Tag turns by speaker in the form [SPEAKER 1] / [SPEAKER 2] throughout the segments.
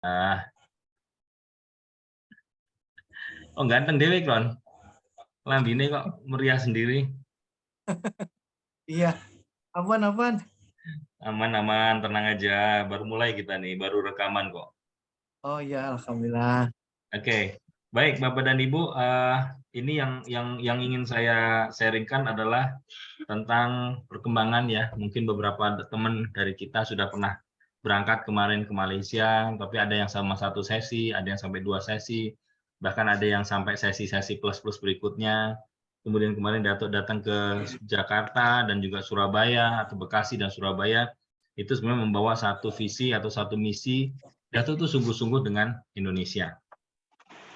[SPEAKER 1] Ah, oh ganteng dewe Kron. Lambine kok meriah sendiri.
[SPEAKER 2] Iya, aman.
[SPEAKER 1] Aman-aman, tenang aja. Baru mulai kita nih, baru rekaman kok.
[SPEAKER 2] Oh iya, alhamdulillah.
[SPEAKER 1] Oke, baik Bapak dan Ibu, ini yang ingin saya sharingkan adalah tentang perkembangan ya. Mungkin beberapa teman dari kita sudah pernah berangkat kemarin ke Malaysia, tapi ada yang sama satu sesi, ada yang sampai 2 sesi, bahkan ada yang sampai sesi-sesi plus-plus berikutnya. Kemudian kemarin Datuk datang ke Jakarta dan juga Surabaya atau Bekasi dan Surabaya. Itu sebenarnya membawa satu visi atau satu misi. Datuk itu sungguh-sungguh dengan Indonesia.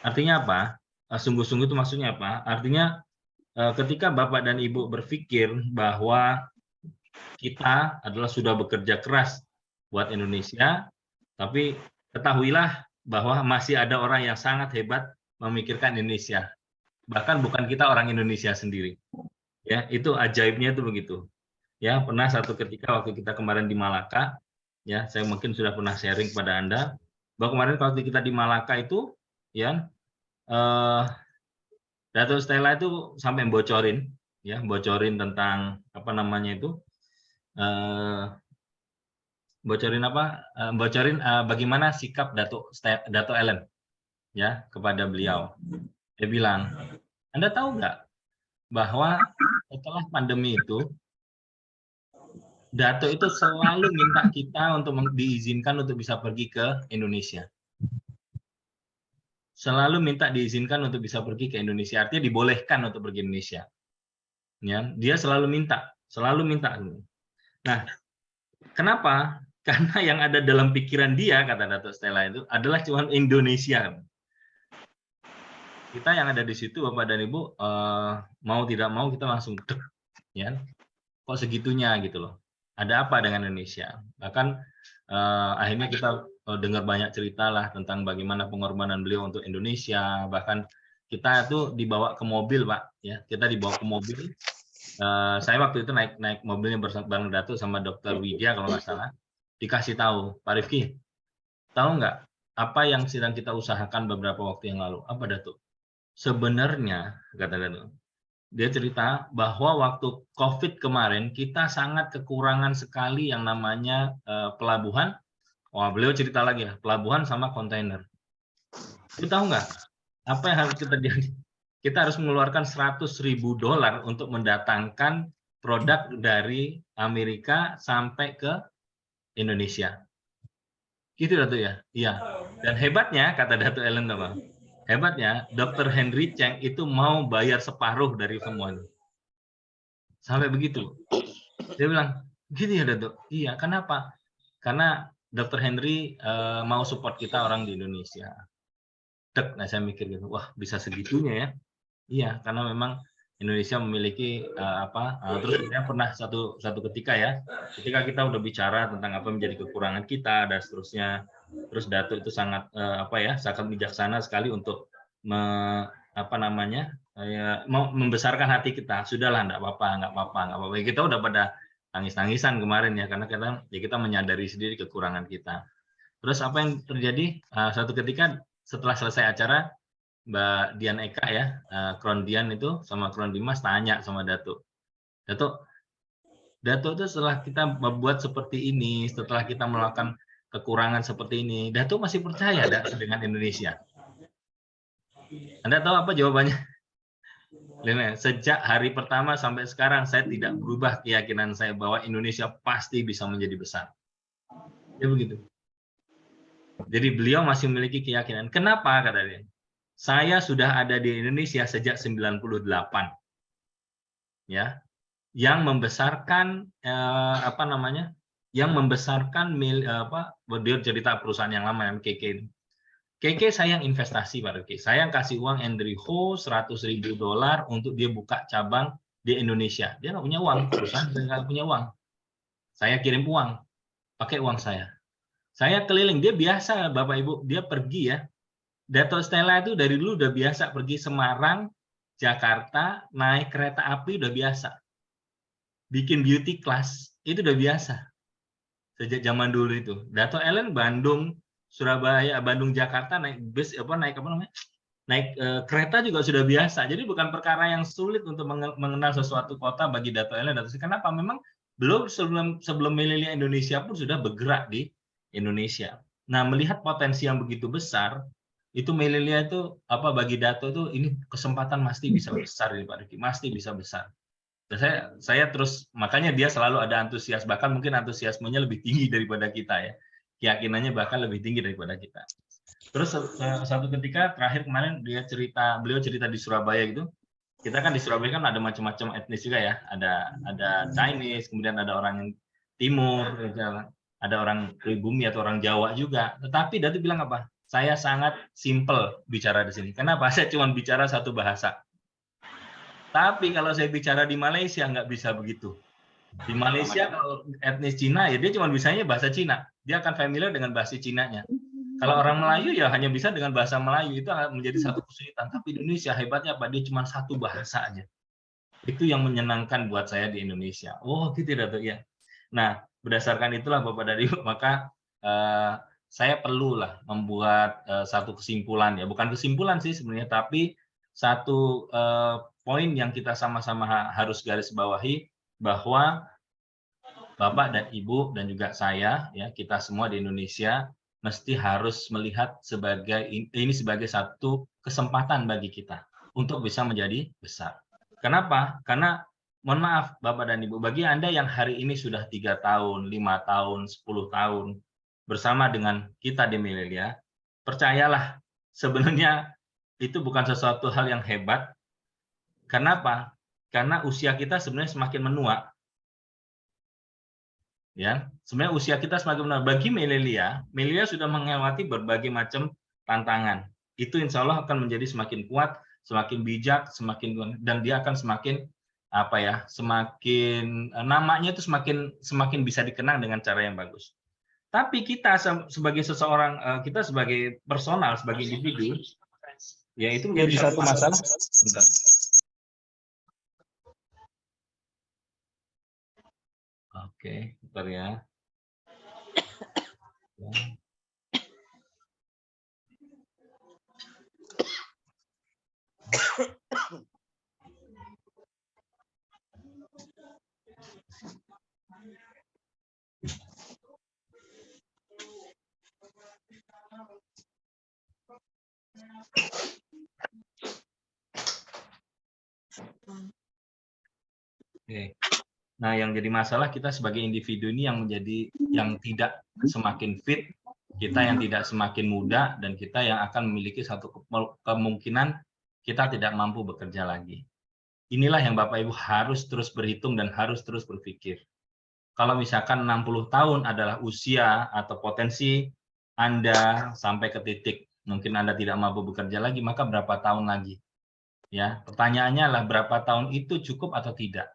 [SPEAKER 1] Artinya apa? Sungguh-sungguh itu maksudnya apa? Artinya ketika Bapak dan Ibu berpikir bahwa kita adalah sudah bekerja keras buat Indonesia, tapi ketahuilah bahwa masih ada orang yang sangat hebat memikirkan Indonesia. Bahkan bukan kita orang Indonesia sendiri. Ya, itu ajaibnya itu begitu. Ya, pernah satu ketika waktu kita kemarin di Malaka, ya, saya mungkin sudah pernah sharing kepada Anda bahwa kemarin waktu kita di Malaka itu, ya, Dato' Stella itu sampai bocorin, ya, bocorin tentang apa namanya itu, bocorin apa? Bocorin bagaimana sikap Dato' Ellen, ya, kepada beliau. Dia bilang, Anda tahu nggak bahwa setelah pandemi itu, Dato itu selalu minta kita untuk diizinkan untuk bisa pergi ke Indonesia. Selalu minta diizinkan untuk bisa pergi ke Indonesia, artinya dibolehkan untuk pergi ke Indonesia. Ya, dia selalu minta, selalu minta. Nah, kenapa? Karena yang ada dalam pikiran dia, kata Dato' Stella itu, adalah cuma Indonesia. Kita yang ada di situ, Bapak dan Ibu, mau tidak mau kita langsung dek, ya. Kok segitunya gitu loh. Ada apa dengan Indonesia? Bahkan akhirnya kita dengar banyak cerita lah tentang bagaimana pengorbanan beliau untuk Indonesia. Bahkan kita itu dibawa ke mobil, Pak. Ya, kita dibawa ke mobil. Saya waktu itu naik mobilnya bareng Datuk sama Dokter Widya kalau nggak salah. Dikasih tahu, Pak Rifki, tahu nggak apa yang sedang kita usahakan beberapa waktu yang lalu? Apa Datuk? Sebenarnya, kata Datuk, dia cerita bahwa waktu COVID kemarin kita sangat kekurangan sekali yang namanya pelabuhan. Wah, beliau cerita lagi ya, pelabuhan sama kontainer. Kita tahu nggak apa yang harus kita jadi? Kita harus mengeluarkan $100.000 untuk mendatangkan produk dari Amerika sampai ke Indonesia. Gitu Datuk ya? Iya. Dan hebatnya, kata Datuk Ellen, apa? Hebatnya, Dr. Henry Cheng itu mau bayar separuh dari semuanya. Sampai begitu. Dia bilang, gini ya Datuk? Iya, kenapa? Karena Dr. Henry mau support kita orang di Indonesia. Nah saya mikir gitu, wah bisa segitunya ya? Iya, karena memang Indonesia memiliki terus saya pernah satu ketika ya, ketika kita udah bicara tentang apa menjadi kekurangan kita dan seterusnya, terus Datuk itu sangat sangat bijaksana sekali untuk mau membesarkan hati kita. Sudahlah, nggak apa-apa. Kita udah pada tangis-tangisan kemarin ya, karena kita menyadari sendiri kekurangan kita. Terus apa yang terjadi? Satu ketika setelah selesai acara, Mbak Dian Eka ya, Kron Dian itu sama Kron Dimas tanya sama Datuk. Datuk itu setelah kita membuat seperti ini, setelah kita melakukan kekurangan seperti ini, Datuk masih percaya dengan Indonesia? Anda tahu apa jawabannya? Sejak hari pertama sampai sekarang saya tidak berubah keyakinan saya bahwa Indonesia pasti bisa menjadi besar. Ya begitu. Jadi beliau masih memiliki keyakinan. Kenapa, kata dia? Saya sudah ada di Indonesia sejak 98. Ya, yang membesarkan yang membesarkan dia cerita perusahaan yang lama yang KK. KK saya yang investasi Pak Rifki. Saya yang kasih uang Andrew Ho $100.000 untuk dia buka cabang di Indonesia. Dia nggak punya uang, perusahaan nggak punya uang. Saya kirim uang, pakai uang saya. Saya keliling, dia biasa Bapak Ibu, dia pergi ya. Dato' Stella itu dari dulu udah biasa pergi Semarang, Jakarta, naik kereta api udah biasa. Bikin beauty class, itu udah biasa. Sejak zaman dulu itu. Dato' Ellen Bandung, Surabaya, Bandung, Jakarta naik bus naik apa namanya? Naik kereta juga sudah biasa. Jadi bukan perkara yang sulit untuk mengenal sesuatu kota bagi Dato' Ellen. Kenapa? Memang belum sebelum milenial Indonesia pun sudah bergerak di Indonesia. Nah, melihat potensi yang begitu besar, itu milenial itu bagi Dato itu ini kesempatan pasti bisa besar ya Pak Riki, pasti bisa besar. Dan saya terus makanya dia selalu ada antusias, bahkan mungkin antusiasmenya lebih tinggi daripada kita ya. Keyakinannya bahkan lebih tinggi daripada kita. Terus satu ketika terakhir kemarin beliau cerita di Surabaya gitu. Kita kan di Surabaya kan ada macam-macam etnis juga ya. Ada Chinese, kemudian ada orang Timur, ada orang pribumi atau orang Jawa juga. Tetapi Datu bilang apa? Saya sangat simple bicara di sini. Kenapa? Saya cuma bicara satu bahasa. Tapi kalau saya bicara di Malaysia nggak bisa begitu. Di Malaysia kalau etnis Cina ya dia cuma bisanya bahasa Cina. Dia akan familiar dengan bahasa Cinanya. Kalau orang Melayu ya hanya bisa dengan bahasa Melayu, itu menjadi satu kesulitan. Tapi Indonesia hebatnya apa? Dia cuma satu bahasa aja. Itu yang menyenangkan buat saya di Indonesia. Oh, gitu Dato' ya. Nah, berdasarkan itulah Bapak dari maka saya perlulah membuat satu kesimpulan ya, bukan kesimpulan sih sebenarnya, tapi satu poin yang kita sama-sama harus garis bawahi bahwa Bapak dan Ibu dan juga saya ya, kita semua di Indonesia mesti harus melihat ini sebagai satu kesempatan bagi kita untuk bisa menjadi besar. Kenapa? Karena mohon maaf Bapak dan Ibu, bagi Anda yang hari ini sudah 3 tahun, 5 tahun, 10 tahun bersama dengan kita di Milelia, percayalah sebenarnya itu bukan sesuatu hal yang hebat. Kenapa? Karena usia kita sebenarnya semakin menua. Ya, sebenarnya usia kita semakin menua. Bagi Milelia sudah melewati berbagai macam tantangan. Itu insya Allah akan menjadi semakin kuat, semakin bijak, dan dia akan semakin semakin namanya itu semakin bisa dikenang dengan cara yang bagus. Tapi kita sebagai seseorang, kita sebagai personal, sebagai individu, ya itu menjadi satu masalah. Bentar. Oke, bentar ya. Oke. Nah, yang jadi masalah kita sebagai individu ini yang tidak semakin fit, kita yang tidak semakin muda, dan kita yang akan memiliki satu kemungkinan kita tidak mampu bekerja lagi. Inilah yang Bapak Ibu harus terus berhitung dan harus terus berpikir. Kalau misalkan 60 tahun adalah usia atau potensi Anda sampai ke titik mungkin Anda tidak mampu bekerja lagi, maka berapa tahun lagi? Ya, pertanyaannya adalah berapa tahun itu cukup atau tidak?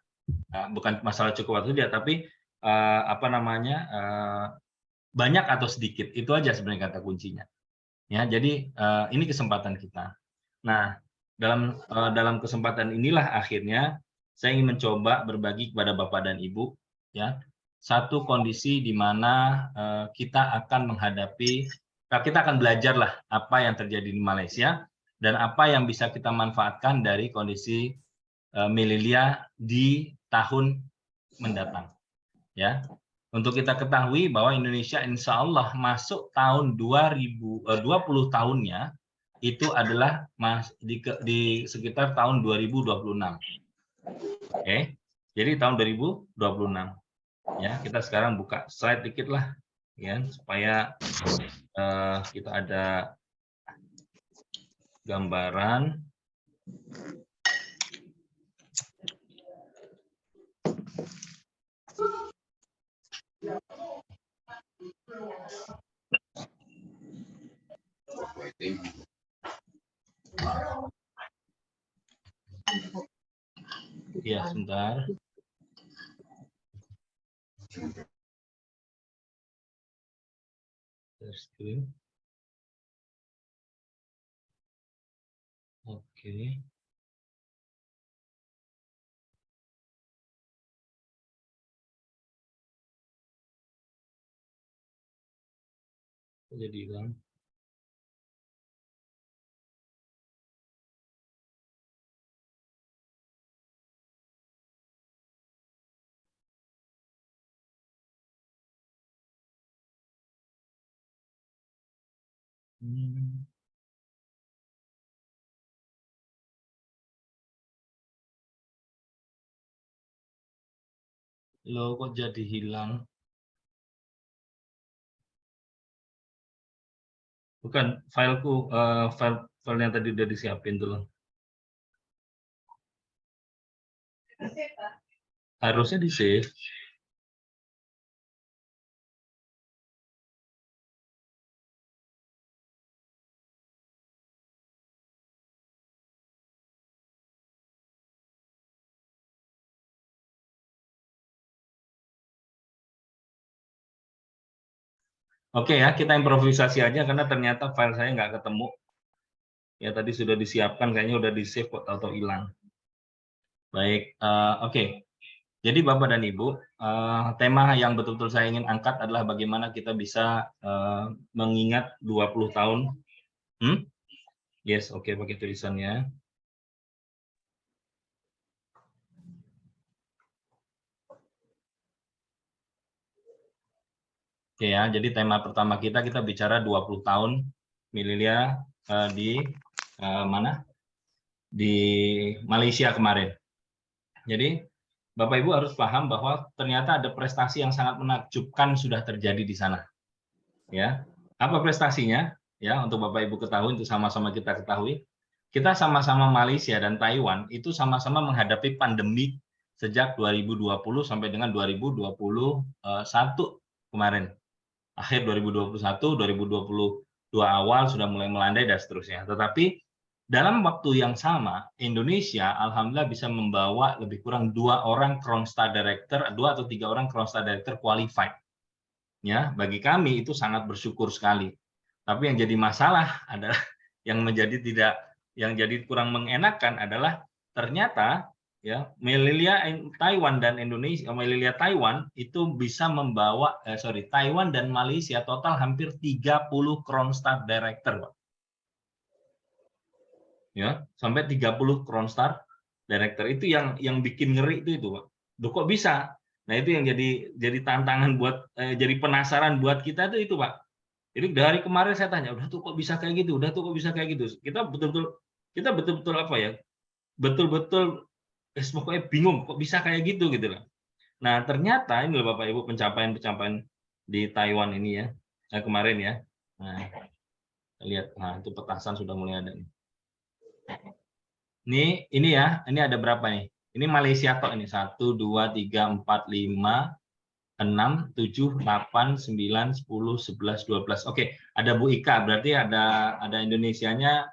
[SPEAKER 1] Bukan masalah cukup atau tidak, tapi banyak atau sedikit, itu aja sebenarnya kata kuncinya. Ya, jadi ini kesempatan kita. Nah, dalam kesempatan inilah akhirnya saya ingin mencoba berbagi kepada Bapak dan Ibu ya satu kondisi di mana kita akan belajarlah apa yang terjadi di Malaysia dan apa yang bisa kita manfaatkan dari kondisi Milelia di tahun mendatang. Ya, untuk kita ketahui bahwa Indonesia insya Allah masuk tahun 2020 tahunnya itu adalah di sekitar tahun 2026. Oke, jadi tahun 2026. Ya, kita sekarang buka slide dikit lah, ya, supaya kita ada gambaran. Ya, sebentar. Oke. Jadi hilang. Loh, kok jadi hilang? Bukan fileku, file yang tadi udah disiapin tuh loh. Harusnya di save. Oke ya, kita improvisasi aja karena ternyata file saya nggak ketemu. Ya tadi sudah disiapkan, kayaknya udah di save kok atau hilang. Baik, oke. Jadi Bapak dan Ibu, tema yang betul-betul saya ingin angkat adalah bagaimana kita bisa mengingat 20 tahun. Yes, oke, pakai tulisannya. Oke ya, jadi tema pertama kita bicara 20 tahun Mililia di mana? Di Malaysia kemarin. Jadi Bapak Ibu harus paham bahwa ternyata ada prestasi yang sangat menakjubkan sudah terjadi di sana. Ya, apa prestasinya? Ya, untuk Bapak Ibu ketahui, untuk sama-sama kita ketahui, kita sama-sama Malaysia dan Taiwan itu sama-sama menghadapi pandemi sejak 2020 sampai dengan 2021 kemarin. Akhir 2021, 2022 awal sudah mulai melandai dan seterusnya. Tetapi dalam waktu yang sama, Indonesia alhamdulillah bisa membawa lebih kurang 2 orang Crown Star Director, 2 atau 3 orang Crown Star Director qualified. Ya, bagi kami itu sangat bersyukur sekali. Tapi yang jadi masalah adalah yang jadi kurang mengenakan adalah ternyata ya Mililia Taiwan dan Indonesia, Mililia Taiwan itu bisa membawa Taiwan dan Malaysia total hampir 30 Crown Star Director, Pak. Ya, sampai 30 Crown Star Director itu yang bikin ngeri itu, Pak. Duh, kok bisa? Nah, itu yang jadi tantangan buat jadi penasaran buat kita itu Pak. Jadi dari kemarin saya tanya, udah tuh kok bisa kayak gitu, udah tuh kok bisa kayak gitu. Kita betul-betul apa ya? Betul-betul pokoknya bingung kok bisa kayak gitu gitu loh. Nah, ternyata ini loh Bapak Ibu pencapaian-pencapaian di Taiwan ini ya. Kemarin ya. Nah, lihat, nah itu petasan sudah mulai ada nih. Ini ya, ini ada berapa nih? Ini Malaysia tok ini 1 2 3 4 5 6 7 8 9 10 11 12. Oke, ada Bu Ika, berarti ada Indonesianya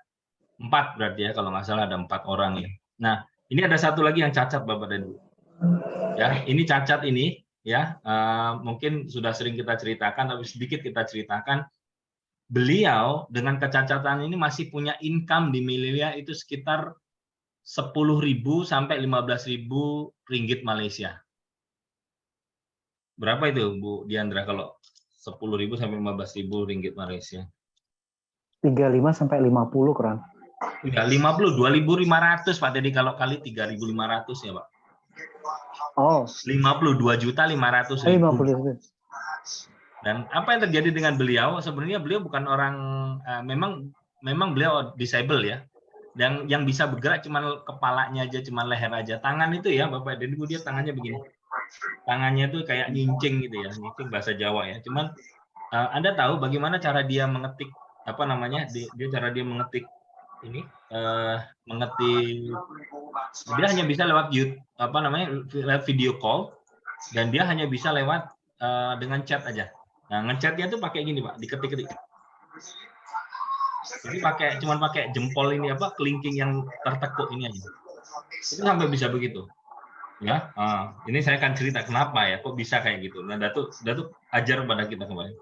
[SPEAKER 1] 4 berarti ya, kalau nggak salah ada 4 orang ya. Nah, ini ada satu lagi yang cacat Bapak dan Ibu. Ya, ini cacat ini ya, mungkin sudah sering kita ceritakan tapi sedikit kita ceritakan. Beliau dengan kecacatan ini masih punya income di Mililia itu sekitar 10.000 sampai 15.000 ringgit Malaysia. Berapa itu Bu Diandra kalau 10.000 sampai 15.000 ringgit Malaysia?
[SPEAKER 3] 35 sampai 50 Kron.
[SPEAKER 1] Enggak, 50, 2.500 Pak. Jadi kalau kali 3.500 ya Pak.
[SPEAKER 3] Oh.
[SPEAKER 1] 52.500.000.
[SPEAKER 3] 50.
[SPEAKER 1] Dan apa yang terjadi dengan beliau? Sebenarnya beliau bukan orang, memang beliau disable ya. Dan yang bisa bergerak cuma kepalanya aja, cuma leher aja. Tangan itu ya Bapak dan Ibu, dia tangannya begini. Tangannya tuh kayak nyincing gitu ya, nyincing bahasa Jawa ya. Cuman Anda tahu bagaimana cara dia mengetik apa namanya? Cara dia mengetik ini mengetik, dia hanya bisa lewat YouTube, apa namanya, lewat video call, dan dia hanya bisa lewat dengan chat aja. Nah, ngechatnya tuh pakai gini Pak, diketik-ketik. Jadi cuman pakai jempol ini apa, kelingking yang tertekuk ini aja. Itu sampai bisa begitu. Ya, ini saya akan cerita kenapa ya, kok bisa kayak gitu. Nah, Datuk ajar pada kita kemarin.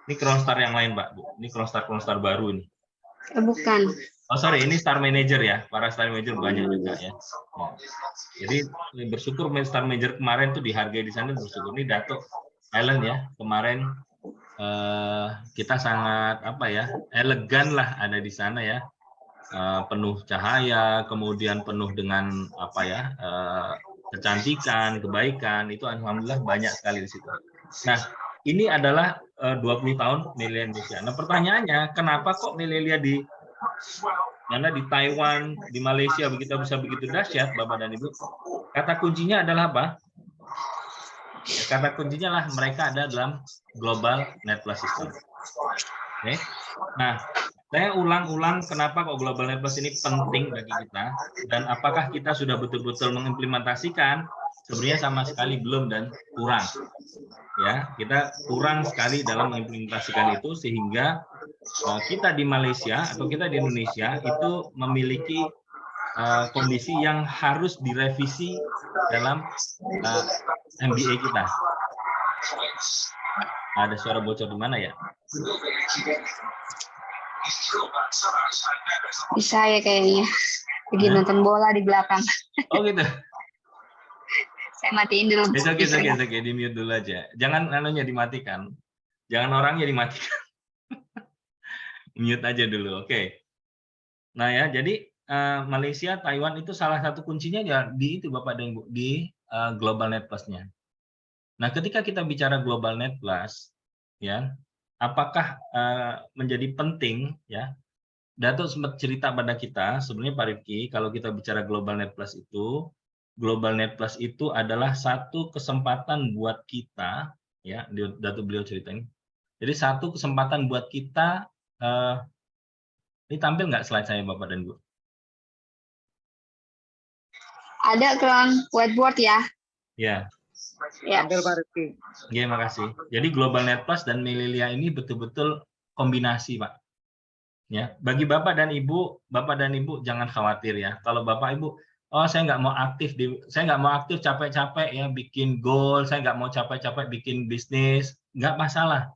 [SPEAKER 1] Ini Crown Star yang lain, Pak, Bu. Ini Crown Star baru ini.
[SPEAKER 4] Bukan.
[SPEAKER 1] Oh, sorry, ini Star Manager ya. Para Star Manager banyak juga ya. Nah, jadi bersyukur Star Manager kemarin tuh dihargai di sana, bersyukur. Ini Datuk Ellen ya, kemarin kita sangat elegan lah ada di sana ya, penuh cahaya, kemudian penuh dengan kecantikan, kebaikan, itu alhamdulillah banyak sekali di situ. Nah, ini adalah 20 tahun Melia Indonesia. Nah, pertanyaannya, kenapa kok Melia di Taiwan, di Malaysia bisa begitu dahsyat, Bapak dan Ibu? Kata kuncinya adalah apa? Kata kuncinya lah mereka ada dalam Global Net Plus System. Oke. Nah, saya ulang-ulang kenapa kok Global Net Plus ini penting bagi kita, dan apakah kita sudah betul-betul mengimplementasikan? Sebenarnya sama sekali belum dan kurang. Ya, kita kurang sekali dalam mengimplementasikan itu, sehingga kita di Malaysia atau kita di Indonesia itu memiliki kondisi yang harus direvisi dalam MBA kita. Ada suara bocor di mana ya?
[SPEAKER 4] Bisa ya kayaknya. Lagi nonton bola di belakang.
[SPEAKER 1] Oh gitu.
[SPEAKER 4] Saya matiin dulu.
[SPEAKER 1] Oke, di mute dulu aja. Jangan anunya dimatikan. Jangan orangnya dimatikan. Mute aja dulu. Oke. Nah ya, jadi Malaysia, Taiwan itu salah satu kuncinya ya di itu Bapak dan Ibu, di Global Net Plus-nya. Nah, ketika kita bicara Global Net Plus, ya, apakah menjadi penting ya? Datuk sempat cerita pada kita, sebenarnya Pak Rifki, kalau kita bicara Global Net Plus itu adalah satu kesempatan buat kita, ya, Datuk beliau ceritain. Jadi satu kesempatan buat kita, ini tampil nggak slide saya Bapak dan Ibu?
[SPEAKER 4] Ada kelang whiteboard ya?
[SPEAKER 1] Ya.
[SPEAKER 4] Ya.
[SPEAKER 3] Tampil Pak Rifki.
[SPEAKER 1] Oke, makasih. Jadi Global Net Plus dan Melilia ini betul-betul kombinasi, Pak. Ya, bagi Bapak dan Ibu jangan khawatir ya. Kalau Bapak Ibu, oh saya nggak mau aktif capek-capek ya bikin goal, saya nggak mau capek-capek bikin bisnis, nggak masalah.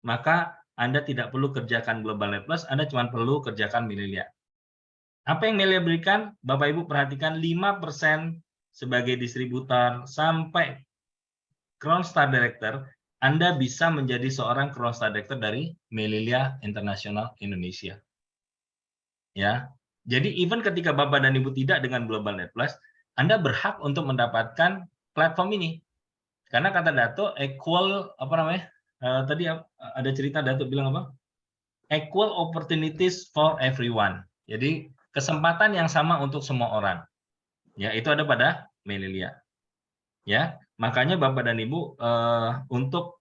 [SPEAKER 1] Maka Anda tidak perlu kerjakan Global Net Plus, Anda cuma perlu kerjakan Melilia. Apa yang Melia berikan? Bapak Ibu perhatikan 5% sebagai distributor sampai Crown Star Director, Anda bisa menjadi seorang Crown Star Director dari Melilia International Indonesia. Ya. Jadi even ketika Bapak dan Ibu tidak dengan Global Net Plus, Anda berhak untuk mendapatkan platform ini. Karena kata Dato equal tadi ada cerita Dato bilang apa? Equal opportunities for everyone. Jadi kesempatan yang sama untuk semua orang. Ya, itu ada pada Melilia. Ya, makanya Bapak dan Ibu untuk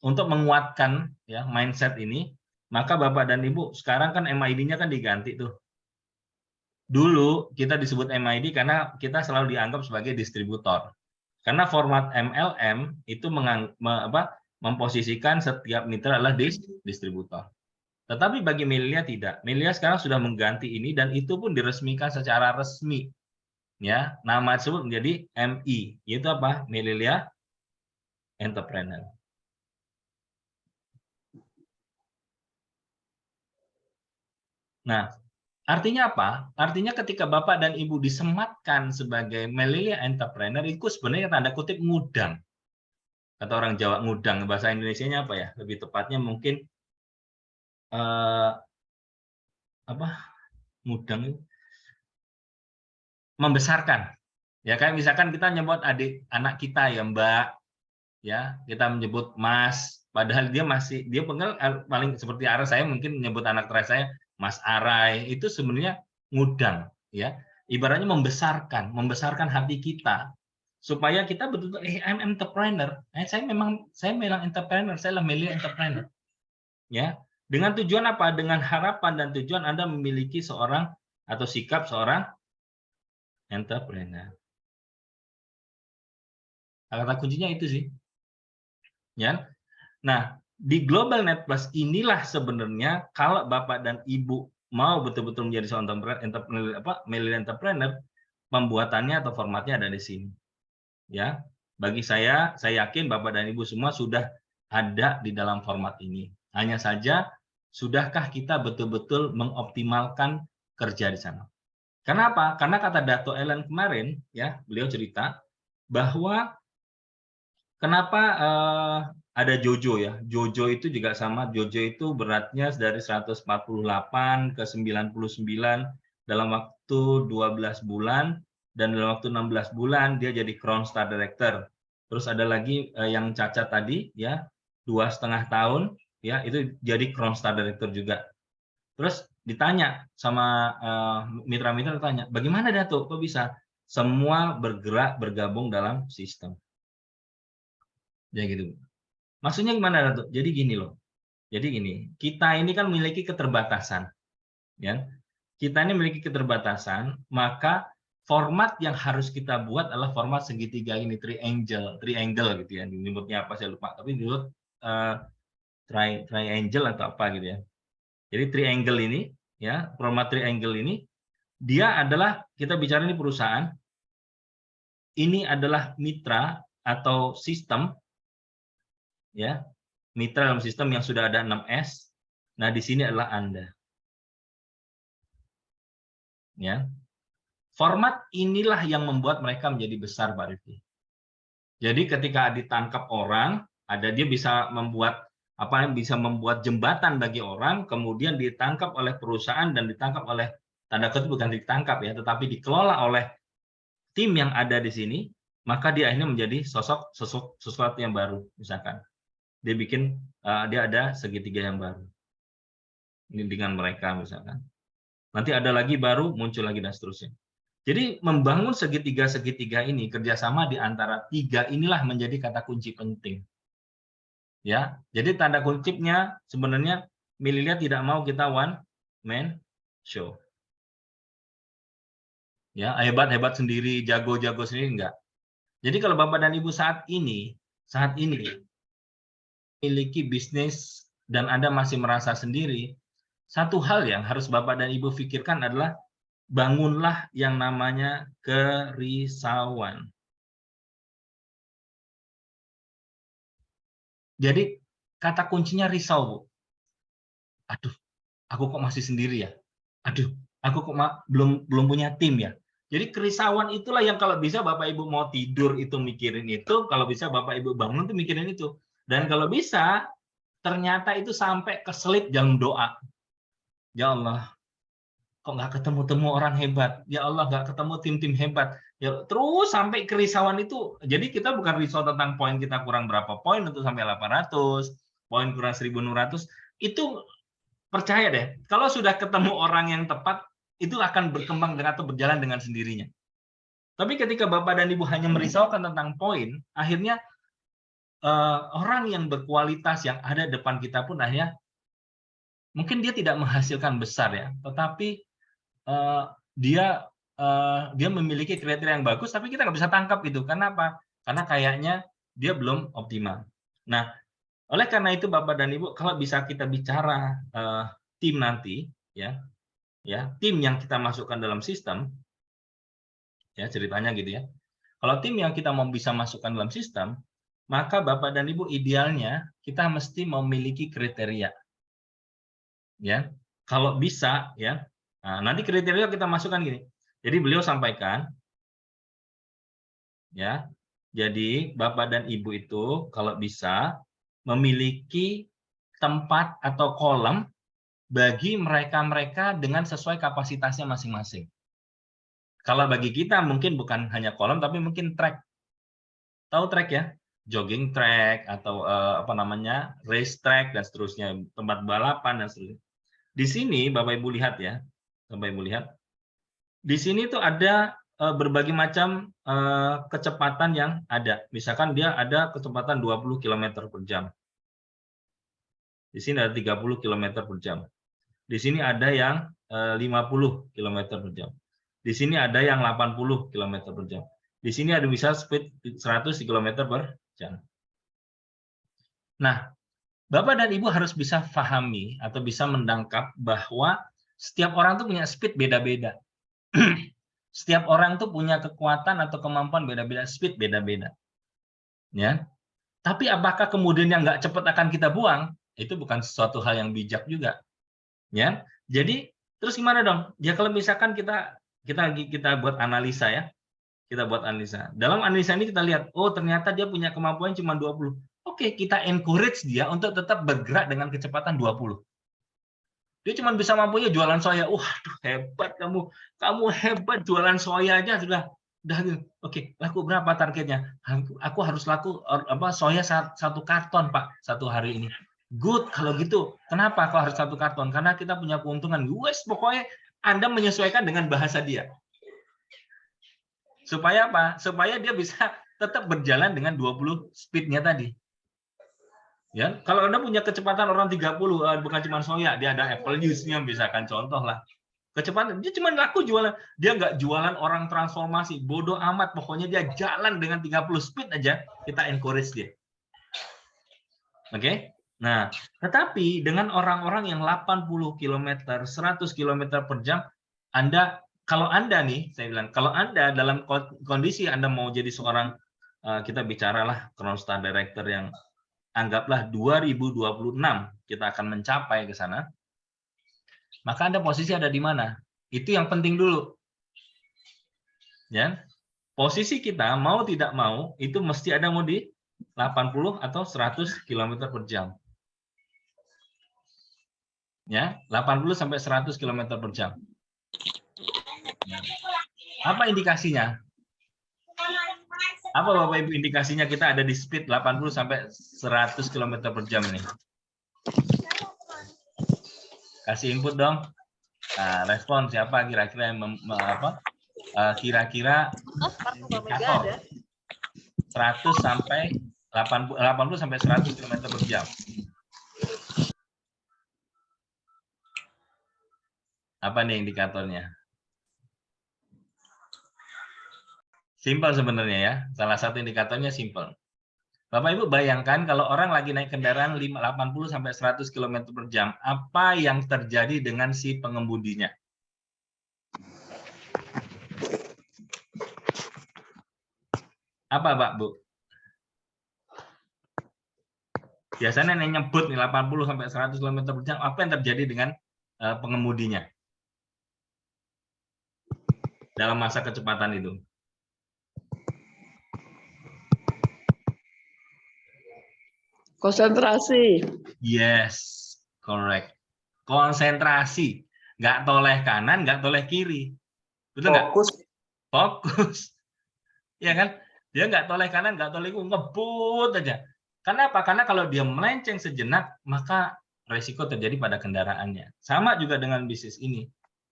[SPEAKER 1] menguatkan ya mindset ini, maka Bapak dan Ibu sekarang kan MID-nya kan diganti tuh. Dulu kita disebut MID karena kita selalu dianggap sebagai distributor. Karena format MLM itu memposisikan setiap mitra adalah distributor. Tetapi bagi Melilia tidak. Melilia sekarang sudah mengganti ini dan itu pun diresmikan secara resmi. Ya, nama tersebut menjadi MI, yaitu apa? Melilia Entrepreneur. Nah, artinya apa? Artinya ketika Bapak dan Ibu disematkan sebagai Melilia Entrepreneur, itu sebenarnya tanda kutip ngudang. Kata orang Jawa ngudang, bahasa Indonesianya apa ya? Lebih tepatnya mungkin ngudang itu membesarkan. Ya kayak misalkan kita nyebut anak kita ya Mbak, ya kita menyebut Mas, padahal dia paling seperti Ara, saya mungkin menyebut anak terakhir saya Mas Arai, itu sebenarnya ngudang, ya ibaratnya membesarkan hati kita supaya kita betul-betul I'm entrepreneur, saya memang entrepreneur, saya adalah Melia Entrepreneur, ya dengan tujuan apa? Dengan harapan dan tujuan Anda memiliki seorang atau sikap seorang entrepreneur. Kata kuncinya itu sih. Ya. Nah, di Global Net Plus inilah sebenarnya kalau Bapak dan Ibu mau betul-betul menjadi seorang Melilia Entrepreneur, pembuatannya atau formatnya ada di sini. Ya. Bagi saya yakin Bapak dan Ibu semua sudah ada di dalam format ini. Hanya saja sudahkah kita betul-betul mengoptimalkan kerja di sana? Kenapa? Karena kata Dato Ellen kemarin, ya, beliau cerita bahwa Kenapa ada Jojo ya? Jojo itu juga sama. Jojo itu beratnya dari 148 ke 99 dalam waktu 12 bulan, dan dalam waktu 16 bulan dia jadi Crown Star Director. Terus ada lagi yang Caca tadi ya, 2,5 tahun ya, itu jadi Crown Star Director juga. Terus ditanya sama mitra-mitra, tanya, bagaimana Datuk kok bisa? Semua bergerak bergabung dalam sistem. Ya gitu. Maksudnya gimana Datuk? Jadi gini loh. Jadi gini, kita ini kan memiliki keterbatasan. Ya. Kita ini memiliki keterbatasan, maka format yang harus kita buat adalah format segitiga ini, triangle gitu ya. Disebutnya apa saya lupa, tapi disebut triangle atau apa gitu ya. Jadi triangle ini ya, format triangle ini dia adalah, kita bicara ini perusahaan, ini adalah mitra atau sistem ya, mitra dalam sistem yang sudah ada 6S. Nah, di sini adalah Anda. Ya. Format inilah yang membuat mereka menjadi besar, Pak Rifki. Jadi ketika ditangkap orang, dia bisa membuat bisa membuat jembatan bagi orang, kemudian ditangkap oleh perusahaan dan ditangkap oleh, tanda kutip bukan ditangkap ya, tetapi dikelola oleh tim yang ada di sini, maka dia akhirnya menjadi sesuatu yang baru. Misalkan dia bikin, dia ada segitiga yang baru ini dengan mereka misalkan. Nanti ada lagi baru, muncul lagi dan seterusnya. Jadi membangun segitiga-segitiga ini, kerjasama di antara tiga inilah menjadi kata kunci penting. Ya, jadi tanda kuncinya sebenarnya Mililia tidak mau kita one man show. Ya, hebat-hebat sendiri, jago-jago sendiri enggak. Jadi kalau Bapak dan Ibu saat ini memiliki bisnis dan Anda masih merasa sendiri, satu hal yang harus Bapak dan Ibu pikirkan adalah bangunlah yang namanya kerisauan. Jadi kata kuncinya risau, Bu. Aduh, aku kok masih sendiri ya? Aduh, aku kok belum punya tim ya? Jadi kerisauan itulah yang kalau bisa Bapak Ibu mau tidur itu mikirin itu, kalau bisa Bapak Ibu bangun tuh mikirin itu. Dan kalau bisa ternyata itu sampai keselip jam doa. Ya Allah, kok nggak ketemu orang hebat, ya Allah nggak ketemu tim-tim hebat, ya terus sampai kerisauan itu. Jadi kita bukan risau tentang poin kita kurang berapa poin untuk sampai 800, poin kurang 1.600, itu percaya deh, kalau sudah ketemu orang yang tepat, itu akan berkembang atau berjalan dengan sendirinya. Tapi ketika Bapak dan Ibu hanya merisaukan tentang poin, akhirnya orang yang berkualitas yang ada depan kita pun akhirnya, mungkin dia tidak menghasilkan besar ya, tetapi dia memiliki kriteria yang bagus, tapi kita nggak bisa tangkap itu. Karena apa? Karena kayaknya dia belum optimal. Nah, oleh karena itu Bapak dan Ibu, kalau bisa kita bicara tim nanti, ya tim yang kita masukkan dalam sistem, ya ceritanya gitu ya. Kalau tim yang kita mau bisa masukkan dalam sistem, maka Bapak dan Ibu idealnya kita mesti memiliki kriteria. Ya, kalau bisa ya. Nah, nanti kriteria kita masukkan gini. Jadi beliau sampaikan, ya. Jadi Bapak dan Ibu itu kalau bisa memiliki tempat atau kolom bagi mereka-mereka dengan sesuai kapasitasnya masing-masing. Kalau bagi kita mungkin bukan hanya kolom, tapi mungkin track. Tahu track ya? Jogging track atau race track dan seterusnya, tempat balapan dan seterusnya. Di sini Bapak Ibu lihat ya. Bapak Ibu lihat. Di sini tuh ada berbagai macam kecepatan yang ada. Misalkan dia ada kecepatan 20 km per jam. Di sini ada 30 km per jam. Di sini ada yang 50 km per jam. Di sini ada yang 80 km per jam. Di sini ada bisa speed 100 km per jam. Nah, Bapak dan Ibu harus bisa pahami atau bisa menangkap bahwa setiap orang tuh punya speed beda-beda. Setiap orang tuh punya kekuatan atau kemampuan beda-beda, speed beda-beda. Ya. Tapi apakah kemudian yang nggak cepat akan kita buang? Itu bukan sesuatu hal yang bijak juga. Ya. Jadi terus gimana dong? Ya kalau misalkan kita buat analisa ya. Kita buat analisa. Dalam analisa ini kita lihat, oh ternyata dia punya kemampuan cuma 20. Oke, kita encourage dia untuk tetap bergerak dengan kecepatan 20. Dia cuma bisa mampunya jualan soya. Waduh, hebat kamu. Kamu hebat jualan soya aja sudah. Oke, laku berapa targetnya? Aku harus laku soya 1 karton, Pak, 1 hari ini. Good, kalau gitu. Kenapa kau harus 1 karton? Karena kita punya keuntungan. Wes, pokoknya Anda menyesuaikan dengan bahasa dia. Supaya apa? Supaya dia bisa tetap berjalan dengan 20 speed-nya tadi. Ya, kalau Anda punya kecepatan orang 30, bukan cuma soya, dia ada apple juice-nya misalkan, contoh lah. Kecepatan, dia cuma laku jualan. Dia nggak jualan orang transformasi. Bodoh amat, pokoknya dia jalan dengan 30 speed aja, kita encourage dia. Oke? Nah, tetapi dengan orang-orang yang 80 km, 100 km per jam, kalau Anda nih, saya bilang, kalau Anda dalam kondisi Anda mau jadi seorang, kita bicaralah Crown Star Director yang anggaplah 2026 kita akan mencapai ke sana, maka Anda posisi ada di mana? Itu yang penting dulu. Ya. Posisi kita mau tidak mau itu mesti ada mau di 80 atau 100 km per jam. Ya, 80 sampai 100 km per jam. Ya. Apa indikasinya? Apa Bapak Ibu indikasinya kita ada di speed 80 sampai 100 km per jam ini? Kasih input dong. Nah, respon siapa kira-kira yang kira-kira indikator 100 sampai 80 sampai 100 km per jam. Apa nih indikatornya? Simpel sebenarnya ya. Salah satu indikatornya simpel. Bapak Ibu bayangkan kalau orang lagi naik kendaraan 80 sampai 100 km per jam, apa yang terjadi dengan si pengemudinya? Apa, Pak, Bu? Biasanya yang nyebut nih 80 sampai 100 km per jam, apa yang terjadi dengan pengemudinya? Dalam masa kecepatan itu.
[SPEAKER 5] Konsentrasi.
[SPEAKER 1] Yes, correct. Konsentrasi. Nggak toleh kanan, nggak toleh kiri. Betul nggak? Fokus. Ya kan? Dia nggak toleh kanan, nggak toleh kiri, ngebut aja. Kenapa? Karena kalau dia melenceng sejenak, maka resiko terjadi pada kendaraannya. Sama juga dengan bisnis ini.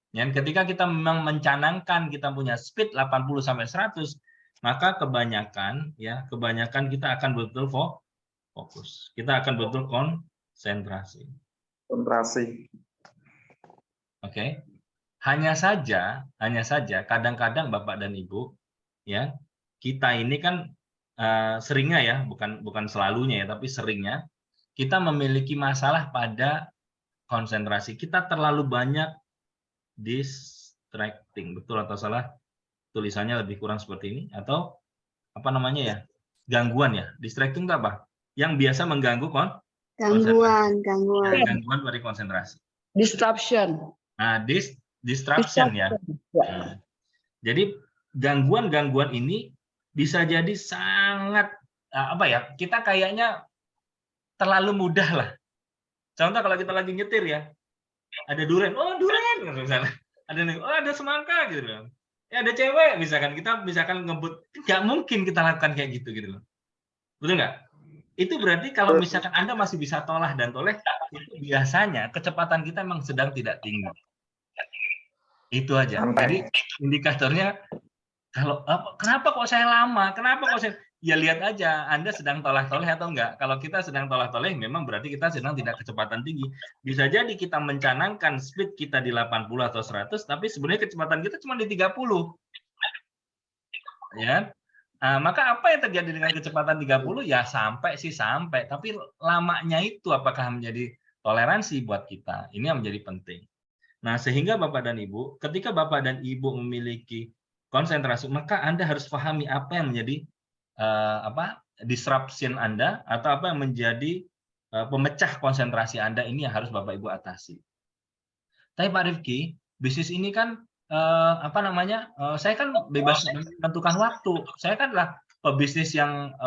[SPEAKER 1] Dan ketika kita memang mencanangkan kita punya speed 80 sampai 100, maka kebanyakan kita akan betul fokus. Kita akan betul konsentrasi. Oke. Hanya saja kadang-kadang Bapak dan Ibu, ya, kita ini kan seringnya ya, bukan selalunya ya, tapi seringnya kita memiliki masalah pada konsentrasi. Kita terlalu banyak distracting, betul atau salah? Tulisannya lebih kurang seperti ini, atau apa namanya ya? Gangguan ya. Distracting itu apa? Yang biasa mengganggu
[SPEAKER 4] Gangguan.
[SPEAKER 1] gangguan dari konsentrasi.
[SPEAKER 5] Disruption.
[SPEAKER 1] Nah, disruption ya. Nah, jadi gangguan-gangguan ini bisa jadi sangat kita kayaknya terlalu mudah lah. Contoh kalau kita lagi nyetir ya, ada durian, misalnya. Ada semangka gitu loh. Ya ada cewek kita misalkan ngebut, nggak mungkin kita lakukan kayak gitu loh. Betul nggak? Itu berarti kalau misalkan Anda masih bisa toleh, itu biasanya kecepatan kita memang sedang tidak tinggi. Itu aja. Jadi indikatornya kenapa kok saya lama? Ya lihat aja Anda sedang toleh-toleh atau enggak. Kalau kita sedang toleh-toleh memang berarti kita sedang tidak kecepatan tinggi. Bisa jadi kita mencanangkan speed kita di 80 atau 100 tapi sebenarnya kecepatan kita cuma di 30. Ya. Maka apa yang terjadi dengan kecepatan 30? Ya sampai, tapi lamanya itu apakah menjadi toleransi buat kita? Ini yang menjadi penting. Nah, sehingga Bapak dan Ibu, ketika Bapak dan Ibu memiliki konsentrasi, maka Anda harus pahami apa yang menjadi disruption Anda atau apa yang menjadi pemecah konsentrasi Anda, ini yang harus Bapak Ibu atasi. Tapi Pak Rifki, bisnis ini kan apa namanya? Saya kan bebas menentukan waktu. Saya kan lah pebisnis yang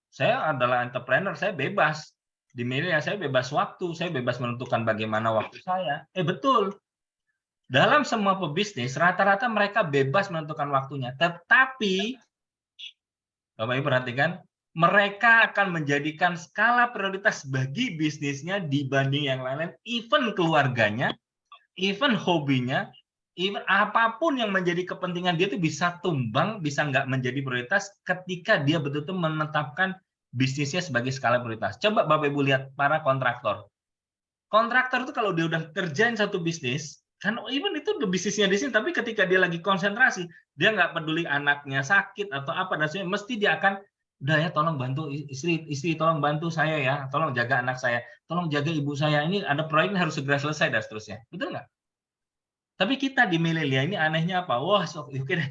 [SPEAKER 1] saya adalah entrepreneur, saya bebas. Di media saya bebas waktu, saya bebas menentukan bagaimana waktu saya. Betul. Dalam semua pebisnis rata-rata mereka bebas menentukan waktunya. Tetapi Bapak Ibu perhatikan, mereka akan menjadikan skala prioritas bagi bisnisnya dibanding yang lain-lain, even keluarganya, even hobinya, even apapun yang menjadi kepentingan dia itu bisa tumbang, bisa nggak menjadi prioritas ketika dia betul-betul menetapkan bisnisnya sebagai skala prioritas. Coba Bapak Ibu lihat para kontraktor. Kontraktor itu kalau dia udah kerjain satu bisnis, kan even itu bisnisnya di sini, tapi ketika dia lagi konsentrasi, dia nggak peduli anaknya sakit atau apa, dan sebagainya, mesti dia akan, udah ya tolong bantu istri tolong bantu saya ya, tolong jaga anak saya, tolong jaga ibu saya, ini ada proyeknya harus segera selesai dan seterusnya. Betul nggak? Tapi kita di milenial ini anehnya apa? Wah, oke deh,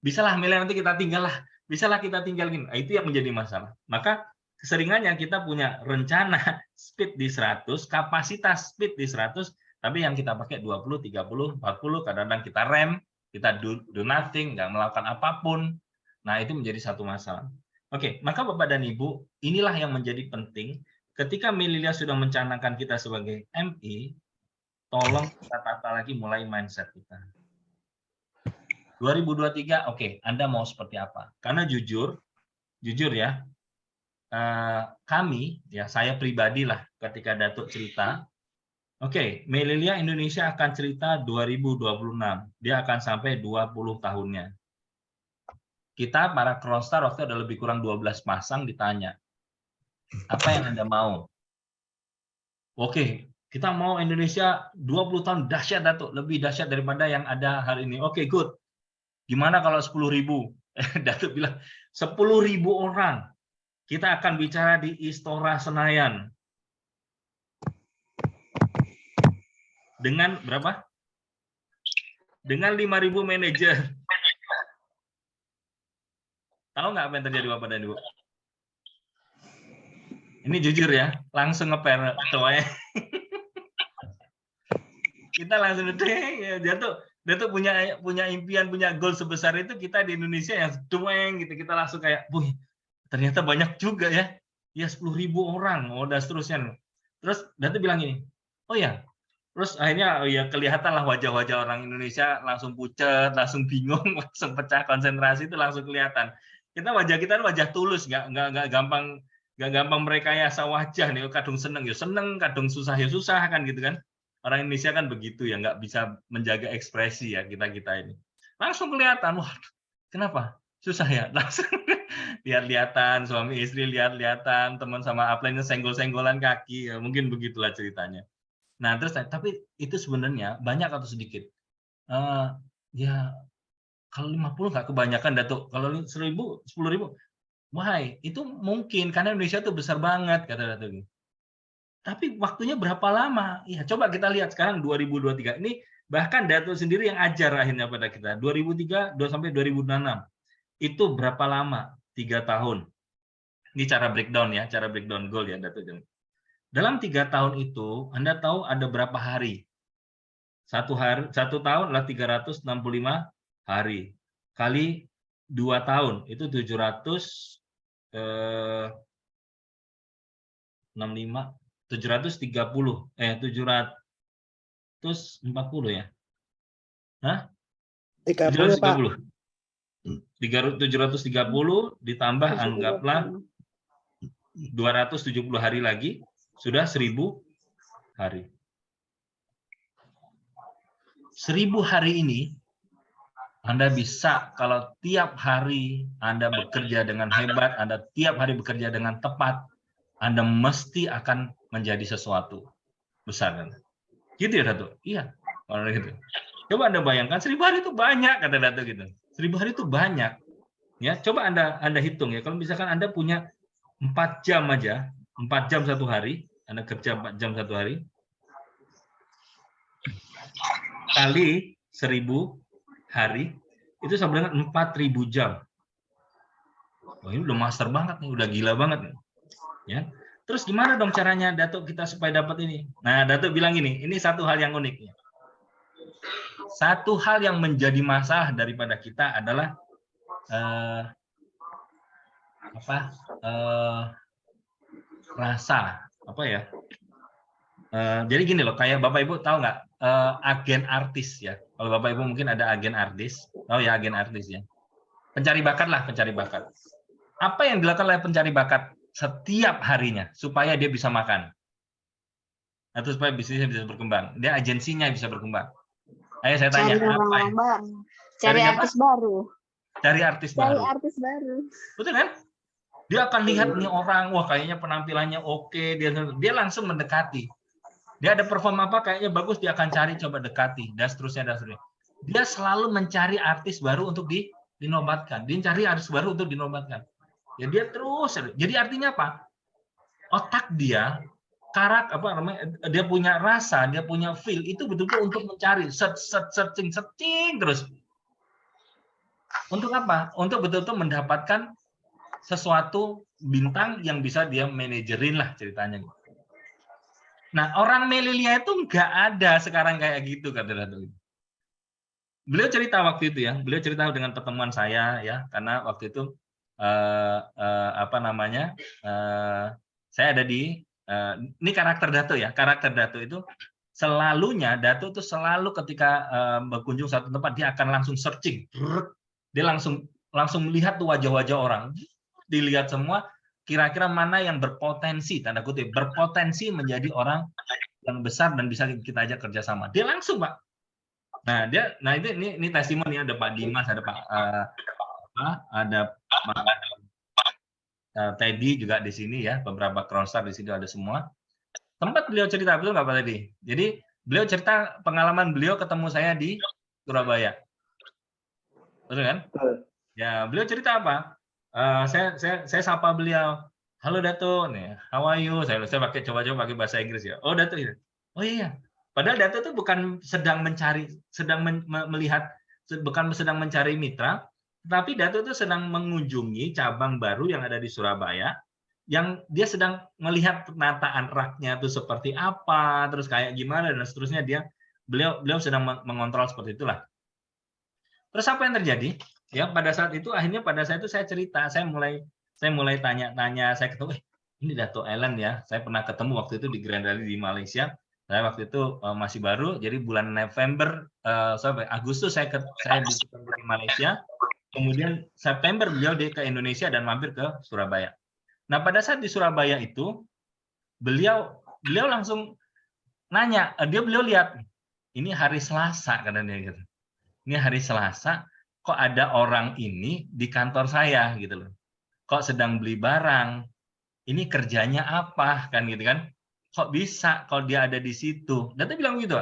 [SPEAKER 1] bisalah milenial nanti kita tinggal lah, bisalah kita tinggalin. Nah, itu yang menjadi masalah. Maka keseringannya kita punya rencana speed di 100, kapasitas speed di 100, tapi yang kita pakai 20, 30, 40, kadang-kadang kita rem, kita do nothing, nggak melakukan apapun. Nah, itu menjadi satu masalah. Oke, maka Bapak dan Ibu, inilah yang menjadi penting ketika milenial sudah mencanangkan kita sebagai MI, tolong kita tata lagi mulai mindset kita. 2023, oke, Anda mau seperti apa? Karena jujur ya, kami, ya saya pribadi lah, ketika Datuk cerita, oke, Melilia Indonesia akan cerita 2026, dia akan sampai 20 tahunnya. Kita para Crownstar waktu ada lebih kurang 12 pasang ditanya, apa yang Anda mau? Oke, kita mau Indonesia 20 tahun dahsyat Datuk, lebih dahsyat daripada yang ada hari ini. Oke, good. Gimana kalau 10.000? Datuk bilang 10.000 orang. Kita akan bicara di Istora Senayan. Dengan berapa? Dengan 5.000 manajer. Tahu nggak apa yang terjadi Bapak dan Ibu? Ini jujur ya, langsung nge-pair semuanya. Kita langsung dia tuh punya impian, punya goal sebesar itu, kita di Indonesia yang doang gitu, kita langsung kayak, "Wih, ternyata banyak juga ya." Ya 10.000 orang, dan seterusnya. Terus Datuk bilang gini, "Oh ya." Terus akhirnya ya kelihatanlah wajah-wajah orang Indonesia langsung pucat, langsung bingung, langsung pecah konsentrasi, itu langsung kelihatan. Wajah kita wajah tulus, nggak gampang merekayasa wajah nih, kadung seneng ya seneng, kadung susah ya susah kan gitu kan. Orang Indonesia kan begitu ya, nggak bisa menjaga ekspresi ya kita ini. Langsung kelihatan, wah kenapa? Susah ya? Langsung lihat-lihatan, suami istri lihat-lihatan, teman sama upline senggol-senggolan kaki, ya mungkin begitulah ceritanya. Nah terus, tapi itu sebenarnya banyak atau sedikit? Ya kalau 50 nggak kebanyakan Datuk, kalau 1.000, 10.000, why? Itu mungkin karena Indonesia tuh besar banget kata Datuk. Tapi waktunya berapa lama? Ya, coba kita lihat sekarang 2023. Ini bahkan Datuk sendiri yang ajar akhirnya pada kita. 2003 sampai 2006. Itu berapa lama? 3 tahun. Ini cara breakdown ya, cara breakdown goal ya Datuk. Dalam 3 tahun itu, Anda tahu ada berapa hari? Satu tahun adalah 365 hari. Kali 2 tahun, itu 730 ya. Hah? 730. 730 ditambah anggaplah 270 hari lagi, sudah 1.000 hari. 1.000 hari ini Anda bisa, kalau tiap hari Anda bekerja dengan hebat, Anda tiap hari bekerja dengan tepat, Anda mesti akan menjadi sesuatu besar kan? Gitu ya Datuk? Iya. Kalau gitu. Coba Anda bayangkan 1.000 hari itu banyak kata Datuk gitu. 1.000 hari itu banyak. Ya, coba Anda hitung ya. Kalau misalkan Anda punya 4 jam aja, 4 jam satu hari, Anda kerja 4 jam satu hari, kali 1.000 hari, itu sama dengan 4.000 jam. Wah, ini udah master banget nih, udah gila banget nih. Ya. Terus gimana dong caranya Datuk kita supaya dapat ini? Nah, Datuk bilang ini satu hal yang unik. satu hal yang menjadi masalah daripada kita adalah rasa apa ya? Jadi gini loh, kayak Bapak Ibu tahu nggak agen artis ya? Kalau Bapak Ibu mungkin ada agen artis, tahu ya agen artis ya? Pencari bakat lah, pencari bakat. Apa yang dilakukan oleh pencari bakat setiap harinya supaya dia bisa makan? Atau supaya bisnisnya bisa berkembang. Dia agensinya bisa berkembang. Ayo saya tanya,
[SPEAKER 4] Cari
[SPEAKER 1] apa?
[SPEAKER 4] orang baru. Cari
[SPEAKER 1] Cari apa?
[SPEAKER 4] artis baru.
[SPEAKER 1] Cari artis
[SPEAKER 4] Cari
[SPEAKER 1] baru.
[SPEAKER 4] artis baru.
[SPEAKER 1] Betul kan? Dia akan lihat nih orang, wah kayaknya penampilannya oke, dia langsung mendekati. Dia ada perform apa kayaknya bagus, dia akan cari, coba dekati, dan seterusnya, dan seterusnya. Dia selalu mencari artis baru untuk dinobatkan. Dia cari artis baru untuk dinobatkan. Ya dia terus. Jadi artinya apa? Otak dia, dia punya rasa, dia punya feel, itu betul-betul untuk mencari, searching terus. Untuk apa? Untuk betul-betul mendapatkan sesuatu bintang yang bisa dia manajerin lah ceritanya. Nah, orang milenial itu nggak ada sekarang kayak gitu, kata Dato. Beliau cerita waktu itu ya, beliau cerita dengan pertemuan saya ya, karena waktu itu saya ada di ini karakter Dato ya, karakter Dato itu Dato itu selalu ketika berkunjung satu tempat dia akan langsung searching, dia langsung melihat tuh wajah-wajah orang, dilihat semua. Kira-kira mana yang berpotensi, tanda kutip, berpotensi menjadi orang yang besar dan bisa kita ajak kerjasama. Dia langsung, Pak. Nah, ini testimoni, ada Pak Dimas, ada Pak Teddy juga di sini ya, beberapa crowdstar di sini ada semua. Tempat beliau cerita, betul nggak Pak Teddy? Jadi beliau cerita pengalaman beliau ketemu saya di Surabaya, betul kan? Ya, beliau cerita apa? Saya sapa beliau, halo Dato, nih, how are you? Saya coba-coba pakai bahasa Inggris ya. Oh Dato, ya. Oh iya. Padahal Dato itu bukan sedang melihat, bukan sedang mencari mitra, tapi Dato itu sedang mengunjungi cabang baru yang ada di Surabaya, yang dia sedang melihat penataan raknya itu seperti apa, terus kayak gimana dan seterusnya. Beliau sedang mengontrol seperti itulah. Terus apa yang terjadi? Ya, pada saat itu saya cerita, saya mulai tanya-tanya, saya ketemu, ini Dato Ellen ya, saya pernah ketemu waktu itu di Grand Rally di Malaysia. Saya waktu itu masih baru, jadi bulan November, Agustus saya di Malaysia, kemudian September beliau ke Indonesia dan mampir ke Surabaya. Nah, pada saat di Surabaya itu, beliau langsung nanya, beliau lihat, ini hari Selasa, katanya gitu. Ini hari Selasa, kok ada orang ini di kantor saya gitu loh. Kok sedang beli barang, ini kerjanya apa kan gitu kan? Kok bisa kalau dia ada di situ? Dato bilang gitu.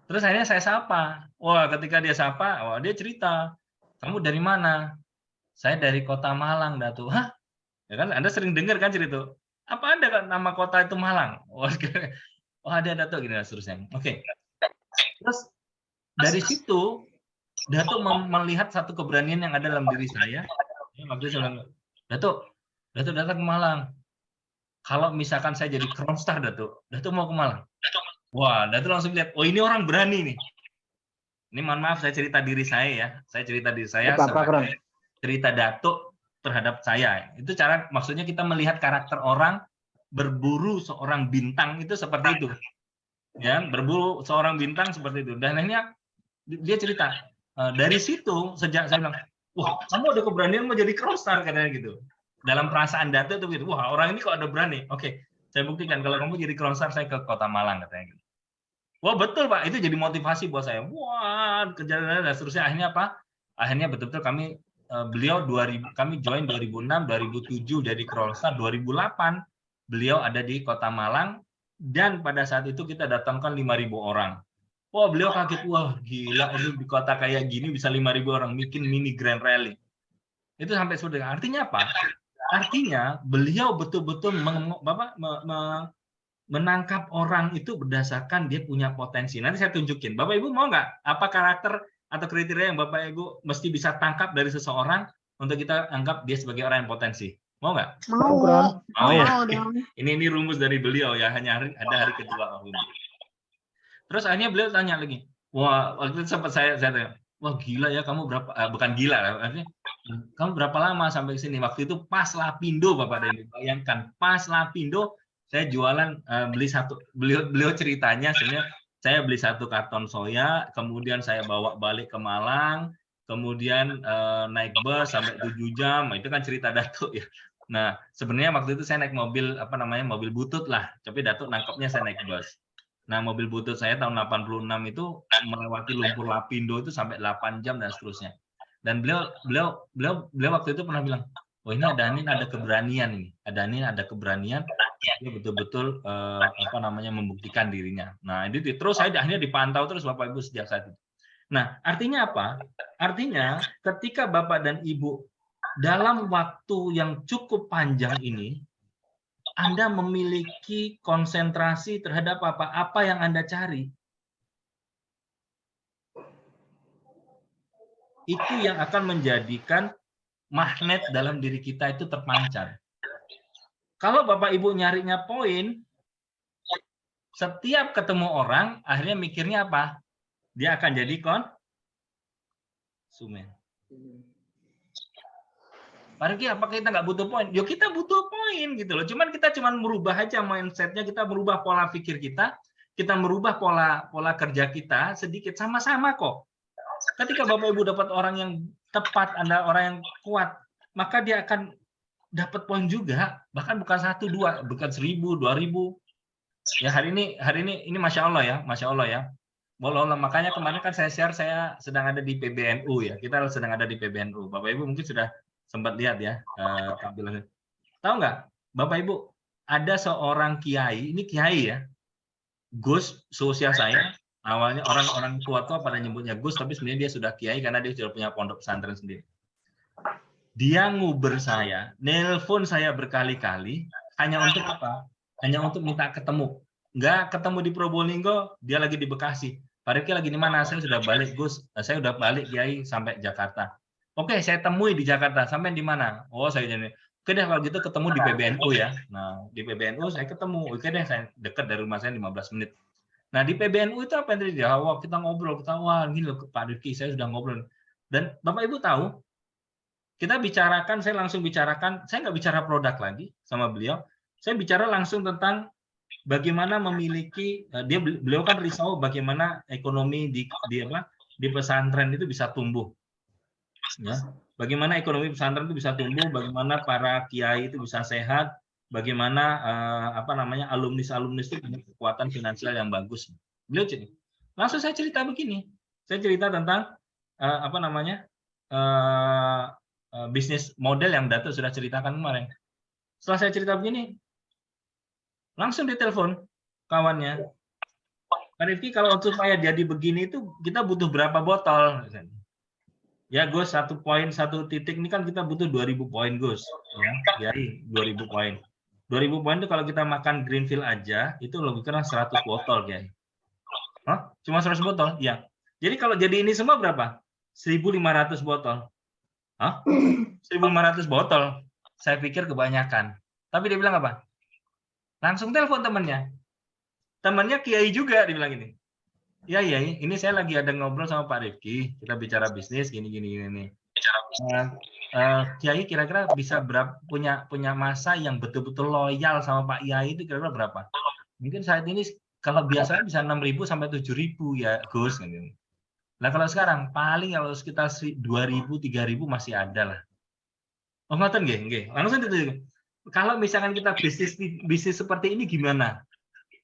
[SPEAKER 1] Terus akhirnya saya sapa. Wah, ketika dia sapa, wah dia cerita, kamu dari mana? Saya dari Kota Malang, Dato. Hah? Ya kan Anda sering dengar kan cerita. Apa ada kan nama kota itu Malang? Oh, ada Dato gini dan seterusnya. Oke. Terus dari situ Dato melihat satu keberanian yang ada dalam diri saya. Waktu itu saya bilang, Dato datang ke Malang. Kalau misalkan saya jadi crowdstar, Dato mau ke Malang. Wah, Dato langsung lihat, oh ini orang berani nih. Ini mohon maaf, saya cerita diri saya ya. Saya cerita diri saya sebagai cerita Dato terhadap saya. Itu cara, maksudnya kita melihat karakter orang, berburu seorang bintang itu seperti itu. Ya, berburu seorang bintang seperti itu. Dan akhirnya dia cerita, dari situ sejak saya bilang, wah kamu ada keberanian mau jadi crowdstar katanya gitu. Dalam perasaan Dato itu gitu, wah orang ini kok ada berani. Oke, saya buktikan kalau kamu jadi crowdstar saya ke Kota Malang katanya gitu. Wah betul Pak, itu jadi motivasi buat saya. Wah kejadian dan seterusnya. Akhirnya apa? Akhirnya betul-betul kami kami join 2006, 2007 jadi crowdstar, 2008 beliau ada di Kota Malang dan pada saat itu kita datangkan 5.000 orang. Wah, beliau kaget, wah gila ini di kota kayak gini bisa 5.000 orang bikin mini Grand Rally. Itu sampai seperti itu. Artinya apa? Artinya beliau betul-betul menangkap orang itu berdasarkan dia punya potensi. Nanti saya tunjukin. Bapak Ibu mau nggak apa karakter atau kriteria yang Bapak Ibu mesti bisa tangkap dari seseorang untuk kita anggap dia sebagai orang yang potensi? Mau nggak?
[SPEAKER 4] Mau.
[SPEAKER 1] Oh ya.
[SPEAKER 4] Dong.
[SPEAKER 1] Ini rumus dari beliau ya. Hanya ada hari kedua. Terus akhirnya beliau tanya lagi, Wah, waktu itu sempat saya tanya, wah gila ya kamu berapa, bukan gila, artinya, kamu berapa lama sampai ke sini? Waktu itu pas Lapindo, Bapak Denny, bayangkan pas Lapindo, saya jualan, beliau ceritanya sebenarnya saya beli 1 karton soya, kemudian saya bawa balik ke Malang, kemudian naik bus sampai 7 jam, itu kan cerita Datuk ya. Nah, sebenarnya waktu itu saya naik mobil mobil butut lah, tapi Datuk nangkepnya saya naik bus. Nah, mobil butut saya tahun 86 itu melewati lumpur Lapindo itu sampai 8 jam dan seterusnya. Dan beliau waktu itu pernah bilang, "Oh, ini ada keberanian ini. Ada keberanian, dia betul-betul membuktikan dirinya." Nah, itu terus saya akhirnya dipantau terus Bapak Ibu sejak saat itu. Nah, artinya apa? Artinya ketika Bapak dan Ibu dalam waktu yang cukup panjang ini Anda memiliki konsentrasi terhadap apa yang Anda cari. Itu yang akan menjadikan magnet dalam diri kita itu terpancar. Kalau Bapak Ibu nyarinya poin, setiap ketemu orang, akhirnya mikirnya apa? Dia akan jadi konsumen. Pak Rifki, apakah kita nggak butuh poin? Yo, kita butuh poin gitu loh. Kita merubah aja mindset-nya, kita merubah pola pikir kita merubah pola kerja kita sedikit, sama-sama kok. Ketika Bapak Ibu dapat orang yang tepat, Anda orang yang kuat, maka dia akan dapat poin juga, bahkan bukan 1, 2, bukan 1000, 2000. Ya hari ini Masya Allah ya, Masya Allah ya. Makanya kemarin kan saya share, saya sedang ada di PBNU ya, kita sedang ada di PBNU. Bapak Ibu mungkin sudah sempat lihat ya tampilannya. Tahu nggak, Bapak Ibu, ada seorang kiai, ini kiai ya, Gus, seusia saya, awalnya orang-orang tua-tua pada nyebutnya Gus, tapi sebenarnya dia sudah kiai karena dia sudah punya pondok pesantren sendiri. Dia nguber saya, nelpon saya berkali-kali, hanya untuk apa? Hanya untuk minta ketemu. Nggak ketemu di Probolinggo, dia lagi di Bekasi. Pak Rifki lagi di mana? Saya sudah balik, Gus. Saya sudah balik, Kiai, sampai Jakarta. Oke, saya temui di Jakarta. Sampai di mana? Oh, saya jadi. Oke deh, kalau gitu ketemu di PBNU ya. Nah, di PBNU saya ketemu. Oke deh, saya dekat dari rumah saya 15 menit. Nah, di PBNU itu apa yang terjadi? Wah, kita ngobrol, wah, gini loh Pak Rifki, saya sudah ngobrol. Dan Bapak Ibu tahu, kita bicarakan, saya langsung bicarakan, saya nggak bicara produk lagi sama beliau, saya bicara langsung tentang bagaimana memiliki, beliau kan risau bagaimana ekonomi di pesantren itu bisa tumbuh. Ya. Bagaimana ekonomi pesantren itu bisa tumbuh, bagaimana para kiai itu bisa sehat, bagaimana alumnis itu punya kekuatan finansial yang bagus. Beliau cerita. Langsung saya cerita begini, saya cerita tentang bisnis model yang Datuk sudah ceritakan kemarin. Setelah saya cerita begini, langsung ditelepon kawannya, Pak Rifki, kalau supaya jadi begini itu kita butuh berapa botol? Ya Gus, 1 poin, 1 titik ini kan kita butuh 2000 poin Gus. Ya, 2000 poin. 2000 poin itu kalau kita makan Greenfield aja, itu lebih kurang 100 botol, ya. Hah? Cuma 100 botol? Ya. Jadi kalau jadi ini semua berapa? 1500 botol. Hah? 1500 botol. Saya pikir kebanyakan. Tapi dia bilang apa? Langsung telepon temannya. Temannya kiai juga, dia bilang ini. Ya, ini saya lagi ada ngobrol sama Pak Rifki. Kita bicara bisnis gini. Kiai kira-kira bisa punya masa yang betul-betul loyal sama Pak Yai itu kira-kira berapa? Mungkin saat ini kalau biasanya bisa 6.000 sampai 7.000 ya, Gus. Nah, kalau sekarang paling kalau sekitar 2.000, 3.000 masih ada lah. Oh, ngoten nggih. Langsung itu. Kalau misalkan kita bisnis seperti ini gimana?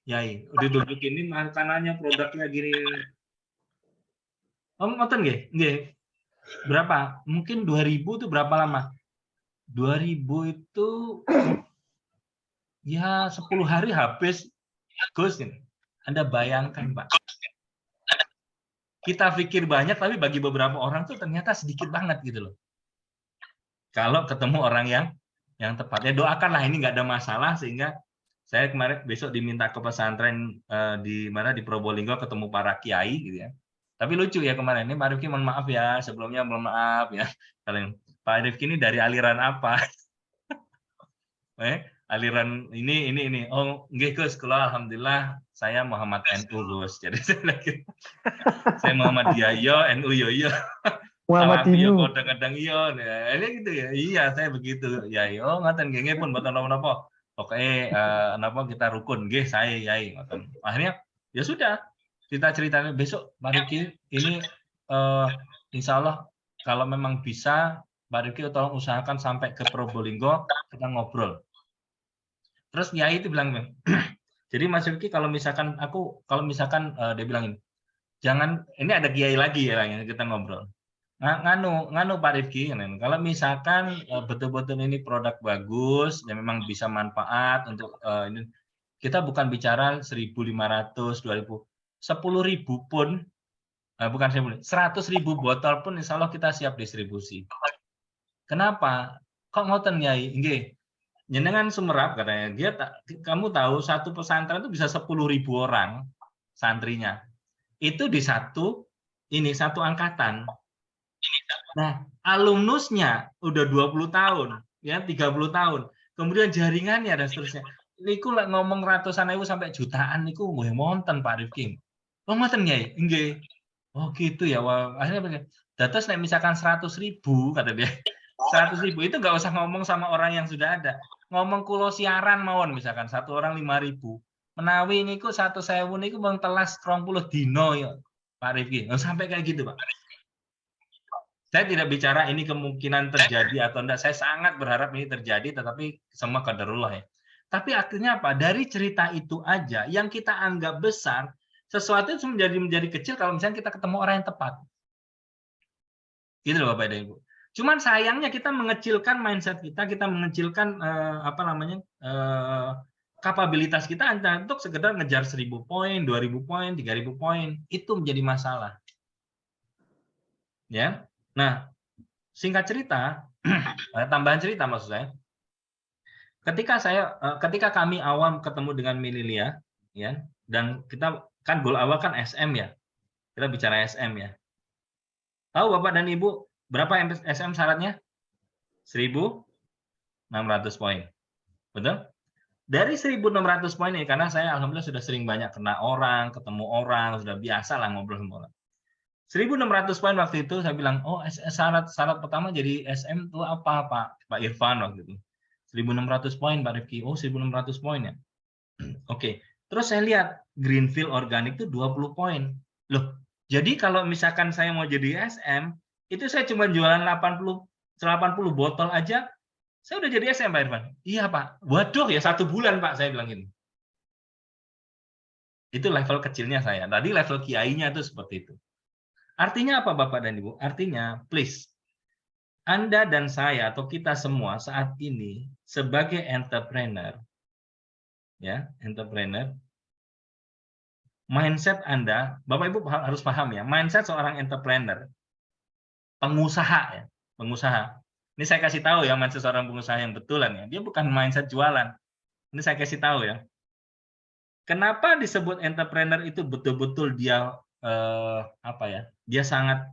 [SPEAKER 1] Yai, duduk ini makanannya, produknya gini. Oh, ngoten nggih. Berapa? Mungkin 2.000 itu berapa lama? 2.000 itu ya 10 hari habis, Gus. Anda bayangkan, Pak. Kita pikir banyak, tapi bagi beberapa orang tuh ternyata sedikit banget gitu loh. Kalau ketemu orang yang tepat. Ya doakanlah ini nggak ada masalah, sehingga saya kemarin besok diminta ke pesantren di Probolinggo ketemu para kiai gitu ya. Tapi lucu ya kemarin ini Pak Rifki, mohon maaf ya, sebelumnya mohon maaf ya. Pak Rifki ini dari aliran apa? Aliran ini. Oh, nggih Gus, kalau alhamdulillah saya Muhammad NU Gus. Jadi saya Muhammad Yayo, NU Yoyo.
[SPEAKER 3] Muhammad
[SPEAKER 1] Salafi ya
[SPEAKER 3] Dinu.
[SPEAKER 1] kadang-kadang iya. Nah, ini gitu ya. Iya, saya begitu. Ya yo ngaten genge pun boten napa-napa. Oke, napa kita rukun nggih saya yai ngoten. Akhirnya ya sudah. Kita ceritanya besok Pak Riki ini insya Allah kalau memang bisa Pak Riki tolong usahakan sampai ke Probolinggo kita ngobrol. Terus Yai itu bilang, jadi Mas Riki kalau misalkan dia bilang ini, jangan ini ada Kiai lagi ya yang kita ngobrol. Nganu Pak Rifki, kalau misalkan betul-betul ini produk bagus dan memang bisa manfaat untuk ini, kita bukan bicara 1.500, 2.000, 10.000 pun, bukan 100.000 botol pun insya Allah kita siap distribusi. Kenapa? Kok ngoten Yai? Nggih. Jenengan Sumerap katanya, kamu tahu satu pesantren itu bisa 10.000 orang santrinya. Itu di satu angkatan. Nah, alumnusnya udah 20 tahun, ya 30 tahun. Kemudian jaringannya dan seterusnya. Niku ngomong ratusan ribu sampai jutaan niku nggih monten Pak Rifki. Oh ngoten nggih? Nggih. Oh gitu ya. Wah, akhirnya begini. Dados nek misalkan 100.000 kata dia. 100.000 itu nggak usah ngomong sama orang yang sudah ada. Ngomong kulo siaran mawon misalkan satu orang 5.000. Menawi niku 1.000 niku bang telas 30 dino ya Pak Rifki. Oh, sampai kayak gitu Pak. Saya tidak bicara ini kemungkinan terjadi atau enggak. Saya sangat berharap ini terjadi, tetapi semua qadarullah ya. Tapi akhirnya apa? Dari cerita itu aja, yang kita anggap besar, sesuatu itu menjadi kecil kalau misalnya kita ketemu orang yang tepat. Gitu loh Bapak dan Ibu. Cuman sayangnya kita mengecilkan mindset kita mengecilkan kapabilitas kita untuk sekedar ngejar 1.000 poin, 2.000 poin, 3.000 poin. Itu menjadi masalah. Ya. Nah, singkat cerita, tambahan cerita maksud saya. Ketika kami awam ketemu dengan Mililia, ya, dan kita kan goal awal kan SM ya. Kita bicara SM ya. Tahu Bapak dan Ibu berapa SM syaratnya? 1.600 poin. Betul? Dari 1.600 poin ini, karena saya alhamdulillah sudah sering banyak kena orang, ketemu orang, sudah biasa lah ngobrol sama orang. 1.600 poin waktu itu saya bilang, oh syarat pertama jadi SM itu apa Pak Irfan waktu itu. 1.600 poin Pak Rifki. Oh 1.600 poin ya. Oke. Terus saya lihat Greenfield Organic itu 20 poin. Loh, jadi kalau misalkan saya mau jadi SM, itu saya cuma jualan 80 botol aja, saya udah jadi SM Pak Irfan. Iya Pak. Waduh ya 1 bulan Pak saya bilang gini. Itu level kecilnya saya. Tadi level kiainya itu seperti itu. Artinya apa Bapak dan Ibu? Artinya, please, Anda dan saya atau kita semua saat ini sebagai entrepreneur, ya, entrepreneur, mindset Anda, Bapak Ibu harus paham ya, mindset seorang entrepreneur, pengusaha ya, pengusaha. Ini saya kasih tahu ya, mindset seorang pengusaha yang betulan ya, dia bukan mindset jualan. Ini saya kasih tahu ya. Kenapa disebut entrepreneur itu betul-betul dia dia sangat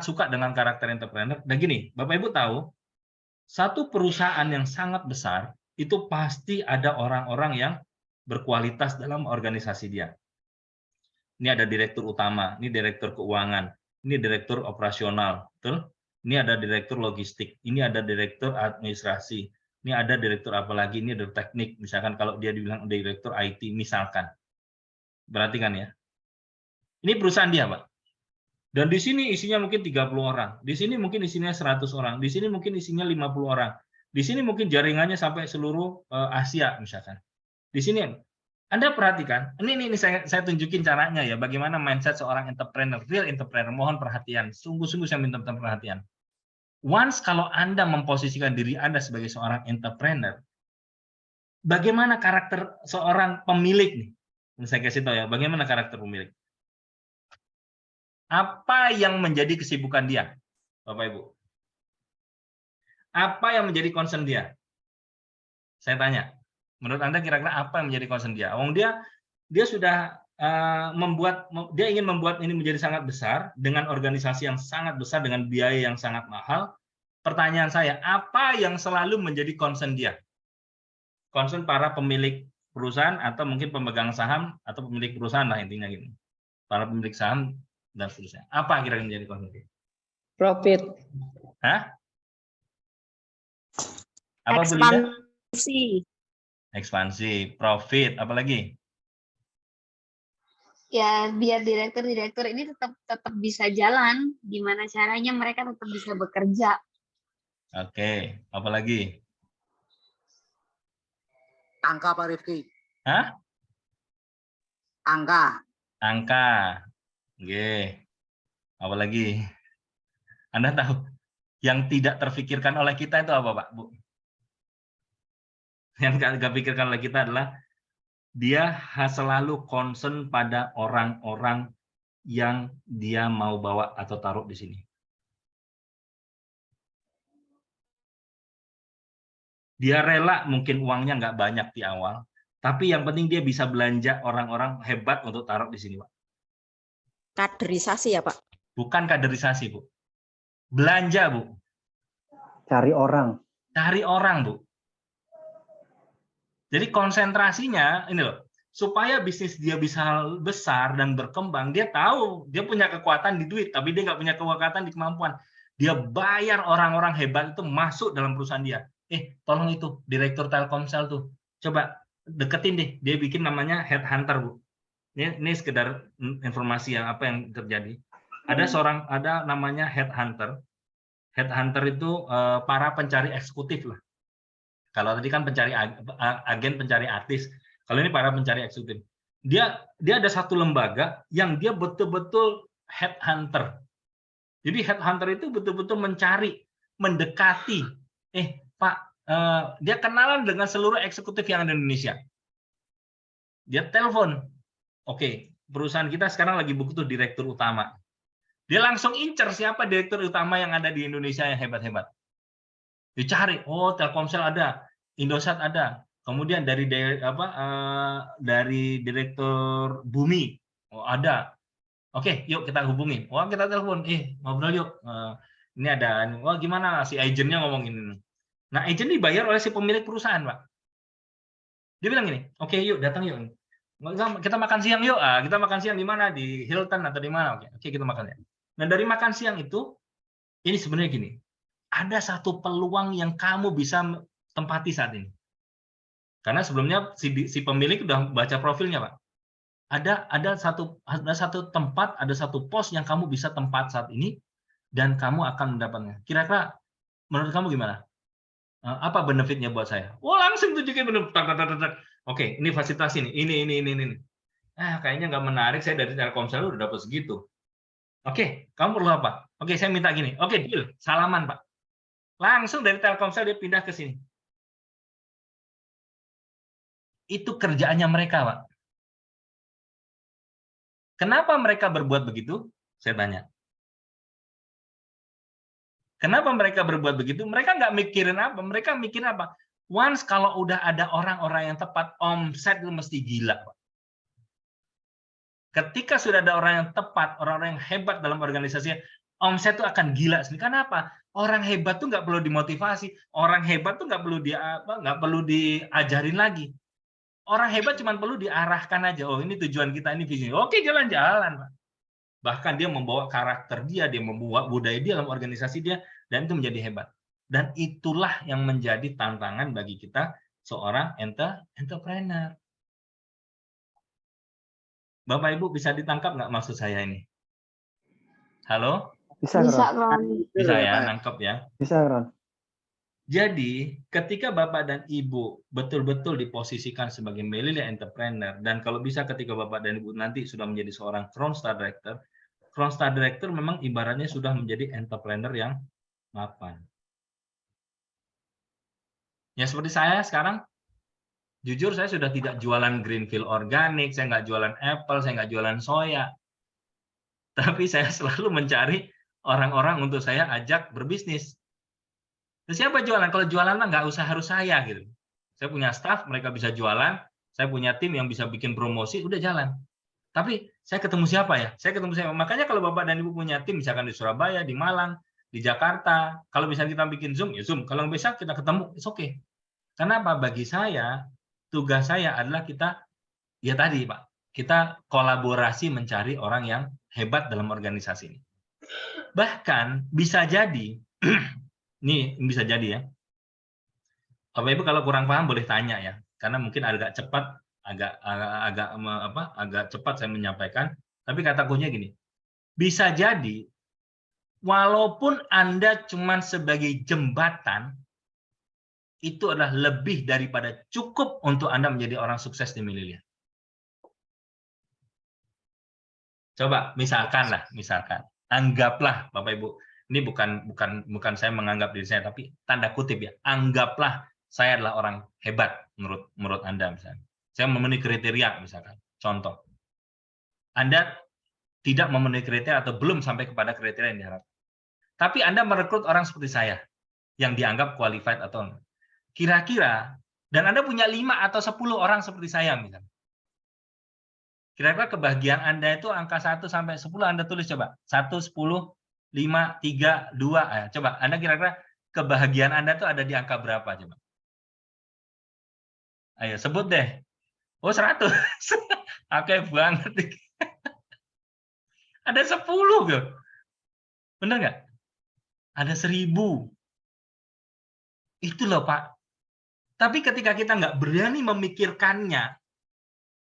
[SPEAKER 1] suka dengan karakter entrepreneur. Dan gini, Bapak Ibu tahu, satu perusahaan yang sangat besar itu pasti ada orang-orang yang berkualitas dalam organisasi dia. Ini ada direktur utama, ini direktur keuangan, ini direktur operasional, betul? Ini ada direktur logistik, ini ada direktur administrasi, ini ada direktur apa lagi, ini ada teknik, misalkan kalau dia dibilang direktur IT misalkan. Perhatikan ya. Ini perusahaan dia, Pak. Dan di sini isinya mungkin 30 orang, di sini mungkin isinya 100 orang, di sini mungkin isinya 50 orang, di sini mungkin jaringannya sampai seluruh Asia misalkan. Di sini Anda perhatikan, ini saya tunjukin caranya ya, bagaimana mindset seorang entrepreneur, real entrepreneur. Mohon perhatian, sungguh-sungguh saya minta perhatian. Once kalau Anda memposisikan diri Anda sebagai seorang entrepreneur, bagaimana karakter seorang pemilik nih? Saya kasih tahu ya, bagaimana karakter pemilik. Apa yang menjadi kesibukan dia, Bapak Ibu? Apa yang menjadi concern dia? Saya tanya. Menurut Anda kira-kira apa yang menjadi concern dia? Dia sudah dia ingin membuat ini menjadi sangat besar dengan organisasi yang sangat besar dengan biaya yang sangat mahal. Pertanyaan saya, apa yang selalu menjadi concern dia? Concern para pemilik perusahaan atau mungkin pemegang saham atau pemilik perusahaan lah intinya gini. Para pemilik saham dan seterusnya. Apa kira-kira yang menjadi konsumsi?
[SPEAKER 5] Profit.
[SPEAKER 1] Hah? Apa Bu Linda?
[SPEAKER 4] Ekspansi.
[SPEAKER 1] Ekspansi, profit, apalagi?
[SPEAKER 4] Ya, biar direktur-direktur ini tetap bisa jalan. Gimana caranya mereka tetap bisa bekerja.
[SPEAKER 1] Oke, apalagi?
[SPEAKER 6] Angka Pak Rifki.
[SPEAKER 1] Hah?
[SPEAKER 6] Angka.
[SPEAKER 1] Angka. Oke. Apalagi? Anda tahu yang tidak terfikirkan oleh kita itu apa, Pak, Bu? Yang nggak pikirkan oleh kita adalah dia selalu concern pada orang-orang yang dia mau bawa atau taruh di sini. Dia rela mungkin uangnya nggak banyak di awal, tapi yang penting dia bisa belanja orang-orang hebat untuk taruh di sini, Pak.
[SPEAKER 5] Kaderisasi ya, Pak?
[SPEAKER 1] Bukan kaderisasi, Bu. Belanja, Bu.
[SPEAKER 3] Cari orang.
[SPEAKER 1] Cari orang, Bu. Jadi konsentrasinya ini loh, supaya bisnis dia bisa besar dan berkembang, dia tahu dia punya kekuatan di duit, tapi dia nggak punya kekuatan di kemampuan. Dia bayar orang-orang hebat itu masuk dalam perusahaan dia. Tolong itu direktur Telkomsel tuh, coba deketin deh. Dia bikin namanya headhunter, Bu. Ini sekedar informasi yang apa yang terjadi. Ada namanya headhunter. Headhunter itu para pencari eksekutif lah. Kalau tadi kan pencari agen, pencari artis. Kalau ini para pencari eksekutif. Dia ada satu lembaga yang dia betul-betul headhunter. Jadi headhunter itu betul-betul mencari, mendekati. Pak, dia kenalan dengan seluruh eksekutif yang ada di Indonesia. Dia telepon. Oke, perusahaan kita sekarang lagi butuh direktur utama. Dia langsung incer siapa direktur utama yang ada di Indonesia yang hebat-hebat. Dicari, oh Telkomsel ada, Indosat ada, kemudian dari direktur Bumi, oh ada. Oke, yuk kita hubungin. Wah, kita telepon, ngobrol yuk. Ini ada, wah gimana si agennya ngomongin ini. Nah, agent dibayar oleh si pemilik perusahaan, Pak. Dia bilang gini, oke yuk datang yuk. Kita makan siang yuk. Kita makan siang di mana? Di Hilton atau di mana? Oke, kita makan ya. Nah, dari makan siang itu, ini sebenarnya gini, ada satu peluang yang kamu bisa tempati saat ini. Karena sebelumnya si pemilik udah baca profilnya, Pak. Ada satu tempat, ada satu pos yang kamu bisa tempat saat ini, dan kamu akan mendapatnya. Kira-kira menurut kamu gimana? Apa benefitnya buat saya? Oh, langsung tunjukin benefit. Oke, ini fasilitas ini. Kayaknya nggak menarik. Saya dari Telkomsel udah dapat segitu. Oke, kamu perlu apa? Oke, saya minta gini. Oke, deal. Salaman, Pak. Langsung dari Telkomsel dia pindah ke sini. Itu kerjaannya mereka, Pak. Kenapa mereka berbuat begitu? Saya tanya. Kenapa mereka berbuat begitu? Mereka nggak mikirin apa. Mereka mikir apa? Once kalau udah ada orang-orang yang tepat, omset itu mesti gila, Pak. Ketika sudah ada orang yang tepat, orang-orang yang hebat dalam organisasinya, omset itu akan gila. Kenapa? Orang hebat tuh nggak perlu dimotivasi. Orang hebat tuh nggak perlu diajarin lagi. Orang hebat cuma perlu diarahkan aja. Oh, ini tujuan kita, ini visi. Oke, jalan-jalan, Pak. Bahkan dia membawa karakter dia membawa budaya dia dalam organisasi dia, dan itu menjadi hebat. Dan itulah yang menjadi tantangan bagi kita seorang entrepreneur. Bapak Ibu bisa ditangkap nggak maksud saya ini? Halo?
[SPEAKER 3] Bisa, Ron.
[SPEAKER 1] Bisa ya, nangkep ya?
[SPEAKER 3] Bisa, Ron.
[SPEAKER 1] Jadi, ketika Bapak dan Ibu betul-betul diposisikan sebagai millennial entrepreneur, dan kalau bisa ketika Bapak dan Ibu nanti sudah menjadi seorang Crown Star Director memang ibaratnya sudah menjadi entrepreneur yang mapan. Ya seperti saya sekarang, jujur saya sudah tidak jualan greenfield organik, saya nggak jualan apple, saya nggak jualan soya. Tapi saya selalu mencari orang-orang untuk saya ajak berbisnis. Terus siapa jualan? Kalau jualan mah nggak usah harus saya gitu. Saya punya staff, mereka bisa jualan. Saya punya tim yang bisa bikin promosi, udah jalan. Tapi saya ketemu siapa ya? Saya ketemu siapa? Makanya kalau Bapak dan Ibu punya tim, misalkan di Surabaya, di Malang, di Jakarta, kalau misalnya kita bikin Zoom, ya Zoom. Kalau bisa kita ketemu, it's okay. Karena apa? Bagi saya, tugas saya adalah kita, ya tadi Pak, kita kolaborasi mencari orang yang hebat dalam organisasi ini. Bahkan bisa jadi, ini bisa jadi ya, Bapak Ibu kalau kurang paham boleh tanya ya, karena mungkin agak cepat, agak cepat saya menyampaikan, tapi kata kuncinya gini, bisa jadi walaupun Anda cuma sebagai jembatan, itu adalah lebih daripada cukup untuk Anda menjadi orang sukses di Millennial. Coba misalkan, anggaplah Bapak Ibu, ini bukan saya menganggap diri saya, tapi tanda kutip ya, anggaplah saya adalah orang hebat menurut Anda misalnya. Saya memenuhi kriteria misalkan. Contoh, Anda tidak memenuhi kriteria atau belum sampai kepada kriteria yang diharapkan. Tapi Anda merekrut orang seperti saya yang dianggap qualified atau enggak. Kira-kira, dan Anda punya 5 atau 10 orang seperti saya misalnya. Kira-kira kebahagiaan Anda itu angka 1 sampai 10 Anda tulis coba. 1, 10, 5, 3, 2. Coba Anda kira-kira kebahagiaan Anda itu ada di angka berapa coba? Ayo sebut deh. Oh 100. Oke banget. Ada 10 gitu. Benar nggak? Ada 1000. Itu loh Pak. Tapi ketika kita nggak berani memikirkannya,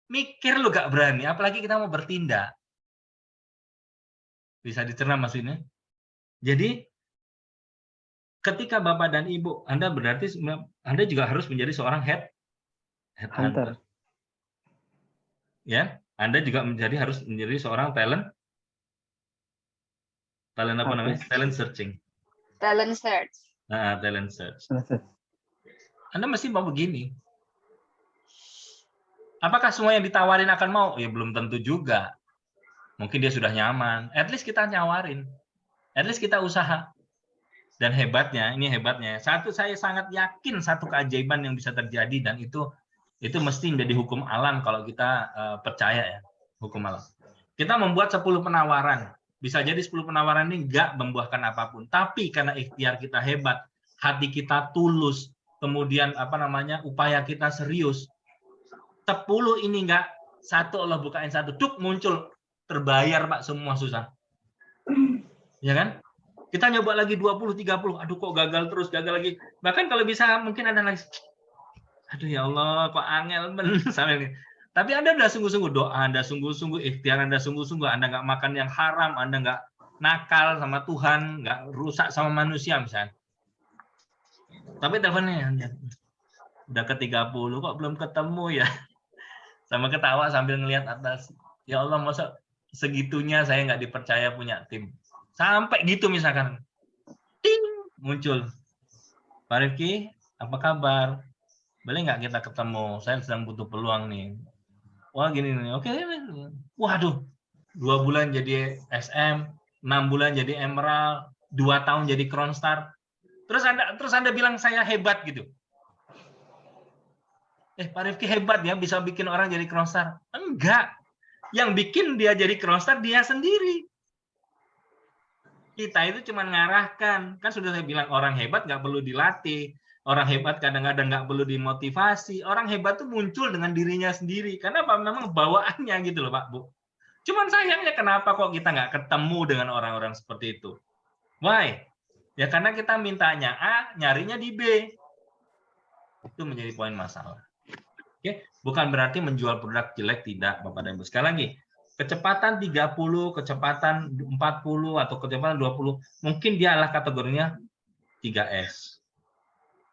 [SPEAKER 1] mikir lo nggak berani, apalagi kita mau bertindak. Bisa dicerna maksudnya? Jadi, ketika Bapak dan Ibu, Anda berarti Anda juga harus menjadi seorang headhunter. Ya, Anda juga harus menjadi seorang talent apa namanya? Talent searching.
[SPEAKER 4] Talent search.
[SPEAKER 1] Nah, talent search. Anda mesti mau begini. Apakah semua yang ditawarin akan mau? Ya belum tentu juga. Mungkin dia sudah nyaman. At least kita nyawarin. At least kita usaha. Dan hebatnya, ini hebatnya. Satu, saya sangat yakin satu keajaiban yang bisa terjadi dan itu mesti menjadi hukum alam kalau kita percaya ya, hukum alam. Kita membuat 10 penawaran. Bisa jadi 10 penawaran ini nggak membuahkan apapun. Tapi karena ikhtiar kita hebat, hati kita tulus, kemudian upaya kita serius, 10 ini enggak, satu Allah bukain satu, duk muncul, terbayar Pak semua susah. Ya kan? Kita nyoba lagi 20, 30, aduh kok gagal terus, gagal lagi. Bahkan kalau bisa mungkin ada lagi, aduh ya Allah, kok angel sampai ini. Tapi Anda udah sungguh-sungguh doa, Anda sungguh-sungguh ikhtiar, Anda sungguh-sungguh, Anda nggak makan yang haram, Anda nggak nakal sama Tuhan, nggak rusak sama manusia misalnya. Tapi teleponnya udah ke 30 kok belum ketemu ya. Sama ketawa sambil ngelihat atas. Ya Allah, masa segitunya saya nggak dipercaya punya tim. Sampai gitu misalkan. Ting, muncul. Pak Rifki, apa kabar? Boleh nggak kita ketemu? Saya sedang butuh peluang nih. Wah gini nih, oke. Waduh, 2 bulan jadi SM, 6 bulan jadi Emerald, 2 tahun jadi Crown Star. Terus Anda bilang saya hebat gitu. Pak Rifki hebat ya, bisa bikin orang jadi Crown Star. Enggak. Yang bikin dia jadi Crown Star dia sendiri. Kita itu cuma ngarahkan. Kan sudah saya bilang, orang hebat nggak perlu dilatih. Orang hebat kadang-kadang nggak perlu dimotivasi. Orang hebat tuh muncul dengan dirinya sendiri. Karena apa? Memang bawaannya gitu loh Pak, Bu. Cuman sayangnya kenapa kok kita nggak ketemu dengan orang-orang seperti itu? Why? Ya karena kita mintanya A, nyarinya di B. Itu menjadi poin masalah. Oke, bukan berarti menjual produk jelek, tidak Bapak dan Ibu. Sekali lagi, kecepatan 30, kecepatan 40 atau kecepatan 20, mungkin dia adalah kategorinya 3S.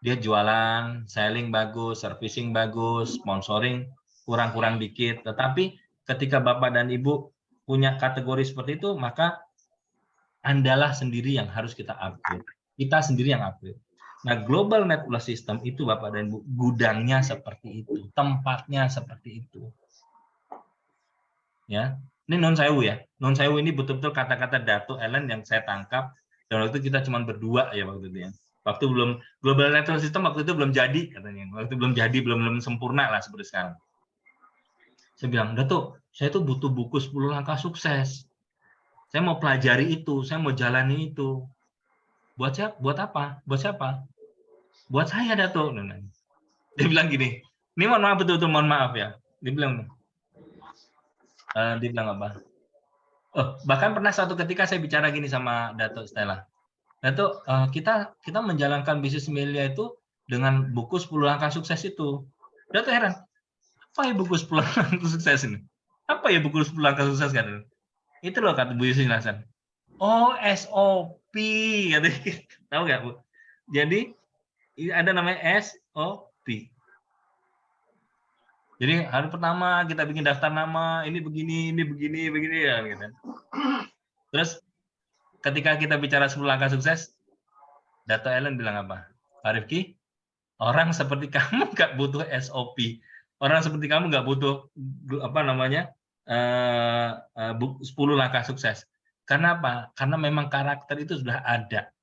[SPEAKER 1] Dia jualan, selling bagus, servicing bagus, sponsoring kurang-kurang dikit. Tetapi ketika Bapak dan Ibu punya kategori seperti itu, maka Andalah sendiri yang harus kita upgrade. Kita sendiri yang upgrade. Nah, Global Network System itu Bapak dan Ibu, gudangnya seperti itu, tempatnya seperti itu. Ya, ini non sewu ya. Non sewu ini betul-betul kata-kata Dato Ellen yang saya tangkap. Dan waktu itu kita cuma berdua ya waktu itu ya. Waktu belum Global Network System waktu itu belum jadi katanya. Waktu belum jadi, belum sempurna lah seperti sekarang. Saya bilang, Dato, saya tuh butuh buku 10 langkah sukses. Saya mau pelajari itu, saya mau jalani itu. Buat siapa? Buat apa? Buat siapa? Buat saya, Dato. Dia bilang gini, Ini mohon maaf, betul-betul mohon maaf ya. Dibilang apa? Oh, bahkan pernah suatu ketika saya bicara gini sama Dato Stella. Dato, kita menjalankan bisnis media itu dengan buku 10 langkah sukses itu. Dato heran, apa ya buku 10 langkah sukses ini? Apa ya buku 10 langkah sukses kan? Itu loh kata Bu Yusri jelasan. Oh, SOP. Tahu nggak, Bu? Jadi ada namanya SOP. Jadi hari pertama kita bikin daftar nama, ini begini ya gitu. Terus ketika kita bicara 10 langkah sukses, Dato Ellen bilang apa? Pak Rifki, orang seperti kamu nggak butuh SOP. Orang seperti kamu nggak butuh 10 langkah sukses. Karena apa? Karena memang karakter itu sudah ada.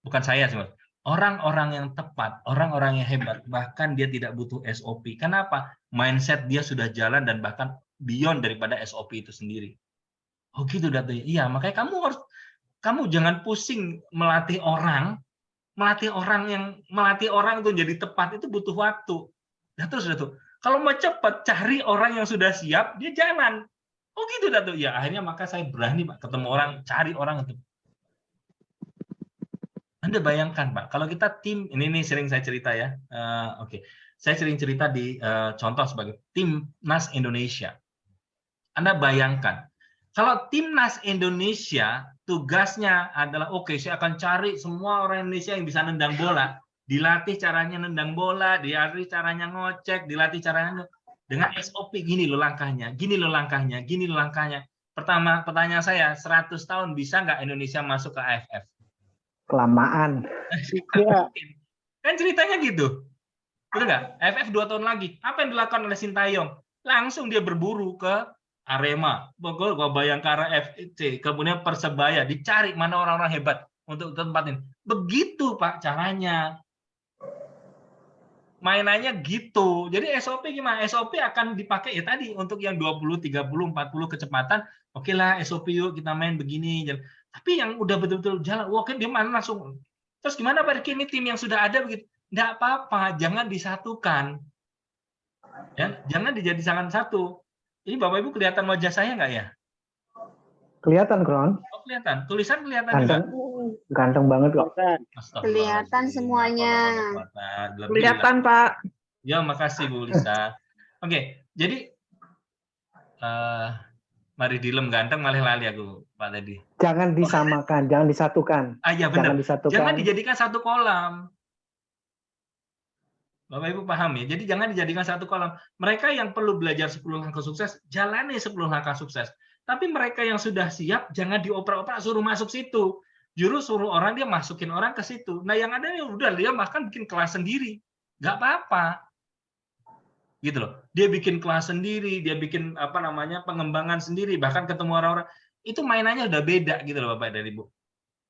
[SPEAKER 1] Bukan saya sih, Mas. Orang-orang yang tepat, orang-orang yang hebat, bahkan dia tidak butuh SOP. Kenapa? Mindset dia sudah jalan dan bahkan beyond daripada SOP itu sendiri. Oh gitu, Dato. Iya, makanya kamu jangan pusing melatih orang itu jadi tepat itu butuh waktu. Dato. Kalau mau cepat, cari orang yang sudah siap, dia jalan. Oh gitu, Dato. Ya, akhirnya maka saya berani, Pak, ketemu orang, cari orang itu. Anda bayangkan, Pak, kalau kita tim, ini sering saya cerita ya. Oke. Saya sering cerita di contoh sebagai Timnas Indonesia. Anda bayangkan, kalau Timnas Indonesia tugasnya adalah, oke, saya akan cari semua orang Indonesia yang bisa nendang bola, dilatih caranya nendang bola, dilatih caranya ngocek, dilatih caranya dengan SOP, gini loh langkahnya, gini loh langkahnya, gini loh langkahnya. Pertama, pertanyaan saya, 100 tahun bisa nggak Indonesia masuk ke AFF?
[SPEAKER 3] Kelamaan.
[SPEAKER 1] Kan ceritanya gitu. Betul nggak? AFF 2 tahun lagi. Apa yang dilakukan oleh Sintayong? Langsung dia berburu ke Arema, Bogor, Bayangkara FC, kemudian Persebaya. Dicari mana orang-orang hebat untuk tempatin. Begitu, Pak, caranya. Mainannya gitu. Jadi SOP gimana? SOP akan dipakai ya tadi untuk yang 20, 30, 40 kecepatan. Oke lah, SOP yuk kita main begini. Tapi yang udah betul-betul jalan, wah kan dia mana langsung. Terus gimana Pak Riki, ini tim yang sudah ada begitu? Nggak apa-apa, jangan disatukan. Ya, jangan dijadikan satu. Ini Bapak Ibu kelihatan wajah saya nggak ya?
[SPEAKER 3] Kelihatan, Kron.
[SPEAKER 1] Oh, kelihatan. Tulisan kelihatan
[SPEAKER 3] Ganteng,
[SPEAKER 1] juga.
[SPEAKER 3] ganteng banget kok.
[SPEAKER 4] Kelihatan semuanya.
[SPEAKER 2] Kelihatan, Pak.
[SPEAKER 1] Ya, makasih Bu Lisa. Oke, jadi mari dilem ganteng malah lali aku Pak tadi.
[SPEAKER 3] Jangan disamakan, jangan disatukan.
[SPEAKER 1] Ya benar.
[SPEAKER 3] Jangan disatukan.
[SPEAKER 1] Jangan dijadikan satu kolam. Bapak Ibu paham ya? Jadi jangan dijadikan satu kolam. Mereka yang perlu belajar 10 langkah sukses, jalani 10 langkah sukses. Tapi mereka yang sudah siap, jangan dioper-oper suruh masuk situ. Juru suruh orang, dia masukin orang ke situ. Nah yang ada ya udah dia bahkan bikin kelas sendiri. Nggak apa-apa. Gitu loh. Dia bikin kelas sendiri, dia bikin pengembangan sendiri, bahkan ketemu orang-orang. Itu mainannya udah beda gitu loh Bapak dan Ibu.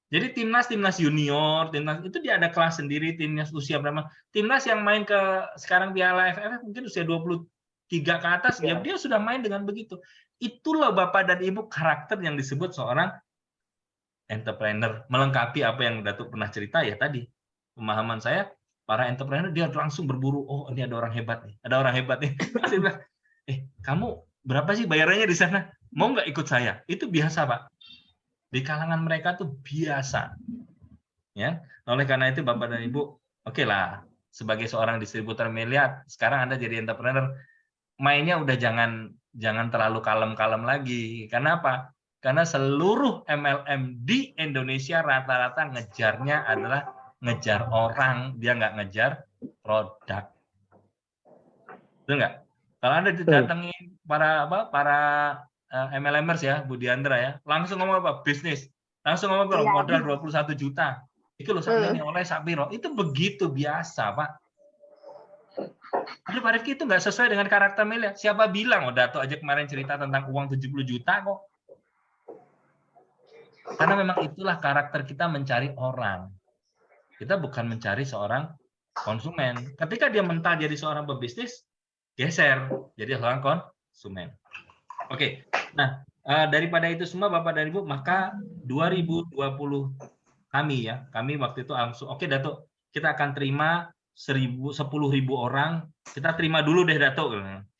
[SPEAKER 1] Jadi timnas junior, timnas itu dia ada kelas sendiri, timnas usia berapa. Timnas yang main ke sekarang Piala AFF mungkin usia 23 ke atas, ya dia sudah main dengan begitu. Itulah Bapak dan Ibu karakter yang disebut seorang entrepreneur, melengkapi apa yang Datuk pernah cerita ya tadi. Pemahaman saya, para entrepreneur dia langsung berburu, oh ini ada orang hebat nih, ada orang hebat nih. Saya bilang, kamu berapa sih bayarannya di sana? Mau nggak ikut saya? Itu biasa Pak. Di kalangan mereka tuh biasa, ya. Oleh karena itu Bapak dan Ibu, oke lah, sebagai seorang distributor media, sekarang Anda jadi entrepreneur, mainnya udah jangan terlalu kalem-kalem lagi. Karena apa? Karena seluruh MLM di Indonesia rata-rata ngejarnya adalah ngejar orang, dia nggak ngejar produk. Betul nggak? Kalau Anda didatengin para MLMers ya, Bu Diandra ya, langsung ngomong apa? Bisnis. Langsung ngomong modal 21 juta. Itu loh sakjane oleh sapiro. Itu begitu biasa, Pak. Tapi Pak Rifki itu nggak sesuai dengan karakter Melia. Siapa bilang? Dato aja kemarin cerita tentang uang 70 juta kok. Karena memang itulah karakter kita mencari orang. Kita bukan mencari seorang konsumen. Ketika dia mental jadi seorang pebisnis, geser jadi seorang konsumen. Oke, nah daripada itu semua Bapak dan Ibu, maka 2020 kami waktu itu langsung, oke Datuk, kita akan terima 10.000 orang, kita terima dulu deh Dato.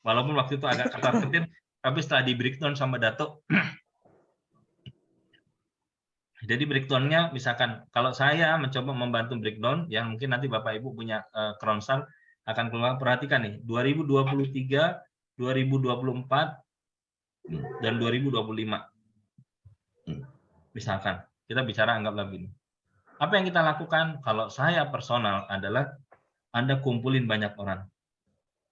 [SPEAKER 1] Walaupun waktu itu agak ketar-ketir, tapi setelah di breakdown sama Dato, jadi breakdown-nya misalkan kalau saya mencoba membantu breakdown, yang mungkin nanti Bapak Ibu punya Kronstar akan keluar, perhatikan nih, 2023, 2024, dan 2025. Misalkan, kita bicara anggaplah begini. Apa yang kita lakukan kalau saya personal adalah Anda kumpulin banyak orang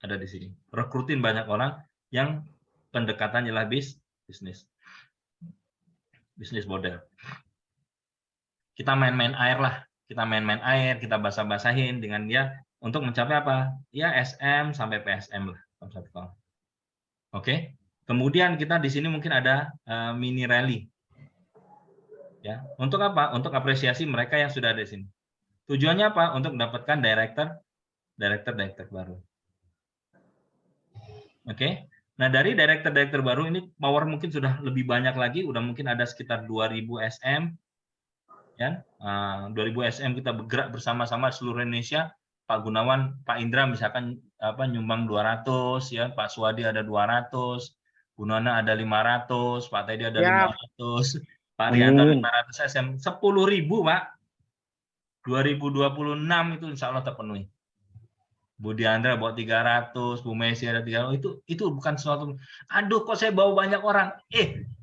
[SPEAKER 1] ada di sini. Rekrutin banyak orang yang pendekatannya adalah bisnis model. Kita main-main air lah. Kita main-main air, kita basah-basahin dengan dia untuk mencapai apa? Ya SM sampai PSM lah. Oke. Kemudian kita di sini mungkin ada mini rally. Ya, untuk apa? Untuk apresiasi mereka yang sudah ada di sini. Tujuannya apa? Untuk mendapatkan director baru. Oke. Nah, dari director baru ini power mungkin sudah lebih banyak lagi, udah mungkin ada sekitar 2000 SM. Ya. 2000 SM kita bergerak bersama-sama seluruh Indonesia. Pak Gunawan, Pak Indra misalkan nyumbang 200 ya, Pak Suwadi ada 200, Bu Nona ada 500, Pak Teddy ada 500. Pak Rianto 500 SM, 10.000 Pak. 2026 itu insya Allah terpenuhi. Bu Diandra bawa 300, Bu Messi ada 300. Itu bukan sesuatu. Aduh, kok saya bawa banyak orang.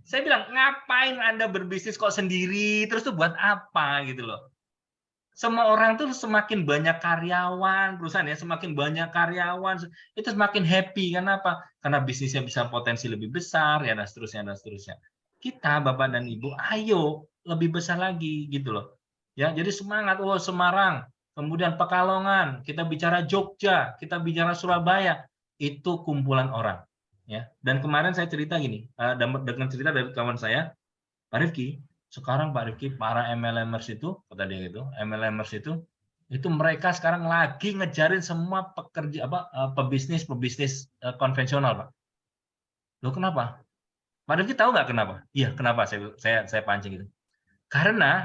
[SPEAKER 1] Saya bilang ngapain Anda berbisnis kok sendiri? Terus tuh buat apa gitu loh? Semua orang tuh semakin banyak karyawan, perusahaan ya semakin banyak karyawan, itu semakin happy. Kenapa? Karena bisnisnya bisa potensi lebih besar ya dan seterusnya. Kita Bapak dan Ibu, ayo lebih besar lagi gitu loh. Ya, jadi semangat. Oh, Semarang, kemudian Pekalongan, kita bicara Jogja, kita bicara Surabaya, itu kumpulan orang. Ya. Dan kemarin saya cerita gini, dengan cerita dari kawan saya, Pak Rifki, sekarang Pak Rifki, para MLMers itu, kata dia gitu, MLMers itu mereka sekarang lagi ngejarin semua pebisnis konvensional, Pak. Loh kenapa? Pak Rifki tahu nggak kenapa? Iya, kenapa saya pancing gitu. Karena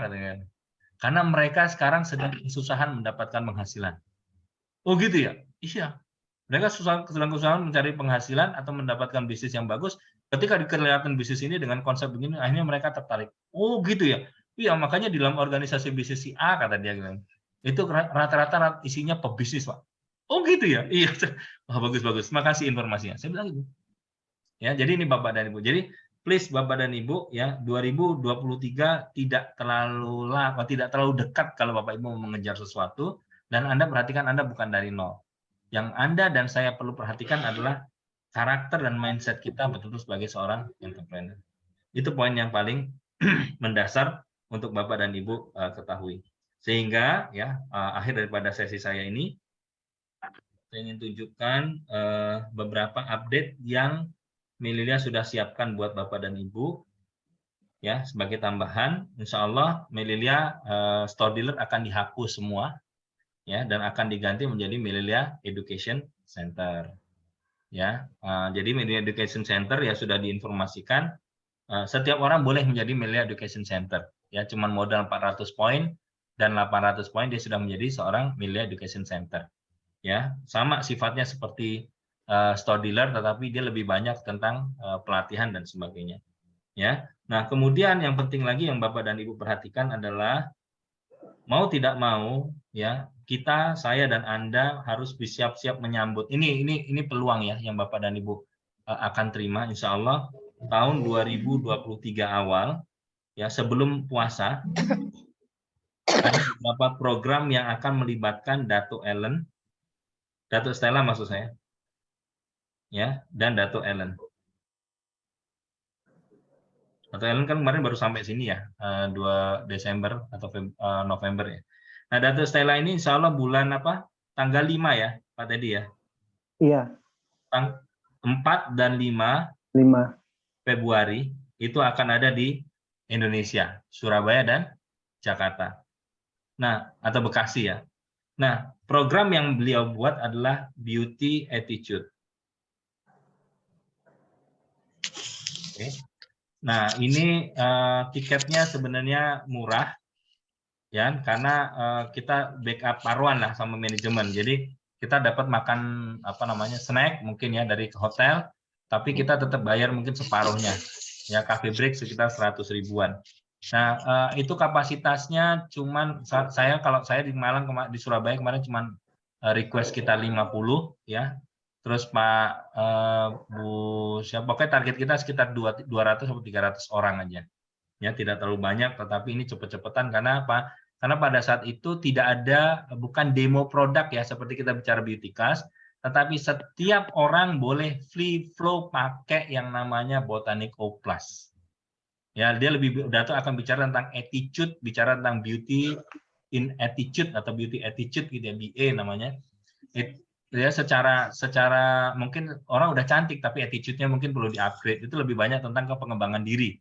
[SPEAKER 1] mereka sekarang sedang kesusahan mendapatkan penghasilan. Oh gitu ya? Iya. Mereka sedang kesusahan mencari penghasilan atau mendapatkan bisnis yang bagus. Ketika kelihatan bisnis ini dengan konsep begini, akhirnya mereka tertarik. Oh gitu ya? Iya, makanya di dalam organisasi bisnis si A, kata dia, itu rata-rata isinya pebisnis, Pak. Oh gitu ya? Iya. Wah, bagus-bagus. Makasih informasinya. Saya bilang gitu. Ya, jadi ini Bapak dan Ibu. Jadi please Bapak dan Ibu ya, 2023 tidak terlalu dekat kalau Bapak Ibu mau mengejar sesuatu, dan Anda perhatikan Anda bukan dari nol. Yang Anda dan saya perlu perhatikan adalah karakter dan mindset kita betul-betul sebagai seorang entrepreneur. Itu poin yang paling mendasar untuk Bapak dan Ibu ketahui. Sehingga ya akhir daripada sesi saya ini, saya ingin tunjukkan beberapa update yang Melilia sudah siapkan buat Bapak dan Ibu. Ya, sebagai tambahan, insya Allah Melilia store dealer akan dihapus semua, ya, dan akan diganti menjadi Melilia Education Center. Ya, jadi Melilia Education Center ya sudah diinformasikan. Setiap orang boleh menjadi Melilia Education Center. Ya, cuman modal 400 poin dan 800 poin dia sudah menjadi seorang Melilia Education Center. Ya, sama sifatnya seperti store dealer, tetapi dia lebih banyak tentang pelatihan dan sebagainya. Ya, nah kemudian yang penting lagi yang Bapak dan Ibu perhatikan adalah mau tidak mau, ya saya dan Anda harus bersiap-siap menyambut. Ini peluang ya yang Bapak dan Ibu akan terima, insya Allah tahun 2023 awal, ya sebelum puasa, ada beberapa program yang akan melibatkan Dato Stella maksud saya. Ya, dan Dato Ellen. Dato Ellen kan kemarin baru sampai sini ya, 2 Desember atau November ya. Nah, Dato Stella ini insya Allah bulan tanggal 5 ya, Pak Teddy ya?
[SPEAKER 3] Iya.
[SPEAKER 1] 4 dan 5 Februari itu akan ada di Indonesia, Surabaya dan Jakarta. Nah, atau Bekasi ya. Nah, program yang beliau buat adalah Beauty Attitude. Oke. Nah, ini tiketnya sebenarnya murah, ya, karena kita backup paruan lah sama manajemen. Jadi kita dapat makan apa namanya snack mungkin ya dari hotel, tapi kita tetap bayar mungkin separuhnya. Ya, coffee break sekitar 100 ribuan. Nah, itu kapasitasnya cuman kalau saya di Malang di Surabaya kemarin cuman request kita 50 ya. Terus Pak Bu siapa pokoknya target kita sekitar 200 atau 300 orang aja. Ya, tidak terlalu banyak, tetapi ini cepet-cepetan karena apa? Karena pada saat itu tidak ada, bukan demo produk ya seperti kita bicara Beauticast, tetapi setiap orang boleh free flow pakai yang namanya Botanico Plus. Ya, dia Dato akan bicara tentang attitude, bicara tentang beauty in attitude atau beauty attitude gitu ya, BA namanya. Ya, secara mungkin orang udah cantik tapi attitude-nya mungkin perlu di-upgrade. Itu lebih banyak tentang pengembangan diri.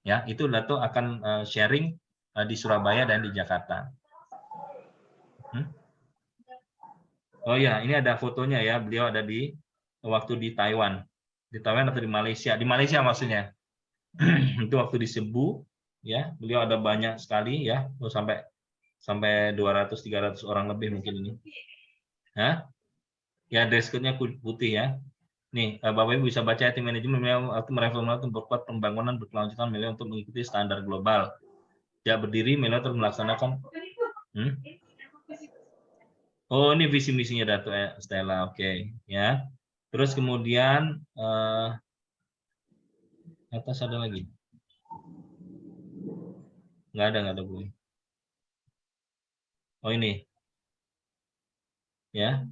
[SPEAKER 1] Ya, itu Dato akan sharing di Surabaya dan di Jakarta. Oh ya, ini ada fotonya ya. Beliau ada waktu di Taiwan. Di Taiwan atau di Malaysia? Di Malaysia maksudnya. Itu waktu di Cebu ya, beliau ada banyak sekali ya, sampai 200-300 orang lebih mungkin ini. Hah? Ya, dress code-nya putih ya. Nih, Bapak Ibu bisa baca tim manajemen mereformasi memperkuat pembangunan berkelanjutan Meliau untuk mengikuti standar global. Ya, berdiri Meliau terus melaksanakan. Oh, ini visi misinya Dato Stella, oke ya. Terus kemudian atas ada lagi? Nggak ada Bu. Oh ini, ya.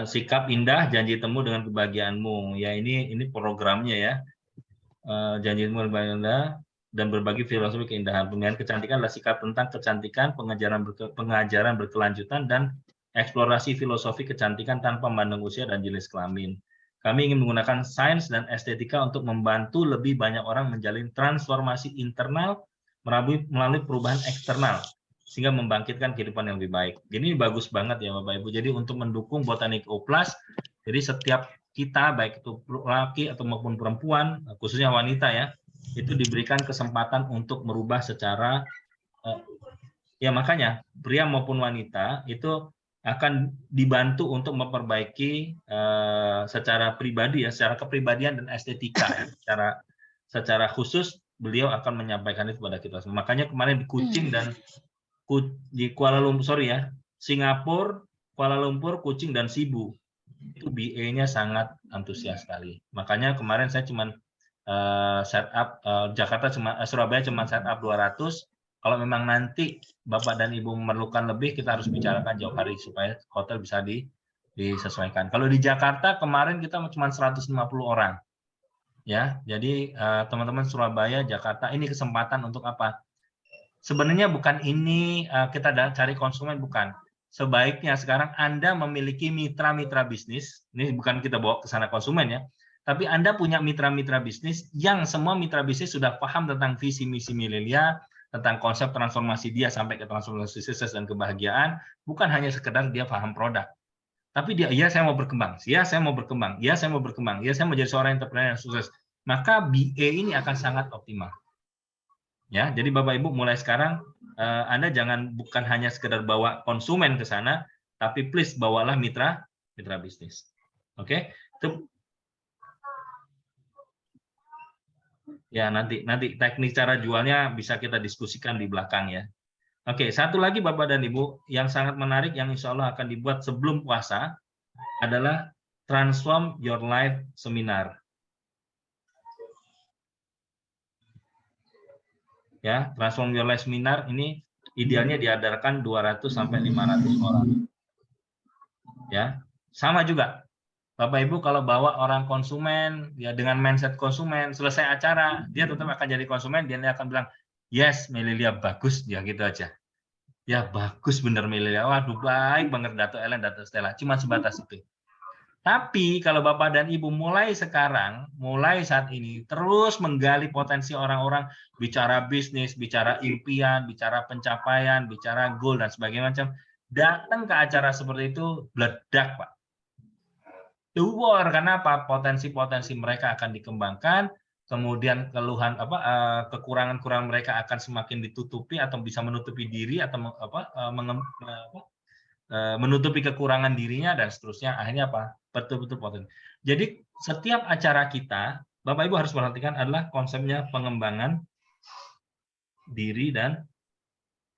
[SPEAKER 1] Sikap indah, janji temu dengan kebahagiaanmu. Ya ini programnya ya. Janji temu dengan kebahagiaan dan berbagi filosofi keindahan. Pemilihan kecantikan adalah sikap tentang kecantikan, pengajaran berkelanjutan dan eksplorasi filosofi kecantikan tanpa memandang usia dan jenis kelamin. Kami ingin menggunakan sains dan estetika untuk membantu lebih banyak orang menjalin transformasi internal melalui perubahan eksternal, sehingga membangkitkan kehidupan yang lebih baik. Jadi bagus banget ya Bapak Ibu. Jadi untuk mendukung Botanico Plus, jadi setiap kita, baik itu laki atau maupun perempuan, khususnya wanita ya, itu diberikan kesempatan untuk merubah secara, ya makanya pria maupun wanita itu akan dibantu untuk memperbaiki secara pribadi ya, secara kepribadian dan estetika. Secara khusus beliau akan menyampaikan itu kepada kita. Makanya kemarin di Kuching dan di Kuala Lumpur Singapura, Kuala Lumpur, Kuching dan Cebu itu BA-nya sangat antusias sekali. Makanya kemarin saya cuma setup Surabaya cuma setup 200. Kalau memang nanti Bapak dan Ibu memerlukan lebih, kita harus bicarakan jauh hari supaya hotel bisa disesuaikan. Kalau di Jakarta kemarin kita cuma 150 orang. Ya, jadi teman-teman Surabaya, Jakarta, ini kesempatan untuk apa? Sebenarnya bukan ini kita cari konsumen, bukan. Sebaiknya sekarang Anda memiliki mitra-mitra bisnis, ini bukan kita bawa ke sana konsumen ya, tapi Anda punya mitra-mitra bisnis yang semua mitra bisnis sudah paham tentang visi misi Melilia, tentang konsep transformasi dia sampai ke transformasi sukses dan kebahagiaan, bukan hanya sekedar dia paham produk. Tapi dia, ya saya mau berkembang, ya saya mau berkembang, ya saya mau berkembang, ya saya mau jadi seorang entrepreneur yang sukses. Maka BA ini akan sangat optimal. Ya, jadi Bapak Ibu mulai sekarang Anda bukan hanya sekedar bawa konsumen ke sana, tapi please bawalah mitra bisnis. Oke? Ya, nanti teknik cara jualnya bisa kita diskusikan di belakang ya. Oke, satu lagi Bapak dan Ibu yang sangat menarik yang insya Allah akan dibuat sebelum puasa adalah Transform Your Life Seminar. Ya, Transform Your Life Seminar ini idealnya diadakan 200 sampai 500 orang. Ya, sama juga. Bapak Ibu kalau bawa orang konsumen ya dengan mindset konsumen, selesai acara dia tetap akan jadi konsumen, dia akan bilang yes Melilia bagus ya, gitu aja ya, bagus bener Melilia, waduh baik banget Dato Ellen, Dato Stella, cuma sebatas itu. Tapi kalau Bapak dan Ibu mulai saat ini terus menggali potensi orang-orang, bicara bisnis, bicara impian, bicara pencapaian, bicara goal dan sebagainya macam, datang ke acara seperti itu meledak Pak. Karena apa? Potensi-potensi mereka akan dikembangkan, kemudian keluhan kekurangan-kekurangan mereka akan semakin ditutupi atau bisa menutupi diri atau menutupi kekurangan dirinya dan seterusnya. Akhirnya apa? Betul-betul potensi. Jadi setiap acara kita, Bapak Ibu harus perhatikan adalah konsepnya pengembangan diri dan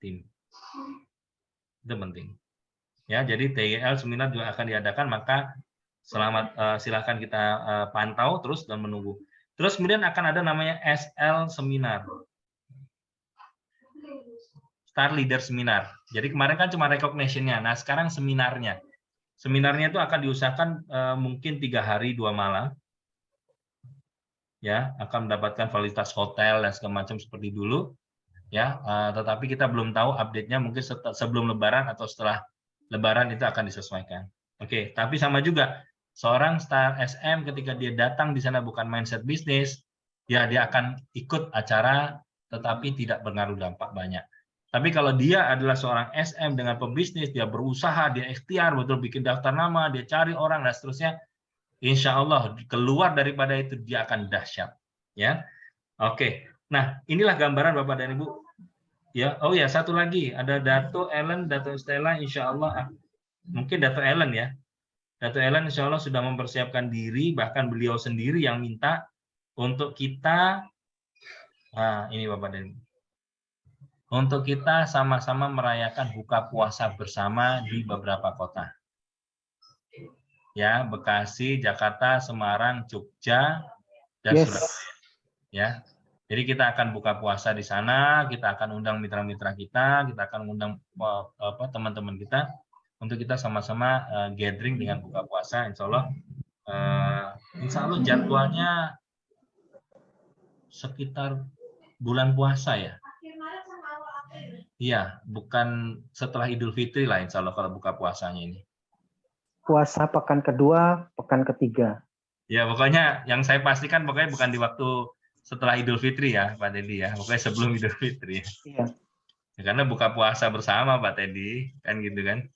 [SPEAKER 1] tim. Itu penting. Ya, jadi TIL seminar juga akan diadakan, maka silakan kita pantau terus dan menunggu. Terus kemudian akan ada namanya SL seminar. Star Leader Seminar. Jadi kemarin kan cuma recognition-nya. Nah, sekarang seminarnya. Seminarnya itu akan diusahakan mungkin 3 hari 2 malam. Ya, akan mendapatkan fasilitas hotel dan segala macam seperti dulu. Ya, tetapi kita belum tahu update-nya, mungkin sebelum Lebaran atau setelah Lebaran itu akan disesuaikan. Oke, tapi sama juga seorang Star SM ketika dia datang di sana bukan mindset bisnis, ya dia akan ikut acara tetapi tidak berpengaruh dampak banyak. Tapi kalau dia adalah seorang SM dengan pebisnis, dia berusaha, dia ikhtiar betul bikin daftar nama, dia cari orang dan seterusnya, insya Allah keluar daripada itu dia akan dahsyat. Ya, oke. Nah, inilah gambaran Bapak dan Ibu. Ya, oh ya, satu lagi ada Dato Ellen, Dato Stella, insya Allah mungkin Dato Ellen ya. Dato Ellen insya Allah sudah mempersiapkan diri, bahkan beliau sendiri yang minta untuk kita, ini Bapak dan Ibu, untuk kita sama-sama merayakan buka puasa bersama di beberapa kota. Ya, Bekasi, Jakarta, Semarang, Jogja, dan Surabaya. Ya. Jadi kita akan buka puasa di sana, kita akan undang mitra-mitra kita akan undang teman-teman kita untuk kita sama-sama gathering dengan buka puasa. Insya Allah jadwalnya sekitar bulan puasa ya. Iya, bukan setelah Idul Fitri lah insya Allah kalau buka puasanya ini.
[SPEAKER 3] Puasa pekan kedua, pekan ketiga.
[SPEAKER 1] Ya, pokoknya yang saya pastikan pokoknya bukan di waktu setelah Idul Fitri ya, Pak Teddy ya. Pokoknya sebelum Idul Fitri.
[SPEAKER 3] Iya.
[SPEAKER 1] Ya, karena buka puasa bersama, Pak Teddy, kan gitu kan.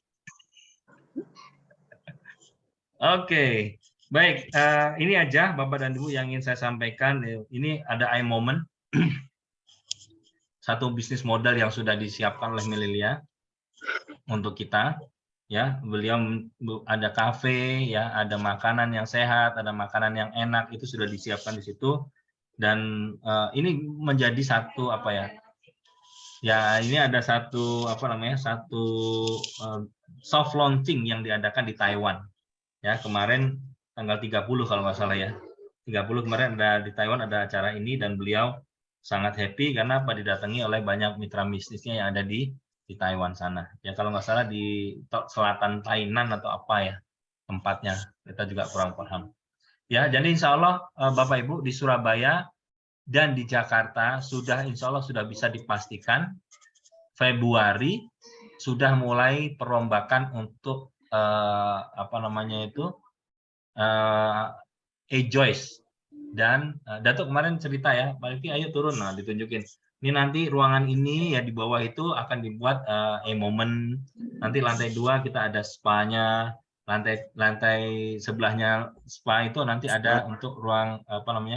[SPEAKER 1] Oke, baik. Ini aja Bapak dan Ibu yang ingin saya sampaikan. Ini ada iMoment. Satu bisnis modal yang sudah disiapkan oleh Melilia untuk kita. Ya, beliau ada kafe, ya, ada makanan yang sehat, ada makanan yang enak, itu sudah disiapkan di situ. Dan ini menjadi satu apa ya? Ya, ini ada satu satu soft launching yang diadakan di Taiwan. Ya, kemarin tanggal 30 kalau nggak salah ya. 30 kemarin ada di Taiwan ada acara ini dan beliau sangat happy karena didatangi oleh banyak mitra bisnisnya yang ada di Taiwan sana. Ya, kalau nggak salah di selatan Tainan atau apa ya tempatnya. Kita juga kurang paham. Ya, jadi insya Allah Bapak Ibu di Surabaya dan di Jakarta insya Allah sudah bisa dipastikan Februari sudah mulai perombakan untuk Joyce dan Datuk kemarin cerita ya, Pak Rifki ayo turun, nah ditunjukin. Ini nanti ruangan ini ya di bawah itu akan dibuat moment. Nanti lantai 2 kita ada spa-nya. Lantai sebelahnya spa itu nanti ada untuk ruang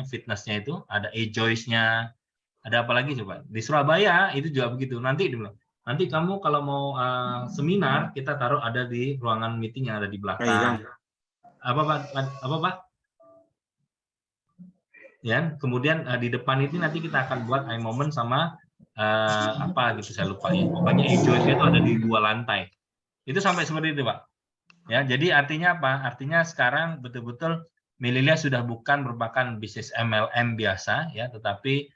[SPEAKER 1] fitnessnya itu ada Joyce-nya. Ada apa lagi coba di Surabaya itu juga begitu. Nanti kamu kalau mau seminar kita taruh ada di ruangan meeting yang ada di belakang. Apa Pak? Ya, kemudian di depan ini nanti kita akan buat iMoment sama saya lupa ya. Pokoknya Joyce itu ada di 2 lantai. Itu sampai seperti itu Pak. Ya, jadi artinya apa? Artinya sekarang betul-betul Melilia sudah bukan merupakan bisnis MLM biasa, ya, tetapi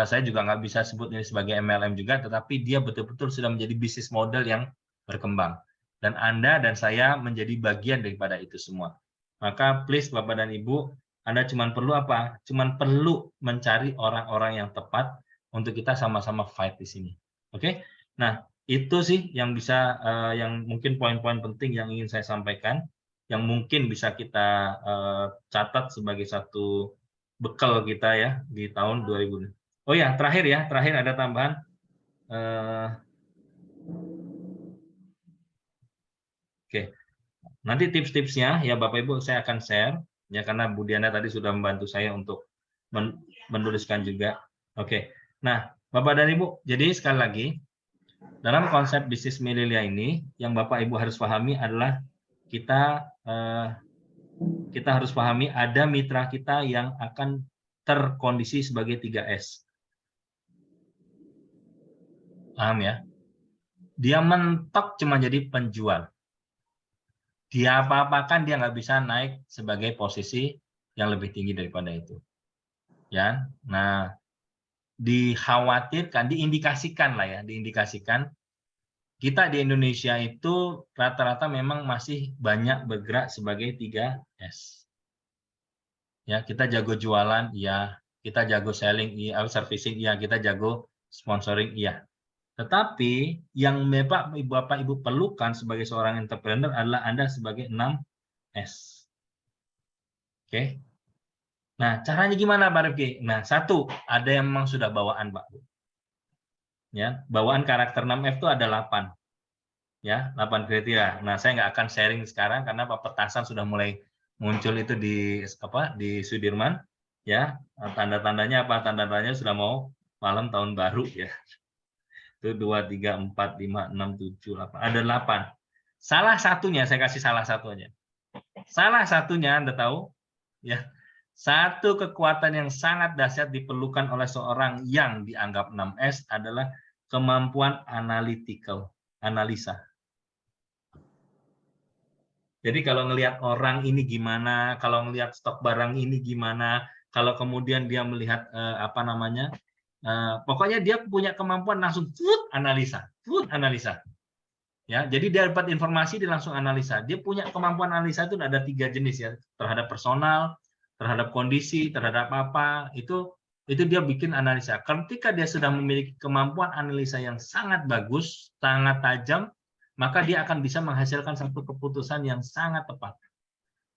[SPEAKER 1] saya juga nggak bisa sebut ini sebagai MLM juga, tetapi dia betul-betul sudah menjadi bisnis model yang berkembang. Dan Anda dan saya menjadi bagian daripada itu semua. Maka please Bapak dan Ibu, Anda cuma perlu apa? Cuma perlu mencari orang-orang yang tepat untuk kita sama-sama fight di sini. Oke? Nah, itu sih yang bisa yang mungkin poin-poin penting yang ingin saya sampaikan, yang mungkin bisa kita catat sebagai satu bekal kita ya di tahun 2000. Oh ya, terakhir ada tambahan. Oke. Nanti tips-tipsnya ya Bapak Ibu saya akan share ya karena Bu Diana tadi sudah membantu saya untuk menuliskan juga. Oke. Nah, Bapak dan Ibu, jadi sekali lagi dalam konsep bisnis milenial ini yang Bapak Ibu harus pahami adalah kita harus pahami ada mitra kita yang akan terkondisi sebagai 3S. Paham ya? Dia mentok cuma jadi penjual. Dia apa-apakan dia nggak bisa naik sebagai posisi yang lebih tinggi daripada itu. Ya, nah diindikasikan kita di Indonesia itu rata-rata memang masih banyak bergerak sebagai 3S. Ya, kita jago jualan, iya. Kita jago selling, iya. Servicing, iya. Kita jago sponsoring, iya. Tetapi yang Bapak Ibu perlukan sebagai seorang entrepreneur adalah Anda sebagai 6S. Oke. Nah, caranya gimana Pak Rifki? Nah, satu, ada yang memang sudah bawaan Pak. Ya, bawaan karakter 6F itu ada 8. Ya, 8 kriteria. Nah, saya nggak akan sharing sekarang karena Pak Petasan sudah mulai muncul itu di Sudirman. Ya, tanda-tandanya apa? Tanda-tandanya sudah mau malam tahun baru ya. Itu 2, 3, 4, 5, 6, 7, 8. Ada 8. Salah satunya, saya kasih salah satu aja. Salah satunya, Anda tahu? Ya, satu kekuatan yang sangat dahsyat diperlukan oleh seorang yang dianggap 6S adalah kemampuan analisa. Jadi kalau ngelihat orang ini gimana, kalau ngelihat stok barang ini gimana, kalau kemudian dia melihat pokoknya dia punya kemampuan langsung analisa. Ya, jadi dia dapat informasi dia langsung analisa. Dia punya kemampuan analisa itu ada 3 jenis ya, terhadap personal, terhadap kondisi, terhadap apa itu dia bikin analisa. Ketika dia sudah memiliki kemampuan analisa yang sangat bagus, sangat tajam, maka dia akan bisa menghasilkan satu keputusan yang sangat tepat.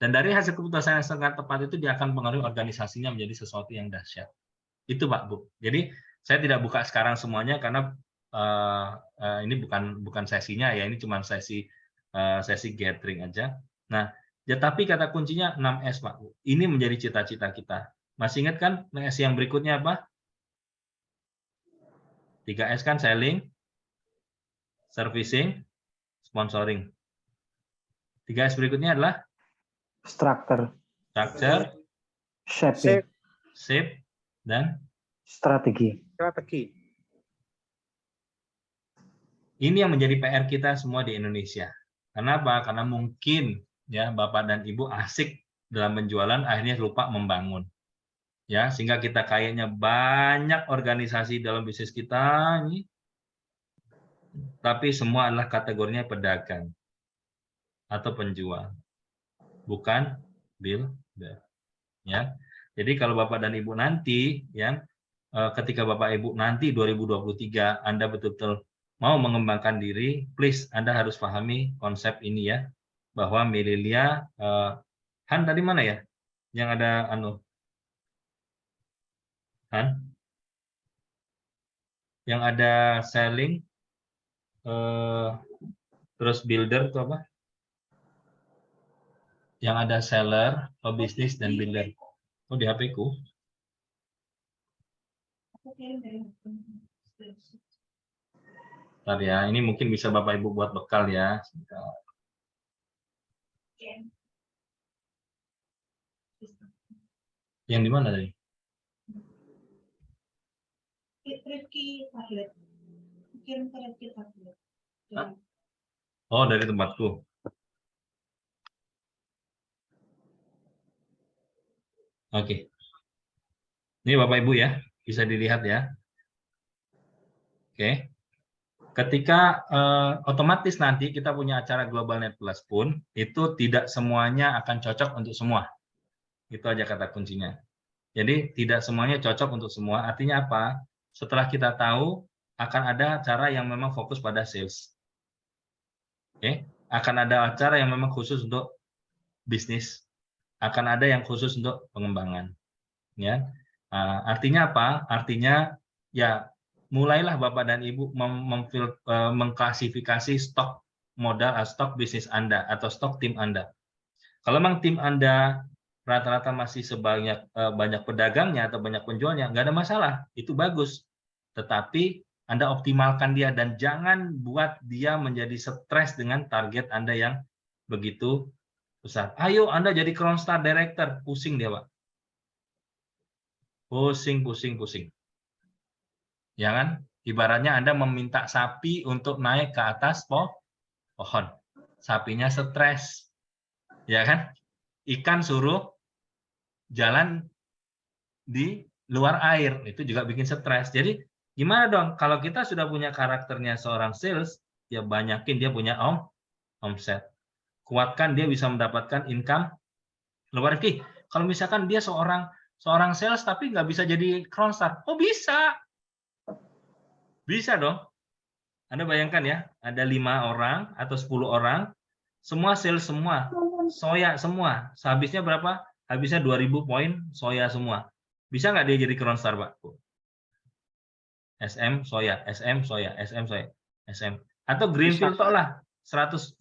[SPEAKER 1] Dan dari hasil keputusan yang sangat tepat itu dia akan mempengaruhi organisasinya menjadi sesuatu yang dahsyat. Itu Pak Bu. Jadi saya tidak buka sekarang semuanya karena ini bukan sesinya ya, ini cuma sesi gathering aja. Nah, ya tapi kata kuncinya 6S Pak Bu. Ini menjadi cita-cita kita. Masih ingat kan S yang berikutnya apa? 3S kan selling, servicing, sponsoring. 3S berikutnya adalah
[SPEAKER 3] Structure, shaping,
[SPEAKER 1] shape, dan
[SPEAKER 3] strategi.
[SPEAKER 1] Ini yang menjadi PR kita semua di Indonesia. Kenapa? Karena mungkin ya Bapak dan Ibu asik dalam penjualan, akhirnya lupa membangun. Ya, sehingga kita kayaknya banyak organisasi dalam bisnis kita ini, tapi semua adalah kategorinya pedagang atau penjual, bukan builder. Ya, jadi kalau Bapak dan Ibu nanti, ya, ketika Bapak Ibu nanti 2023 Anda betul-betul mau mengembangkan diri, please Anda harus pahami konsep ini ya, bahwa Melilia, Han tadi mana ya, yang ada Han, yang ada selling, terus builder itu apa? Yang ada seller, pebisnis, dan builder. Oh, di HP ku. Bentar ya, ini mungkin bisa Bapak Ibu buat bekal ya. Yang di mana tadi? Oh, dari tempatku. Oke. Ini Bapak Ibu ya, bisa dilihat ya. Oke. Ketika otomatis nanti kita punya acara Global Net Plus pun, itu tidak semuanya akan cocok untuk semua. Itu aja kata kuncinya. Jadi tidak semuanya cocok untuk semua. Artinya apa? Setelah kita tahu, akan ada acara yang memang fokus pada sales. Oke. Akan ada acara yang memang khusus untuk bisnis. Akan ada yang khusus untuk pengembangan. Ya. Artinya apa? Artinya ya mulailah Bapak dan Ibu mengklasifikasi stok modal, stok bisnis Anda atau stok tim Anda. Kalau memang tim Anda rata-rata masih banyak pedagangnya atau banyak penjualnya, nggak ada masalah, itu bagus. Tetapi Anda optimalkan dia dan jangan buat dia menjadi stres dengan target Anda yang begitu besar. Ayo Anda jadi Crown Star Director, pusing dia Pak. Pusing. Ya kan? Ibaratnya Anda meminta sapi untuk naik ke atas pohon. Sapinya stres. Ya kan? Ikan suruh jalan di luar air. Itu juga bikin stres. Jadi gimana dong? Kalau kita sudah punya karakternya seorang sales, ya banyakin dia punya omset. Kuatkan dia bisa mendapatkan income. Luar biasa. Kalau misalkan dia seorang sales tapi nggak bisa jadi Crown Star. Oh bisa. Bisa dong. Anda bayangkan ya, ada 5 orang atau 10 orang, semua sales semua, soya semua. Habisnya berapa? Habisnya 2000 poin soya semua. Bisa nggak dia jadi Crown Star, Pak? SM soya. Atau Greenfield lah, 100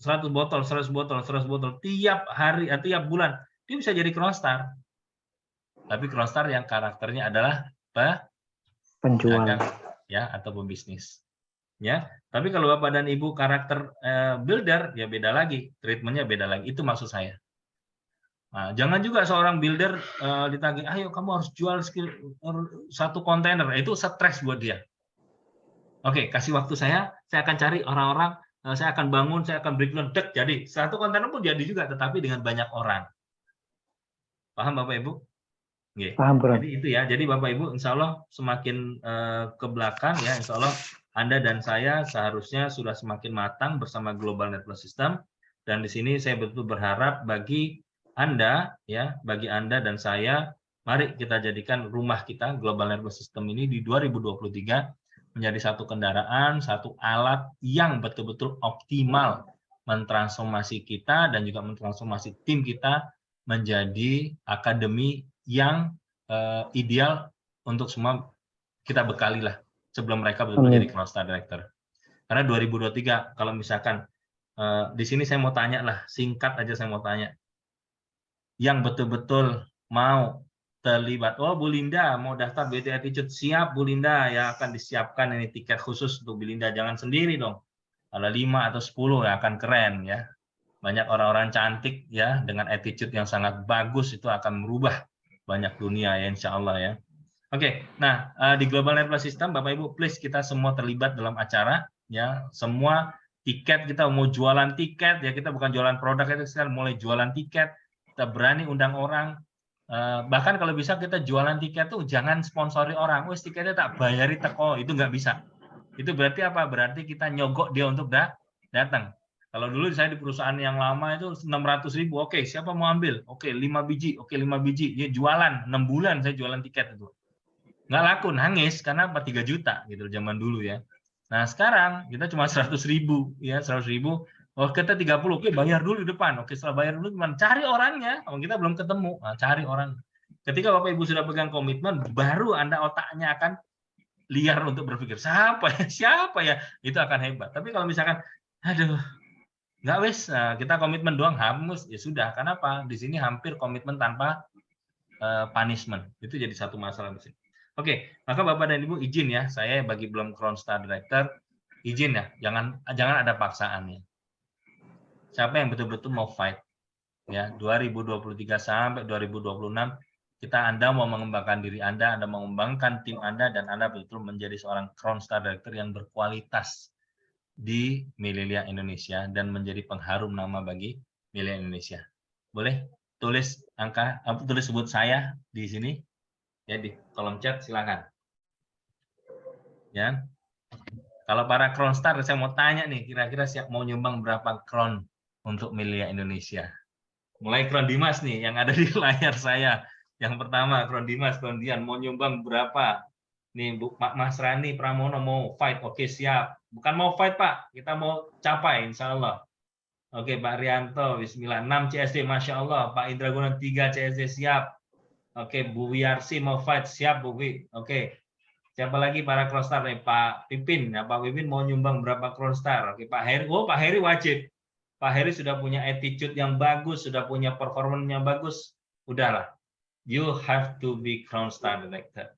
[SPEAKER 1] botol tiap hari, tiap bulan. Dia bisa jadi Crown Star. Tapi Crown Star yang karakternya adalah
[SPEAKER 3] penjual
[SPEAKER 1] ya atau pebisnis. Ya, tapi kalau Bapak dan Ibu karakter builder ya beda lagi, treatmentnya beda lagi. Itu maksud saya. Nah, jangan juga seorang builder ditagih, ayo kamu harus jual skill 1 kontainer, itu stres buat dia. Oke, kasih waktu saya akan cari orang-orang, saya akan bangun, saya akan breakdown, jadi 1 kontainer pun jadi juga, tetapi dengan banyak orang. Paham Bapak Ibu? Oke.
[SPEAKER 3] paham Bro.
[SPEAKER 1] Jadi itu ya, jadi Bapak Ibu insya Allah semakin ke belakang ya, insya Allah Anda dan saya seharusnya sudah semakin matang bersama Global Network System, dan di sini saya betul berharap bagi Anda ya, bagi Anda dan saya, mari kita jadikan rumah kita Global Network System ini di 2023 menjadi satu kendaraan, satu alat yang betul-betul optimal mentransformasi kita dan juga mentransformasi tim kita menjadi akademi yang ideal untuk semua kita bekali lah sebelum mereka betul-betul jadi Crown Star Director. Karena 2023 kalau misalkan di sini saya mau tanya lah, singkat aja saya mau tanya, yang betul-betul mau terlibat, oh Bu Linda mau daftar BT Attitude, siap Bu Linda, ya akan disiapkan ini tiket khusus untuk Bu Linda, jangan sendiri dong. Kalau 5 atau 10 ya akan keren ya. Banyak orang-orang cantik ya dengan attitude yang sangat bagus, itu akan merubah banyak dunia ya insya Allah ya. Oke, nah di Global Network System Bapak Ibu please kita semua terlibat dalam acara ya, semua tiket kita mau jualan tiket ya, kita bukan jualan produk, kita mulai jualan tiket, kita berani undang orang, bahkan kalau bisa kita jualan tiket tuh jangan sponsori orang, wes tiketnya tak bayari teko, itu nggak bisa. Itu berarti apa? Berarti kita nyogok dia untuk datang. Kalau dulu saya di perusahaan yang lama itu 600.000, oke siapa mau ambil? Oke 5 biji, oke 5 biji, ya jualan 6 bulan saya jualan tiket itu. Nggak laku, nangis karena 3 juta gitu zaman dulu ya. Nah sekarang kita cuma 100.000 ya, 100.000. Oh kita 30, oke bayar dulu di depan. Oke setelah bayar dulu gimana? Cari orangnya, kita belum ketemu. Nah, cari orang. Ketika Bapak Ibu sudah pegang komitmen, baru Anda otaknya akan liar untuk berpikir siapa ya, itu akan hebat. Tapi kalau misalkan, aduh, nggak wes, kita komitmen doang hangus, ya sudah. Kenapa? Di sini hampir komitmen tanpa punishment. Itu jadi satu masalah di sini. Oke, maka Bapak dan Ibu izin ya, saya bagi belum Crown Star Director, izin ya, jangan ada paksaannya. Siapa yang betul-betul mau fight, ya 2023 sampai 2026, Anda mau mengembangkan diri Anda mau mengembangkan tim Anda, dan Anda betul menjadi seorang Crown Star Director yang berkualitas di Millennial Indonesia dan menjadi pengharum nama bagi Millennial Indonesia. Boleh tulis angka, tulis sebut saya di sini. Ya di kolom chat silakan. Ya. Kalau para Crown Star saya mau tanya nih, kira-kira siap mau nyumbang berapa crown untuk Millennial Indonesia? Mulai Crown Dimas nih yang ada di layar saya. Yang pertama Crown Dimas, Crown Dian mau nyumbang berapa? Nih Bu Mas Rani Pramono mau fight, oke siap. Bukan mau fight Pak, kita mau capai insya Allah. Oke Pak Rianto, Bismillah 6 CSD, Masya Allah. Pak Indra Gunan 3 CSD siap. Oke, Bu Wiarsi mau fight, siap Bu Wi. Oke, siapa lagi para Crown Star nih? Pak Pipin, ya Pak Pipin mau nyumbang berapa Crown Star? Oke, Pak Heri, oh Pak Heri wajib. Pak Heri sudah punya attitude yang bagus, sudah punya performance yang bagus. udahlah. You have to be Crown Star Director.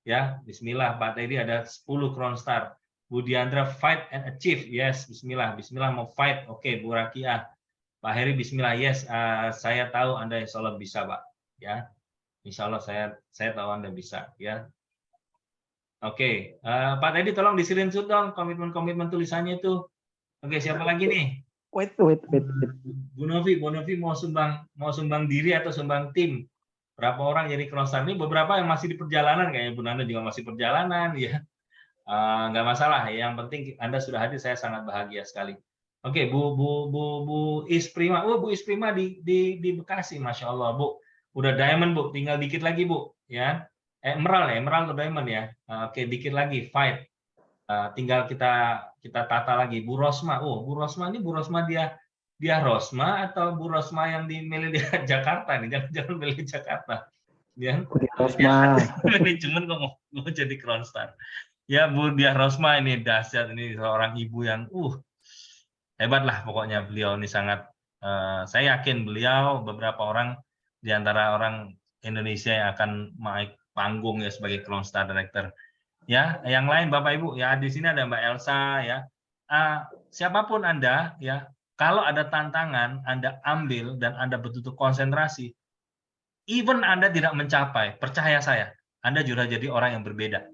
[SPEAKER 1] Ya, Bismillah. Pak Teddy ada 10 Crown Star. Bu Diandra fight and achieve. Yes, Bismillah. Bismillah mau fight. Oke, Bu Rakiah. Pak Heri, Bismillah. Yes, saya tahu Anda insya Allah bisa, Pak. Ya, insya Allah saya tahu Anda bisa. Ya. Oke, Pak Teddy tolong di screenshot dong komitmen-komitmen tulisannya itu. Oke, siapa lagi nih?
[SPEAKER 3] Wait.
[SPEAKER 1] Bu Novi mau sumbang diri atau sumbang tim? Berapa orang jadi Crown Star? Ini beberapa yang masih di perjalanan, kayaknya Bu Nanda juga masih perjalanan, ya. Nggak masalah. Yang penting Anda sudah hadir, saya sangat bahagia sekali. Oke, Bu Isprima. Oh, Bu Isprima di Bekasi, Masya Allah, Bu. Udah diamond, Bu. Tinggal dikit lagi, Bu. Ya. Emerald atau diamond ya. Oke, dikit lagi, fight. Tinggal kita tata lagi. Bu Rosma. Oh, Bu Rosma ini dia Rosma atau Bu Rosma yang di Melia Jakarta nih, jangan Melia Jakarta. Ya.
[SPEAKER 3] Rosma.
[SPEAKER 1] Manajemen kok mau jadi Crown Star. Ya, Bu Diah Rosma ini dahsyat, ini seorang ibu yang hebat lah pokoknya. Beliau ini sangat saya yakin beliau beberapa orang di antara orang Indonesia yang akan naik panggung ya sebagai Crown Star Director. Ya, yang lain Bapak Ibu ya, di sini ada Mbak Elsa ya. Siapapun Anda ya, kalau ada tantangan Anda ambil dan Anda betul-betul konsentrasi, even Anda tidak mencapai, percaya saya, Anda juga jadi orang yang berbeda.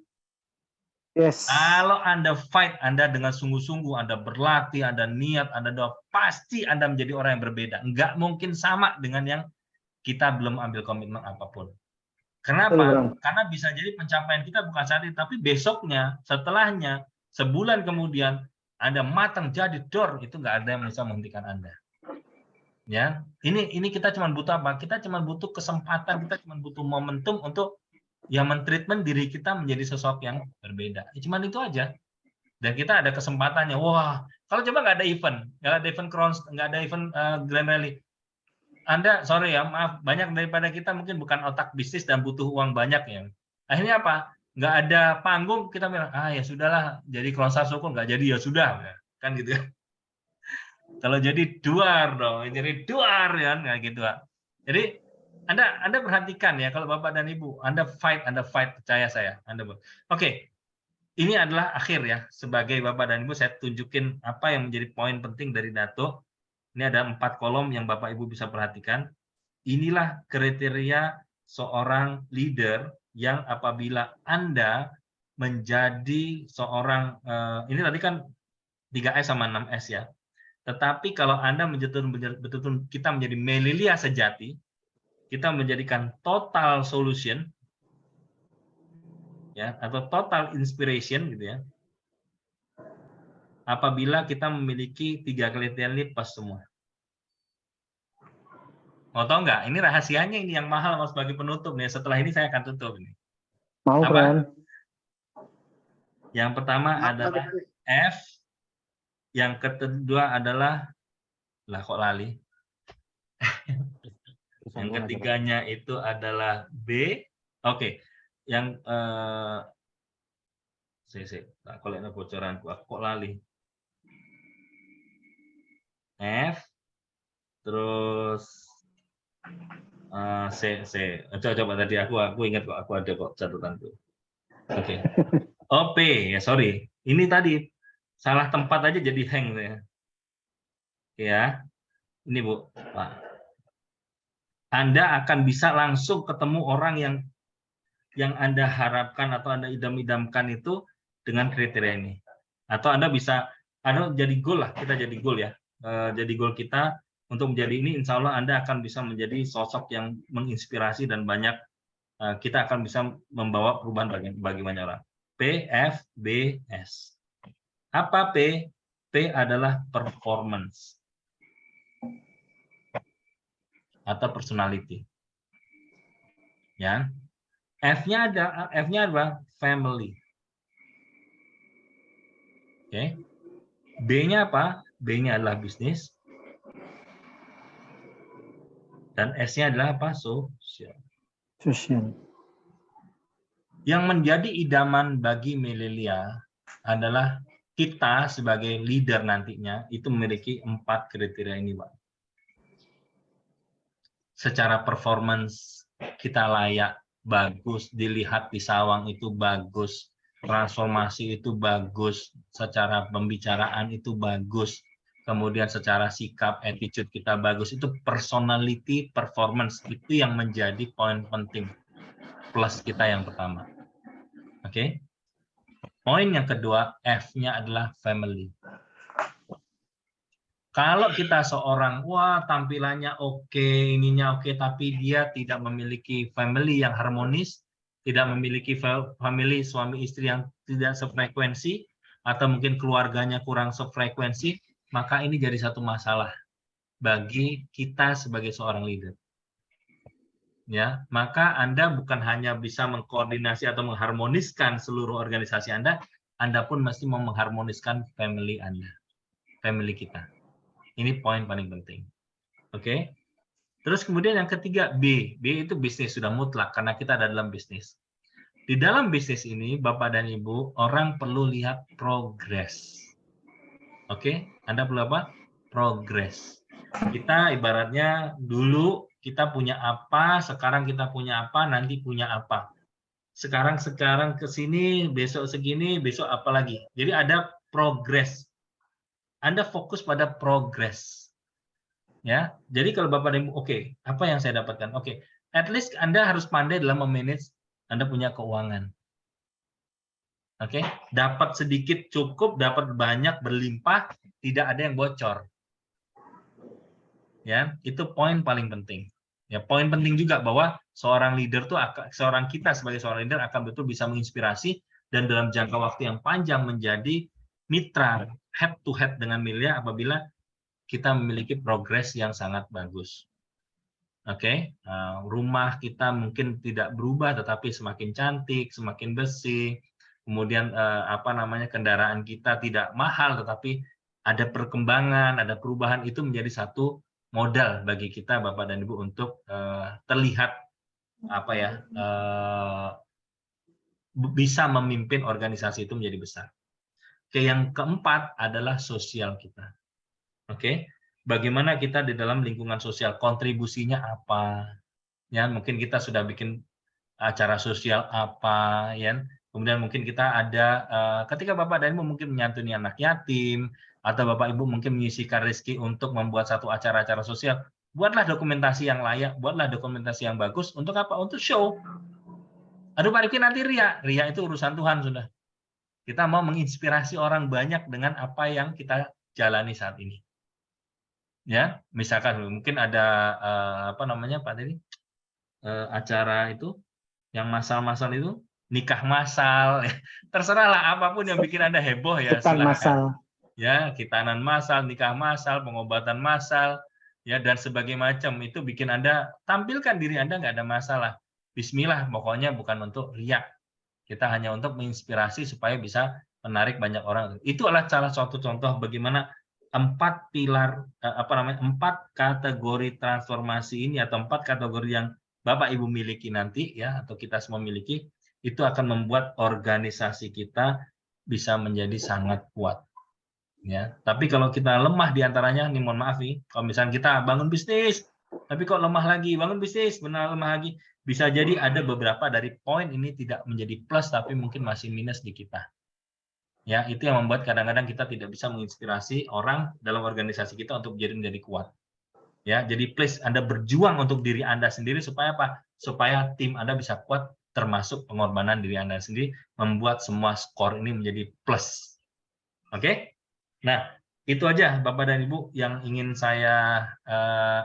[SPEAKER 3] Yes.
[SPEAKER 1] Kalau Anda fight, Anda dengan sungguh-sungguh, Anda berlatih, Anda niat, Anda doa, pasti Anda menjadi orang yang berbeda. Enggak mungkin sama dengan yang kita belum ambil komitmen apapun. Kenapa? Karena bisa jadi pencapaian kita bukan saat itu, tapi besoknya, setelahnya, sebulan kemudian, Anda matang jadi dor, itu nggak ada yang bisa menghentikan Anda. Ya, ini kita cuma butuh apa? Kita cuma butuh kesempatan, kita cuma butuh momentum untuk yang mentreatment diri kita menjadi sosok yang berbeda. Cuman itu aja. Dan kita ada kesempatannya. Wah, kalau coba nggak ada event, nggak ada event Crown, nggak ada event Grand Rally. Anda, sorry ya, maaf, banyak daripada kita mungkin bukan otak bisnis dan butuh uang banyak ya. Akhirnya apa? Nggak ada panggung, kita bilang, ya sudahlah, jadi Crown Star syukur, nggak jadi ya sudah, kan gitu. Kalau jadi duar dong, jadi duar ya, nggak gitu. Jadi Anda perhatikan ya, kalau Bapak dan Ibu, Anda fight, percaya saya. Oke, ini adalah akhir ya, sebagai Bapak dan Ibu, saya tunjukin apa yang menjadi poin penting dari Dato. Ini ada 4 kolom yang Bapak Ibu bisa perhatikan. Inilah kriteria seorang leader yang apabila Anda menjadi seorang, ini tadi kan 3S sama 6S ya. Tetapi kalau Anda betul-betul kita menjadi Melilia sejati, kita menjadikan total solution, ya, atau total inspiration gitu ya. Apabila kita memiliki 3 kriteria ini pas semua. Mau tahu nggak? Ini rahasianya ini yang mahal Mas sebagai penutup nih. Setelah ini saya akan tutup ini.
[SPEAKER 3] Mau kan?
[SPEAKER 1] Yang pertama adalah F. Yang kedua adalah kok lali. Yang ketiganya itu adalah B. Oke. Yang kalau ini bocoranku kok lali. F, terus C. Coba tadi aku ingat kok, aku ada kok catatanku. Oke. P ya, sorry. Ini tadi salah tempat aja jadi hang ya. Ya. Ini Bu. Anda akan bisa langsung ketemu orang yang Anda harapkan atau Anda idam-idamkan itu dengan kriteria ini. Atau Anda bisa jadi goal lah, kita jadi goal ya. Jadi goal kita untuk menjadi ini, insya Allah Anda akan bisa menjadi sosok yang menginspirasi dan banyak kita akan bisa membawa perubahan bagi banyak orang. P, F, B, S. Apa P? P adalah performance atau personality. Ya. F-nya adalah family. Oke. B-nya apa? B-nya adalah bisnis. Dan S-nya adalah apa? Sosial. Yang menjadi idaman bagi Melilia adalah kita sebagai leader nantinya itu memiliki 4 kriteria ini, Pak. secara performance kita layak, bagus, dilihat di sawang itu bagus, transformasi itu bagus, secara pembicaraan itu bagus, kemudian secara sikap, attitude kita bagus, itu personality, performance, itu yang menjadi poin penting, plus kita yang pertama. Oke? Poin yang kedua, F-nya adalah family. Kalau kita seorang, wah tampilannya oke, ininya oke, tapi dia tidak memiliki family yang harmonis, tidak memiliki family suami istri yang tidak sefrekuensi, atau mungkin keluarganya kurang sefrekuensi, maka ini jadi satu masalah bagi kita sebagai seorang leader. Ya, maka Anda bukan hanya bisa mengkoordinasi atau mengharmoniskan seluruh organisasi Anda pun mesti mau mengharmoniskan family Anda, family kita. Ini poin paling penting. Oke. Terus kemudian yang ketiga, B. B itu bisnis, sudah mutlak karena kita ada dalam bisnis. Di dalam bisnis ini, Bapak dan Ibu, orang perlu lihat progres. Oke, Anda perlu apa? Progres. Kita ibaratnya dulu kita punya apa, sekarang kita punya apa, nanti punya apa. Sekarang ke sini, besok segini, besok apa lagi. Jadi ada progres. Anda fokus pada progres. Ya. Jadi kalau Bapak dan Ibu, oke, apa yang saya dapatkan? Oke, at least Anda harus pandai dalam memanage Anda punya keuangan. Oke, dapat sedikit cukup, dapat banyak berlimpah, tidak ada yang bocor. Ya, itu poin paling penting. Ya, poin penting juga bahwa seorang leader tuh seorang kita sebagai seorang leader akan betul bisa menginspirasi dan dalam jangka waktu yang panjang menjadi mitra head to head dengan Milya apabila kita memiliki progres yang sangat bagus. Oke, rumah kita mungkin tidak berubah tetapi semakin cantik, semakin bersih. Kemudian kendaraan kita tidak mahal tetapi ada perkembangan, ada perubahan, itu menjadi satu modal bagi kita Bapak dan Ibu untuk terlihat bisa memimpin organisasi itu menjadi besar. Oke, yang keempat adalah sosial kita. Oke, bagaimana kita di dalam lingkungan sosial, kontribusinya apa? Ya, mungkin kita sudah bikin acara sosial apa, ya. Kemudian mungkin kita ada ketika Bapak dan Ibu mungkin menyantuni anak yatim, atau Bapak Ibu mungkin menyisihkan rezeki untuk membuat satu acara-acara sosial. Buatlah dokumentasi yang layak, buatlah dokumentasi yang bagus. Untuk apa? Untuk show. Aduh Pak Rifki nanti ria itu urusan Tuhan sudah. Kita mau menginspirasi orang banyak dengan apa yang kita jalani saat ini. Ya, misalkan mungkin ada Pak tadi acara itu yang masal-masal itu nikah masal, terserahlah apapun yang bikin Anda heboh ya.
[SPEAKER 3] Khitan masal.
[SPEAKER 1] Ya, khitanan masal, nikah masal, pengobatan masal, ya dan sebagainya macam itu bikin Anda tampilkan diri Anda nggak ada masalah. Bismillah, pokoknya bukan untuk riak. Kita hanya untuk menginspirasi supaya bisa menarik banyak orang. Itu adalah salah satu contoh bagaimana 4 pilar 4 kategori transformasi ini atau 4 kategori yang Bapak Ibu miliki nanti ya atau kita semua miliki itu akan membuat organisasi kita bisa menjadi sangat kuat. Ya, tapi kalau kita lemah di antaranya, nih mohon maaf nih, kalau misalnya kita bangun bisnis, tapi kok lemah lagi, bangun bisnis, benar lemah lagi, bisa jadi ada beberapa dari poin ini tidak menjadi plus, tapi mungkin masih minus di kita. Ya, itu yang membuat kadang-kadang kita tidak bisa menginspirasi orang dalam organisasi kita untuk menjadi kuat. Ya, jadi please Anda berjuang untuk diri Anda sendiri supaya apa? Supaya tim Anda bisa kuat, termasuk pengorbanan diri Anda sendiri, membuat semua skor ini menjadi plus. Oke? Nah, itu aja Bapak dan Ibu yang ingin saya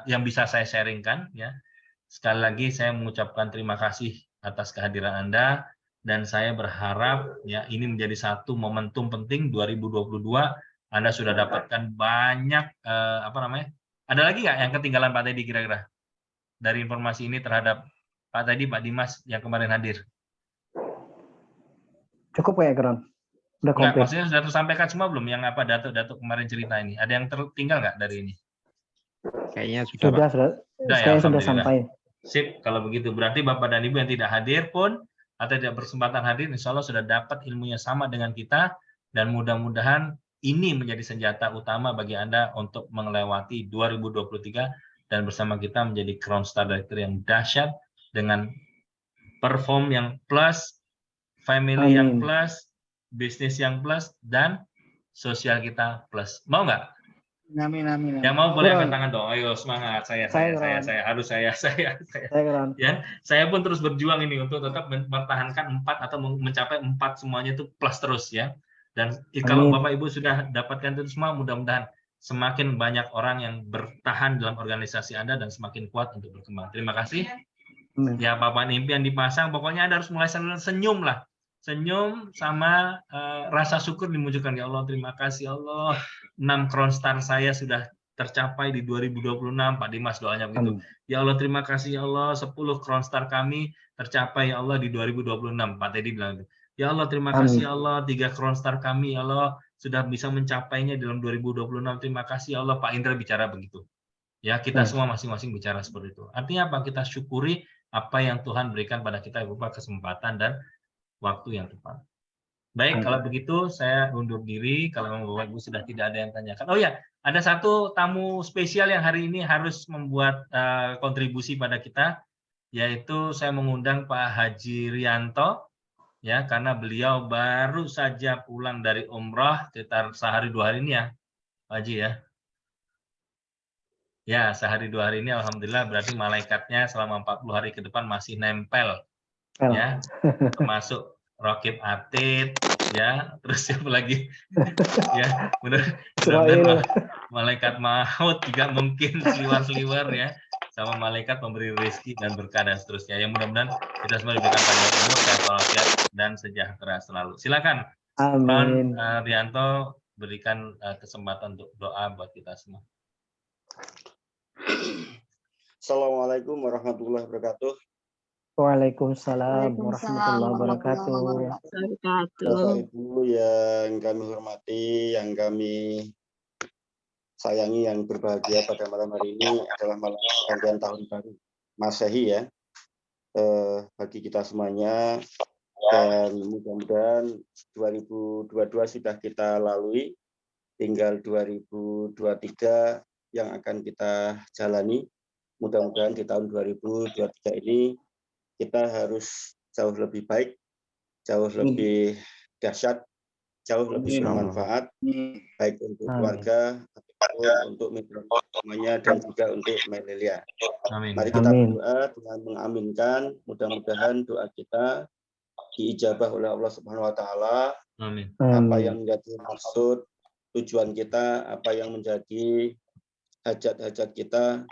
[SPEAKER 1] yang bisa saya sharingkan ya. Sekali lagi saya mengucapkan terima kasih atas kehadiran Anda dan saya berharap ya ini menjadi satu momentum penting 2022 Anda sudah dapatkan banyak ada lagi nggak yang ketinggalan Pak Teddy kira-kira dari informasi ini terhadap Pak Teddy, Pak Dimas yang kemarin hadir?
[SPEAKER 3] Cukup ya, Geron? Udah komplit.
[SPEAKER 1] Maksudnya sudah tersampaikan semua belum yang apa Datuk kemarin cerita ini? Ada yang tertinggal nggak dari ini?
[SPEAKER 2] Kayaknya sudah.
[SPEAKER 3] Sudah sampai.
[SPEAKER 1] Sip, kalau begitu berarti Bapak dan Ibu yang tidak hadir pun atau tidak berkesempatan hadir, insya Allah sudah dapat ilmunya sama dengan kita dan mudah-mudahan ini menjadi senjata utama bagi Anda untuk melewati 2023 dan bersama kita menjadi Crown Star Director yang dahsyat dengan perform yang plus, family yang
[SPEAKER 3] Amin.
[SPEAKER 1] plus, bisnis yang plus, dan sosial kita plus. Mau nggak?
[SPEAKER 6] Amin, amin,
[SPEAKER 1] Yang
[SPEAKER 6] amin.
[SPEAKER 1] mau boleh angkat
[SPEAKER 3] Kurang.
[SPEAKER 1] tangan dong. Ayo semangat. Saya
[SPEAKER 3] Keren.
[SPEAKER 1] ya, saya pun terus berjuang ini untuk tetap mempertahankan 4 atau mencapai 4 semuanya itu plus terus ya. Dan kalau
[SPEAKER 3] Amin.
[SPEAKER 1] Bapak Ibu sudah dapatkan itu semua, mudah-mudahan semakin banyak orang yang bertahan dalam organisasi Anda dan semakin kuat untuk berkembang. Terima kasih.
[SPEAKER 3] Amin.
[SPEAKER 1] Ya, papan impian dipasang, pokoknya Anda harus mulai senyum lah. Senyum sama rasa syukur dimunculkan. Ya Allah, terima kasih Allah. 6 Crown Star saya sudah tercapai di 2026, Pak Dimas doanya begitu.
[SPEAKER 3] Amin.
[SPEAKER 1] Ya Allah, terima kasih ya Allah, 10 Crown Star kami tercapai ya Allah di 2026, Pak Teddy bilang gitu. Ya Allah, terima kasih ya Allah, 3 Crown Star kami ya Allah sudah bisa mencapainya dalam 2026. Terima kasih ya Allah. Pak Indra bicara begitu. Ya, kita semua masing-masing bicara seperti itu. Artinya apa? Kita syukuri apa yang Tuhan berikan pada kita berupa kesempatan dan waktu yang tepat. Baik, kalau begitu saya undur diri. Kalau Bapak Ibu sudah tidak ada yang tanyakan. Oh ya, ada satu tamu spesial yang hari ini harus membuat kontribusi pada kita, yaitu saya mengundang Pak Haji Rianto, ya, karena beliau baru saja pulang dari umrah sekitar sehari 2 hari ini ya, Pak Haji ya. Ya, sehari 2 hari ini alhamdulillah berarti malaikatnya selama 40 hari ke depan masih nempel. Ya, termasuk Rokib Atid, ya, terus siapa lagi? Ya, mudah-mudahan malaikat maut juga mungkin seliwer-seliwer ya, sama malaikat pemberi rezeki dan berkah dan seterusnya. Yang mudah-mudahan kita semua diberikan panjang umur, sehat walafiat dan sejahtera selalu. Silakan, Pak Rianto, berikan kesempatan untuk doa buat kita semua.
[SPEAKER 5] Assalamualaikum warahmatullahi wabarakatuh.
[SPEAKER 3] Waalaikumsalam warahmatullahi wabarakatuh.
[SPEAKER 5] Bapak Ibu yang kami hormati, yang kami sayangi, yang berbahagia pada malam hari ini adalah malam pergantian tahun baru Masehi ya, bagi kita semuanya, dan mudah-mudahan 2022 sudah kita lalui, tinggal 2023 yang akan kita jalani. Mudah-mudahan di tahun 2023 ini kita harus jauh lebih baik, jauh lebih dahsyat, jauh lebih bermanfaat, baik untuk keluarga, untuk mitra semuanya, dan juga untuk Melilia. Mari kita berdoa dengan mengaminkan, mudah-mudahan doa kita diijabah oleh Allah Subhanahu Wa Taala. Apa yang menjadi maksud, tujuan kita, apa yang menjadi hajat-hajat kita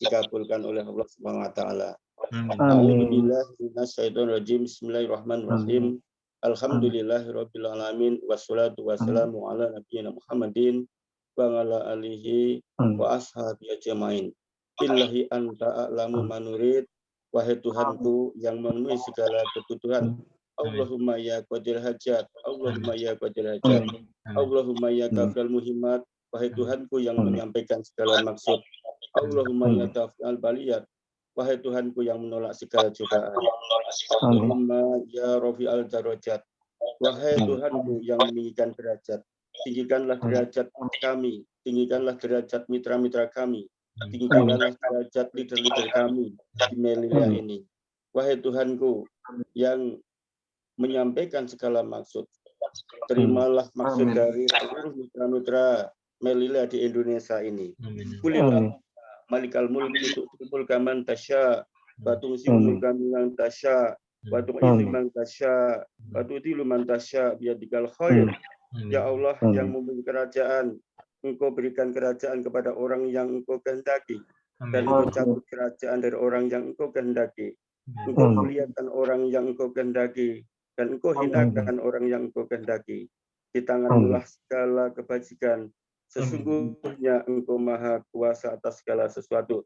[SPEAKER 5] dikabulkan oleh Allah Subhanahu Wa Taala. A'udzubillahi minasyaitonirrajim. Bismillahirrahmanirrahim. Alhamdulillahirabbil alamin wassalatu wassalamu ala nabiyina Muhammadin wa ala alihi wa ashabihi ajmain. Billahi anta a'lamu manurid. Wahai Tuhanku yang memenuhi segala kebutuhan. Allahumma ya qadir hajat. Allahumma ya qadir hajat. Allahumma ya kafal muhimmat. Wahai Tuhanku yang menyampaikan segala maksud. Allahumma ya taf'al baliyat. Wahai Tuhanku yang menolak segala cobaan. Allahumma ya rafi'al darajat. Wahai Tuhanku yang meninggikan derajat. Tinggikanlah derajat kami. Tinggikanlah derajat mitra-mitra kami. Tinggikanlah derajat leader-leader kami di Melilia ini. Wahai Tuhanku yang menyampaikan segala maksud. Terimalah maksud dari seluruh mitra-mitra Melilia di Indonesia ini. Kulillah Malikal mulki tu'til kaman tasya, wa tu'zil mulka man tasya, wa tu'izzu man tasya, wa tudhillu man tasya biyadikal khair. Ya Allah yang memberi kerajaan, Engkau berikan kerajaan kepada orang yang Engkau kehendaki, dan Engkau cabut kerajaan dari orang yang Engkau kehendaki. Engkau muliakan orang yang Engkau kehendaki, dan Engkau hinakan orang yang Engkau kehendaki. Di tanganmu segala kebajikan. Sesungguhnya Engkau maha kuasa atas segala sesuatu.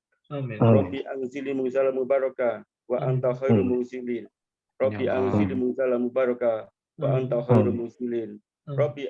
[SPEAKER 5] Rabbi anzili munzala mubaraka wa anta khairul munzilin. Rabbi anzili munzala mubaraka wa anta khairul munzilin. Rabbi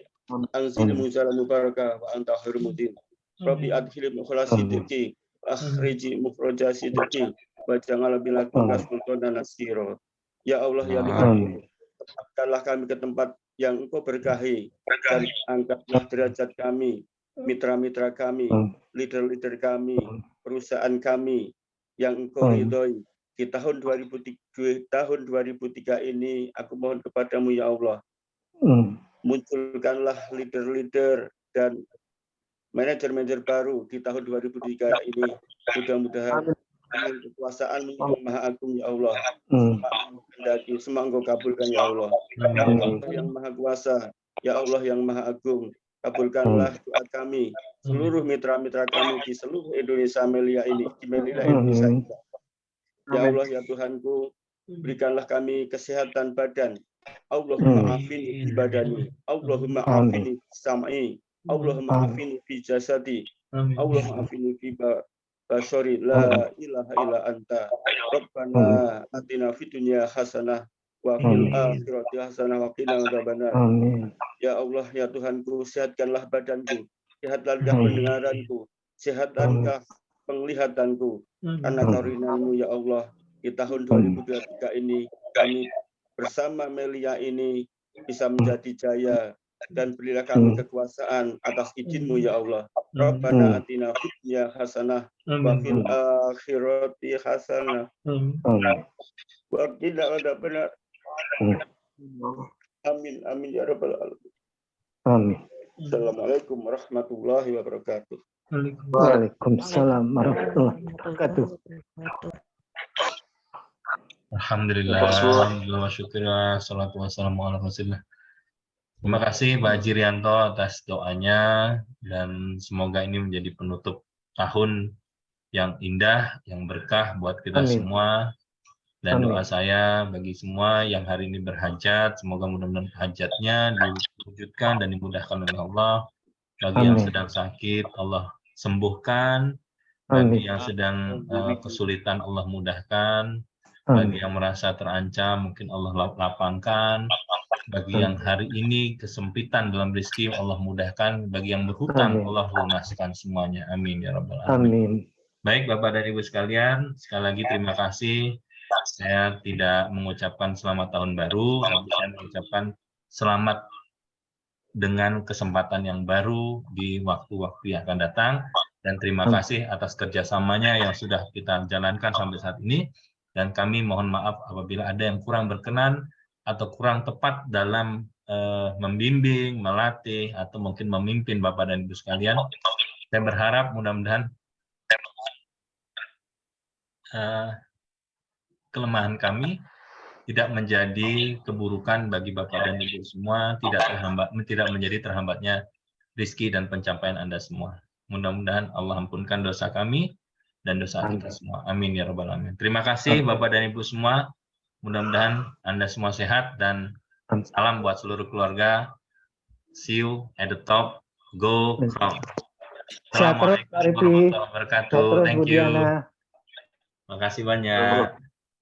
[SPEAKER 5] anzili munzala mubaraka wa anta khairul munzilin. Rabbi adkhil mukhlasi sidqi wa akhriji mukhraja sidqi wa ja'al bilakum sultanan nasira. Ya Allah ya Tuhan, tempatkanlah kami ke tempat yang Engkau berkahi, dan angkatlah derajat kami, mitra-mitra kami, leader-leader kami, perusahaan kami yang Engkau
[SPEAKER 3] Amin.
[SPEAKER 5] ridhoi. Di tahun 2003 ini, aku mohon kepadamu ya Allah, munculkanlah leader-leader dan manajer-manajer baru di tahun 2003 ini. Mudah-mudahan kekuasaan yang Maha Agung ya Allah. Semoga Engkau kabulkan ya Allah. Ya Allah yang Maha Kuasa, ya Allah yang Maha Agung, kabulkanlah doa kami, seluruh mitra-mitra kami di seluruh Indonesia Melia ini, di Melia Indonesia ini. Ya Allah ya Tuhanku, berikanlah kami kesehatan badan. Allahumma afini fi badani, Allahumma afini fi sam'i, Allahumma afini fi jasadi, Allahumma afini fi basari, la ilaha illa anta. Rabbana atina fid dunya hasanah wa fil akhirati hasanah wa qina adzabannar. Ya Allah ya Tuhanku, sehatkanlah badanku, sehatkanlah pendengaranku, sehatkanlah penglihatanku, karena karunia-Mu ya Allah. Di tahun 2023 ini kami bersama Melia ini bisa menjadi jaya, dan berilah kami kekuasaan atas izin-Mu ya Allah. Rabbana atina fid dunya hasanah wa fil akhirati hasanah wa qina adzabannar. Amin amin ya rabbal alamin.
[SPEAKER 3] Amin.
[SPEAKER 5] Assalamualaikum warahmatullahi wabarakatuh.
[SPEAKER 3] Waalaikumsalam warahmatullahi wabarakatuh.
[SPEAKER 1] Alhamdulillah, alhamdulillah wa syukurlah, salatu wassalamu ala rasulillah. Terima kasih Pak Haji Rianto atas doanya, dan semoga ini menjadi penutup tahun yang indah, yang berkah buat kita semua. Dan doa saya bagi semua yang hari ini berhajat, semoga mudah-mudahan hajatnya diwujudkan dan dimudahkan oleh Allah. Bagi yang sedang sakit, Allah sembuhkan. Bagi yang sedang kesulitan, Allah mudahkan. Bagi yang merasa terancam, mungkin Allah lapangkan. Bagi yang hari ini kesempitan dalam rezeki, Allah mudahkan. Bagi yang berhutang, Allah lunaskan semuanya. Amin ya rabbal alamin. Baik Bapak dan Ibu sekalian, sekali lagi terima kasih. Saya tidak mengucapkan selamat tahun baru, tapi saya mengucapkan selamat dengan kesempatan yang baru di waktu-waktu yang akan datang. Dan terima kasih atas kerjasamanya yang sudah kita jalankan sampai saat ini. Dan kami mohon maaf apabila ada yang kurang berkenan atau kurang tepat dalam membimbing, melatih, atau mungkin memimpin Bapak dan Ibu sekalian. Saya berharap mudah-mudahan kelemahan kami tidak menjadi keburukan bagi Bapak dan Ibu semua, tidak menjadi terhambatnya rezeki dan pencapaian Anda semua. Mudah-mudahan Allah ampunkan dosa kami dan dosa kita semua. Amin ya rabbal alamin. Terima kasih Bapak dan Ibu semua. Mudah-mudahan Anda semua sehat, dan salam buat seluruh keluarga. See you at the top. Go Crown. Assalamualaikum warahmatullahi wabarakatuh. Thank you. Terima kasih banyak.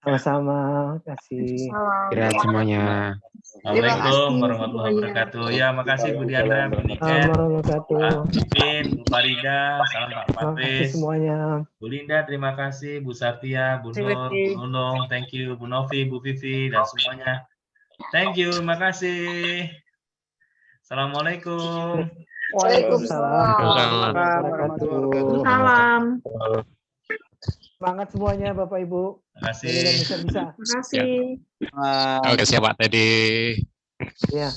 [SPEAKER 3] Sama-sama, kasih.
[SPEAKER 2] Kira semuanya.
[SPEAKER 1] Assalamualaikum warahmatullahi wabarakatuh. Ya, makasih Bu Diana, Bu Niken, Pak Pipin, Bu Farida, salam Pak Patris.
[SPEAKER 3] Semuanya.
[SPEAKER 1] Bu Linda, terima kasih. Bu Sartia, Bu Nur, Bu Nunung, thank you. Bu Novi, Bu Vivi, dan semuanya. Thank you, makasih. Assalamualaikum.
[SPEAKER 3] Waalaikumsalam.
[SPEAKER 4] Salam.
[SPEAKER 3] Semangat semuanya Bapak Ibu.
[SPEAKER 1] Terima kasih.
[SPEAKER 3] Bisa.
[SPEAKER 4] Terima kasih.
[SPEAKER 2] Oke, siap Pak Teddy.
[SPEAKER 3] Ya.